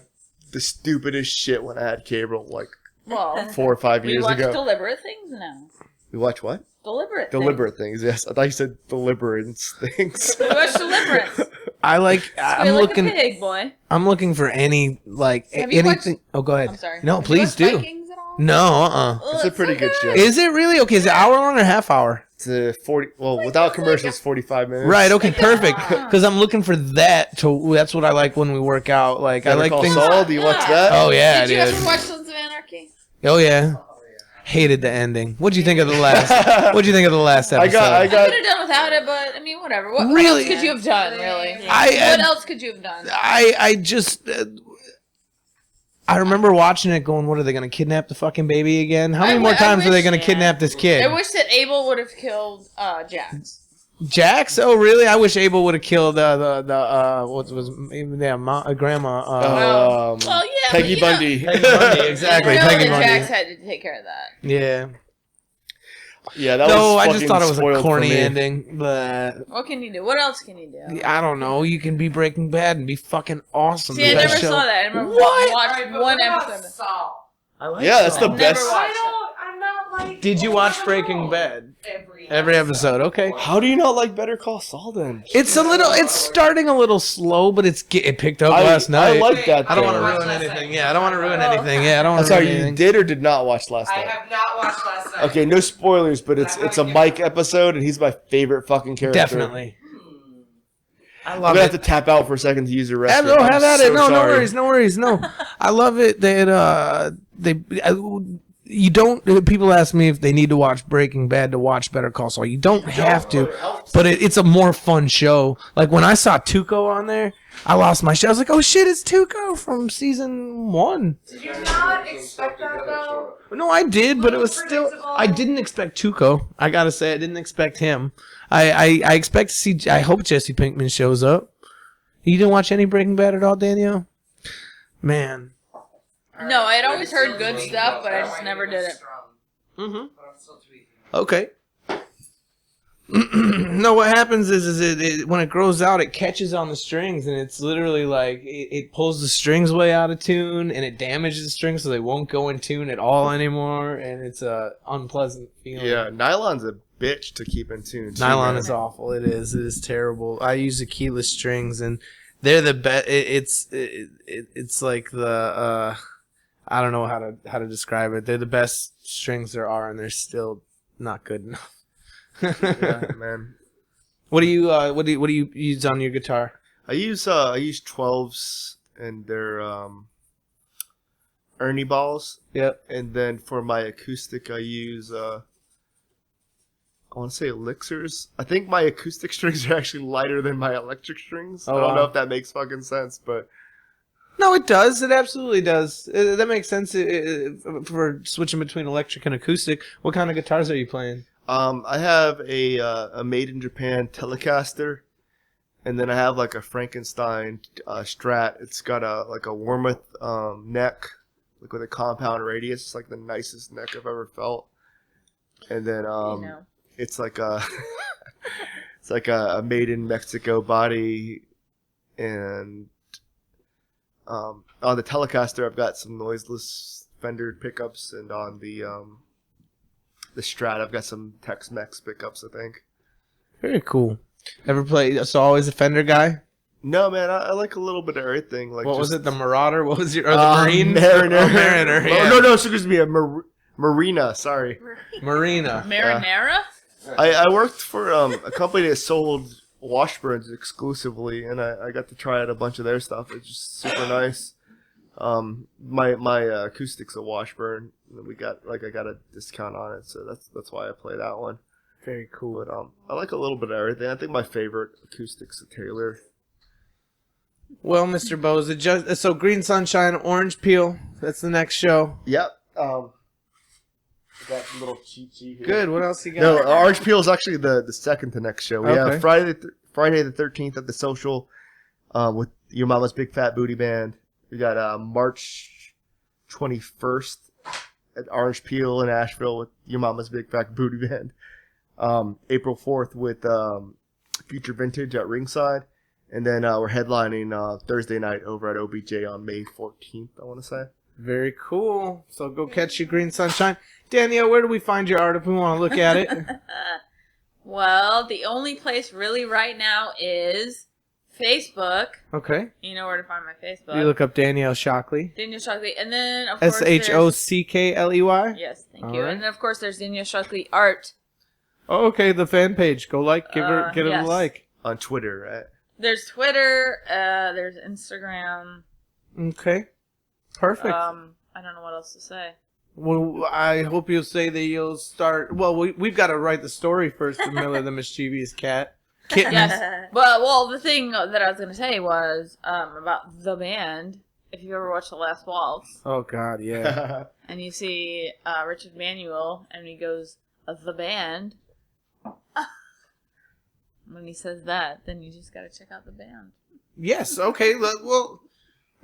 stupidest shit when I had cable, like Well, 4 or 5 we years watch ago. deliberate things now. We watch what? Deliberate Things. Yes, I thought you said deliverance things. things. We watch Deliverance. I'm Like a pig, boy. I'm looking for any like Have you anything. Oh, go ahead. I'm sorry. No, Have you please watched do. Vikings at all? No, It's a pretty good show. Is it really? Okay, is it hour long or half hour? It's a 40. Well, without commercials, 45 minutes. Right. Okay. Perfect. Because I'm looking for that. That's what I like when we work out. Like I Better like Call things. Saul. Do you watch that? Oh yeah, Did you dude. ever watch Sons of Anarchy? Oh yeah. Hated the ending. What'd you think of the last? What'd you think of the last episode? I could have done without it, but I mean, whatever. What Really? else could you have done? Really? I what else could you have done? I just I remember watching it going, what, are they going to kidnap the fucking baby again? How many more times are they going to kidnap this kid? I wish that Abel would have killed Jax. Jax? Oh, really? I wish Abel would have killed what was grandma. Well, yeah. Peggy Bundy. Peggy Bundy, exactly. You know Peggy that Bundy. Jax had to take care of that. Yeah. Yeah, that No, was I just thought it was a spoiled for corny me. ending, but What can you do? What else can you do? I don't know. You can be Breaking Bad and be fucking awesome. See, I The best never show. saw that. I remember What? watching one episode. Saul. I like Yeah, that's the Never best. watched I'm not like. Did you watch Breaking Bad? Every episode, okay. How do you not like Better Call Saul then? It's starting a little slow, but it picked up last night. I like that. I don't want to though. ruin anything. Yeah, I don't want to ruin anything. Yeah, I don't I'm want to sorry, ruin you anything. did or did not watch last I night? have not watched last night. Okay, no spoilers, but it's a Mike episode, and he's my favorite fucking character. Definitely. I I'm love gonna it. have to tap out for a second to use the restroom. Yeah, no, have at it. No, no sorry. worries, no worries. No, I love it that you don't. People ask me if they need to watch Breaking Bad to watch Better Call Saul. You don't have to, but it's a more fun show. Like when I saw Tuco on there, I lost my shit. I was like, oh shit, it's Tuco from season 1. Did you not expect that though? No, I did, but it was still. I didn't expect Tuco. I gotta say, I didn't expect him. I expect to see. I hope Jesse Pinkman shows up. You didn't watch any Breaking Bad at all, Danielle? Man. No, I had always heard good stuff, but I just never did it. Mm-hmm. Okay. No, what happens is it when it grows out, it catches on the strings, and it's literally like it pulls the strings way out of tune, and it damages the strings so they won't go in tune at all anymore, and it's a unpleasant feeling. Yeah, nylon's a bitch to keep in tune. too, Nylon man. is awful. It is terrible. I use the keyless strings, and they're the best. It's like the I don't know how to describe it. They're the best strings there are, and they're still not good enough. Yeah, man. What do you use on your guitar? I use 12s, and they're Ernie balls. Yep. And then for my acoustic, I use I want to say elixirs. I think my acoustic strings are actually lighter than my electric strings. Oh, I don't know wow. if that makes fucking sense, but No, it does. It absolutely does. That makes sense for switching between electric and acoustic. What kind of guitars are you playing? I have a made in Japan Telecaster, and then I have like a Frankenstein Strat. It's got a Warmoth neck, like with a compound radius. It's like the nicest neck I've ever felt. And then it's like a it's like a made in Mexico body, and on the Telecaster I've got some noiseless Fender pickups, and on the Strat I've got some Tex-Mex pickups, I think. Very cool. Ever play? So always a Fender guy. No, man, I like a little bit of everything. Like What was just- it? The Marauder? What was your? Or the Marine? Mariner. Oh, Mariner. Yeah. No, excuse me, Marina. Sorry. Marina. Marinara? I worked for a company that sold Washburns exclusively, and I got to try out a bunch of their stuff. It's just super nice. My acoustic's a Washburn, and I got a discount on it, so that's why I play that one. Very cool. But I like a little bit of everything. I think my favorite acoustic's a Taylor. Well, Mr. Boza, so Green Sunshine, Orange Peel. That's the next show. Yep. Got a little cheat sheet here. Good. What else you got? No, Orange Peel is actually the second to next show. We Okay. have Friday the 13th at the Social with Your Mama's Big Fat Booty Band. We got March 21st at Orange Peel in Asheville with Your Mama's Big Fat Booty Band. April 4th with Future Vintage at Ringside. And then we're headlining Thursday night over at OBJ on May 14th, I want to say. Very cool. So go catch your Green Sunshine. Danielle, where do we find your art if we want to look at it? Well, the only place really right now is Facebook. Okay. You know where to find my Facebook. You look up Danielle Shockley. Danielle Shockley. And then, of course, Shockley? Yes, thank All you. right. And then, of course, there's Danielle Shockley Art. Oh, okay. The fan page. Go give it a yes. like. On Twitter, right? There's Twitter. There's Instagram. Okay. Perfect. I don't know what else to say. Well, I hope you'll say that you'll start. Well, we've got to write the story first for Miller the Mischievous Cat. Kittens. Yes. Well, the thing that I was going to say was about the band if you ever watched The Last Waltz, Oh God, yeah. and you see Richard Manuel, and he goes, "The band." When he says that, then you just gotta check out the band. Yes. Okay. Well,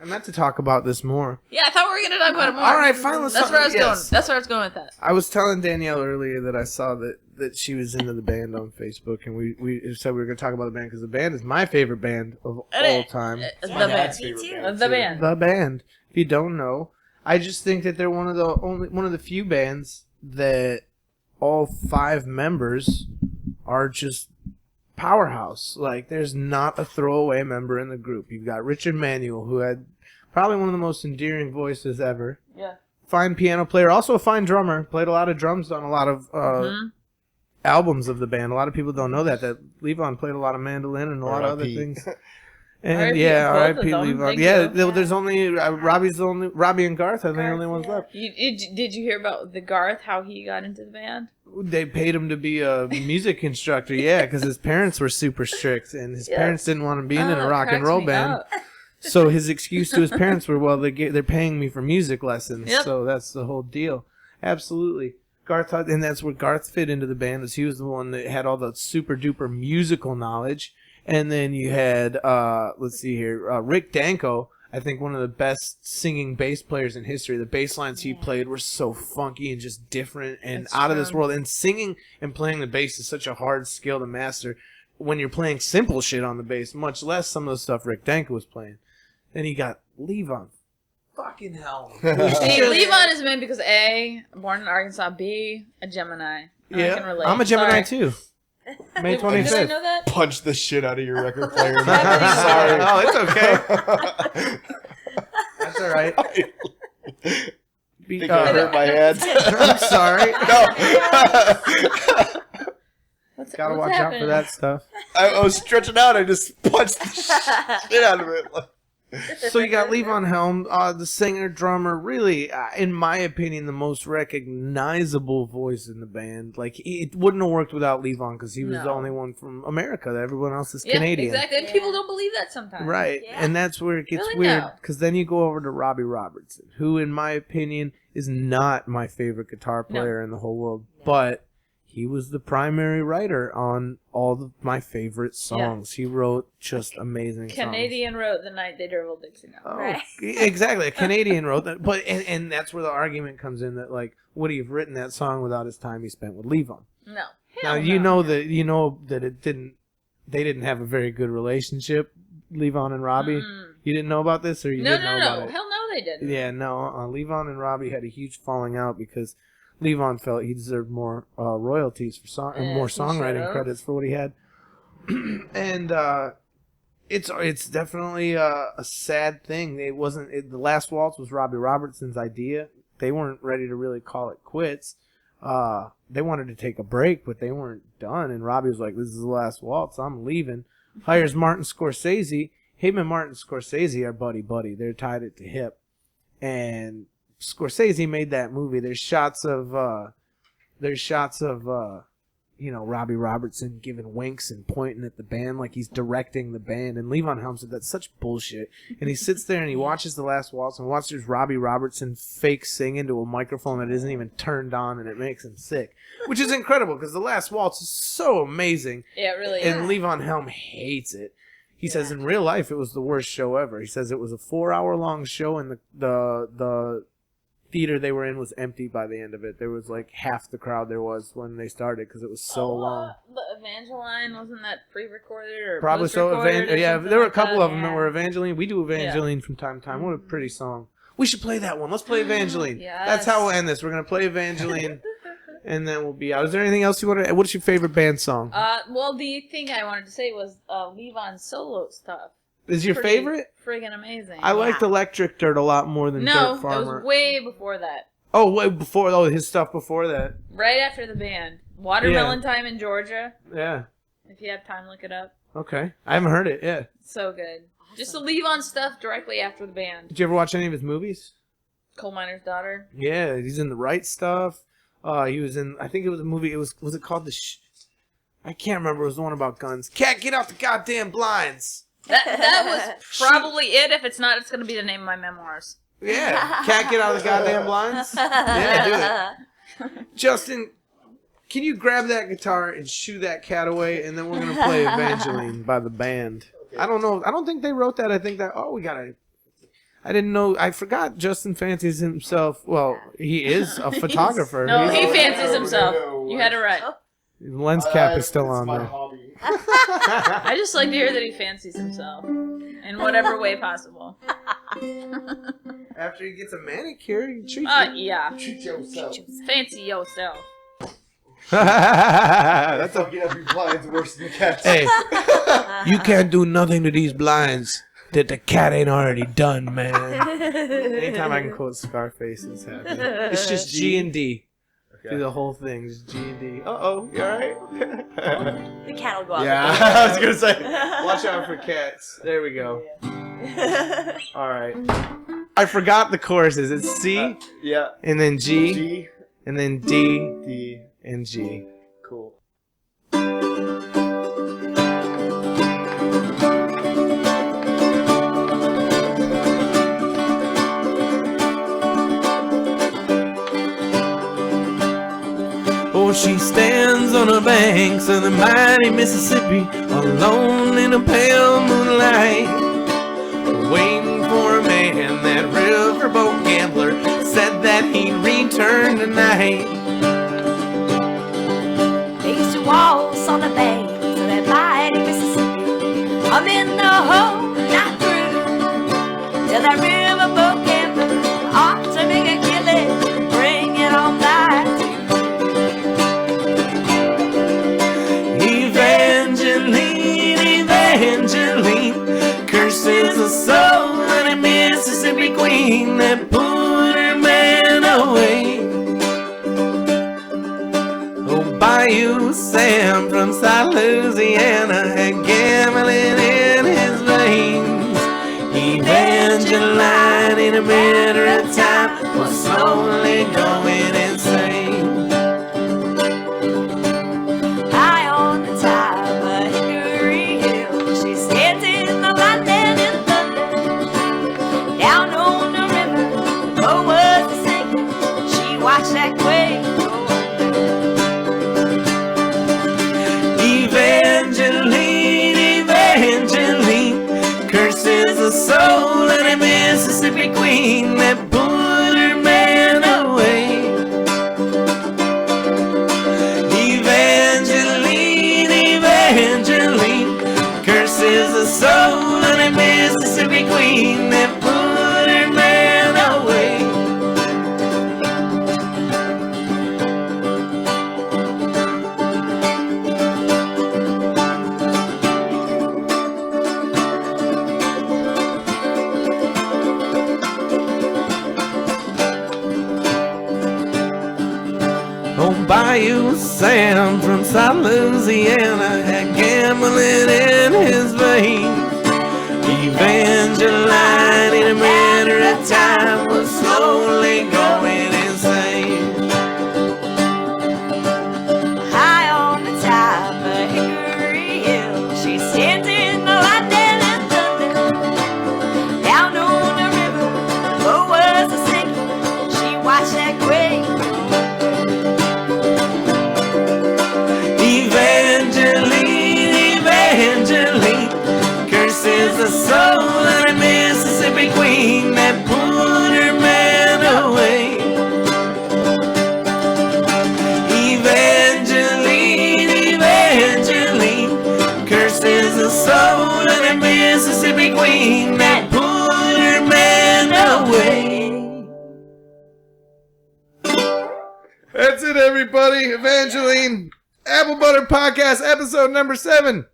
I meant to talk about this more. Yeah, I thought we were gonna talk about it more. All right, fine. That's where I was going. Yes. That's where I was going with that. I was telling Danielle earlier that I saw that she was into the band on Facebook, and we said we were going to talk about the band because the band is my favorite band of all time. The My dad's band. favorite band, The too. band. The band. If you don't know, I just think that they're one of the few bands that all 5 members are just powerhouse. Like, there's not a throwaway member in the group. You've got Richard Manuel, who had probably one of the most endearing voices ever. Yeah. Fine piano player, also a fine drummer. Played a lot of drums on a lot of albums of the band. A lot of people don't know that Levon played a lot of mandolin and a lot of other R.I.P. things. And R.I.P. yeah, both R.I.P. of them. Levon. Thank Yeah, you. there's only Robbie and Garth are the only ones left. Did you hear about the Garth, how he got into the band? They paid him to be a music instructor, yeah, because his parents were super strict, and his parents didn't want him being in a rock and roll band. So his excuse to his parents were, well, they're paying me for music lessons, so that's the whole deal. Absolutely. Garth, and that's where Garth fit into the band, is he was the one that had all the super duper musical knowledge. And then you had, let's see here, Rick Danko, I think one of the best singing bass players in history. The bass lines he played were so funky and just different and out of this world. And singing and playing the bass is such a hard skill to master when you're playing simple shit on the bass, much less some of the stuff Rick Danko was playing. Then he got Levon. Fucking hell. See, Levon is a man because A, born in Arkansas, B, a Gemini. And I can relate. I'm a Gemini Sorry. too. May Did I 25th. know that? Punch the shit out of your record player. Sorry. Oh, it's okay. That's all right. Think I hurt my hands. I'm sorry. Gotta watch out for that stuff. I was stretching out. I just punched the shit out of it. So you got Levon Helm, the singer, drummer, really, in my opinion, the most recognizable voice in the band. Like, it wouldn't have worked without Levon because he was the only one from America. Everyone else is Canadian. Exactly. And people don't believe that sometimes. Right. Yeah. And that's where it gets Really weird, now. because then you go over to Robbie Robertson, who, in my opinion, is not my favorite guitar player in the whole world, but he was the primary writer on all of my favorite songs. He wrote just amazing songs. Canadian wrote The Night They Drove Old Dixie Down. Oh, Right. exactly. A Canadian wrote that, but and that's where the argument comes in that, like, would he have written that song without his time he spent with Levon? No. Now Hell you no. know that it didn't. They didn't have a very good relationship, Levon and Robbie. You didn't know about this, or you didn't know about it? Hell no, they didn't. Yeah, no. Levon and Robbie had a huge falling out because Levon felt he deserved more royalties for more songwriting credits for what he had, and it's definitely a sad thing. It wasn't. The Last Waltz was Robbie Robertson's idea. They weren't ready to really call it quits. They wanted to take a break, but they weren't done. And Robbie was like, "This is the last waltz. I'm leaving." Hires Martin Scorsese. Him and Martin Scorsese are buddy. They're tied at the hip, and Scorsese made that movie. There's shots of Robbie Robertson giving winks and pointing at the band like he's directing the band. And Levon Helm said that's such bullshit. And he sits there and he watches The Last Waltz and watches Robbie Robertson fake sing into a microphone that isn't even turned on, and it makes him sick. Which is incredible because The Last Waltz is so amazing. Yeah, it really is. And Levon Helm hates it. He says in real life it was the worst show ever. He says it was a 4-hour-long show, and the theater they were in was empty by the end of it. There was like half the crowd there was when they started because it was so long. The Evangeline, wasn't that pre-recorded or Probably so. post-recorded or Yeah, something there were a like couple that? of them that were Evangeline. We do Evangeline from time to time. What a pretty song. We should play that one. Let's play Evangeline. Yes. That's how we'll end this. We're going to play Evangeline, and then we'll be out. Is there anything else you want to... What's your favorite band song? Well, the thing I wanted to say was Levon's solo stuff. Is your favorite? Friggin' amazing. I liked Electric Dirt a lot more than No, Dirt Farmer. it was way before that. Oh, way before. Oh, his stuff before that. Right after the band. Watermelon Time in Georgia. Yeah. If you have time, look it up. Okay. I haven't heard it yet. So good. Just the Levon stuff directly after the band. Did you ever watch any of his movies? Coal Miner's Daughter. Yeah, he's in The Right Stuff. He was in, I think it was a movie, was it called I can't remember, it was the one about guns. Cat, get off the goddamn blinds! That was probably it. If it's not, it's going to be the name of my memoirs. Yeah. Can't get out of the goddamn blinds? Yeah, do it. Justin, can you grab that guitar and shoo that cat away, and then we're going to play Evangeline by the band. Okay. I don't know. I don't think they wrote that. I think that, I didn't know. I forgot Justin fancies himself. Well, he is a photographer. No, he fancies himself. You had it right. The lens cap is still on my there. hobby. I just like to hear that he fancies himself in whatever way possible. After he gets a manicure, you treat Yeah. Treat yourself. Fancy yourself. That's Fucking up your blinds worse than the cats. Hey, you can't do nothing to these blinds that the cat ain't already done, man. Anytime I can quote Scarface, it's happening. It's just G and D. Do the whole thing, just G and D. Uh-oh, you alright? The cat will go out. Yeah, I was gonna say. Watch out for cats. There we go. Alright. I forgot the choruses. It's C, Yeah. and then G, G, and then D, D, and G. cool. Oh, she stands on the banks of the mighty Mississippi, alone in a pale moonlight, waiting for a man. That riverboat gambler said that he'd return tonight. They used to waltz on the banks of that mighty Mississippi. I'm in the hole, not through, till that riverboat gambler ought to make a killing, bring it on back to Evangeline curses the soul of the Mississippi queen that put her man away. Oh, Bayou Sam from South Louisiana had gambling in his veins. Evangeline, in a matter of time, was slowly going insane. high on the top of Hickory Hill. She stands in the lightning and thunder. Down on the river, the boat was a sinking. She watched that quake go Evangeline curses the soul of the Mississippi queen that put her man away. Evangeline curses the soul of the Mississippi queen that put her man away. Oh, Bayou Sam from South Louisiana had gambling in his veins. Evangeline, in a matter of time, was slowly going insane. high on the top of Hickory Hill. She stands in the lightning and thunder. Down on the river, the boat was a sinking. She watched that quake go Evangeline curses the soul of the Mississippi queen that put her man away. Evangeline curses the soul of the Mississippi queen that put her man away. That's it, everybody. Evangeline. Applebutter Podcast, episode number 7.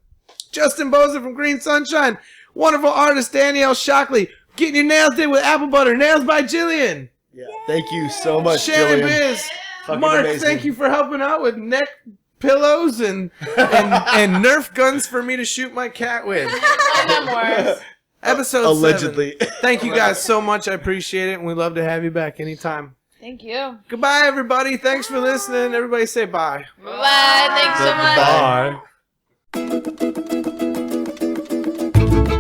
Justin Boza from Green Sunshine. Wonderful artist Danielle Shockley. Getting your nails did with apple butter. Nails by Jillian. Yeah. Thank you so much, Shannon Jillian. Biz. Fucking Mark, amazing. thank you for helping out with neck pillows and Nerf guns for me to shoot my cat with. Memoirs. Episode Allegedly. 7. Thank you guys so much. I appreciate it, and we'd love to have you back anytime. Thank you. Goodbye, everybody. Thanks for listening. Everybody say bye. Bye. Thanks so much. Bye.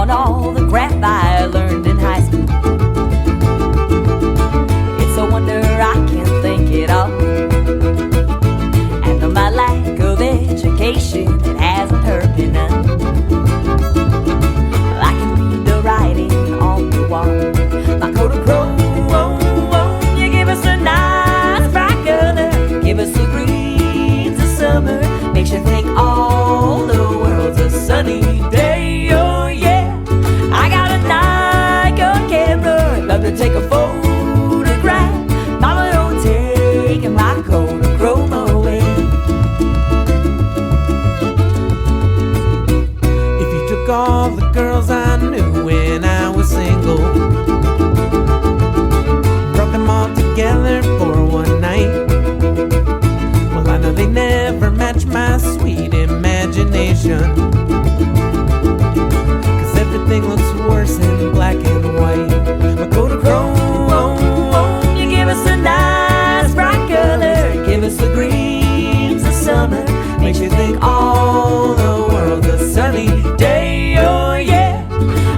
on all the crap I learned in high school. It's a wonder I can think it all. And on my lack of education, it hasn't hurt me none. I can read the writing on the wall. My coat of chrome, you give us a nice bright color, give us the greens of summer, makes you think all the world's a sunny day. Oh yeah, I got a Nikon camera, love to take a photograph. Mama, don't take my coat of chrome away. If you took all the girls I knew when I was single, brought them all together for one night, well, I know they never match my sweet imagination, 'cause everything looks worse in black and white. My coat of chrome, You give us a nice bright color, give us the greens of summer, makes you think all the world's a sunny day. Oh yeah,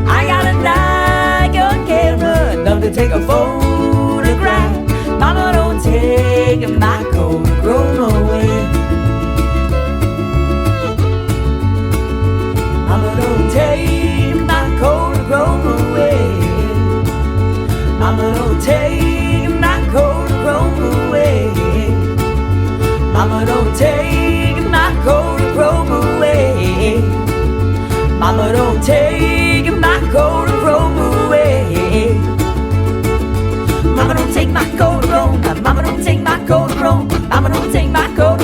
I got a Nikon camera, love to take a photograph. Mama, don't take my coat of chrome away. Mama, don't take my coat of chrome away. Mama, don't take my coat of chrome away. Mama, don't take my coat of chrome away. Mama, don't take my coat of chrome away. Mama, don't take my coat of chrome. Mama, don't take my coat of chrome. Mama, don't take my coat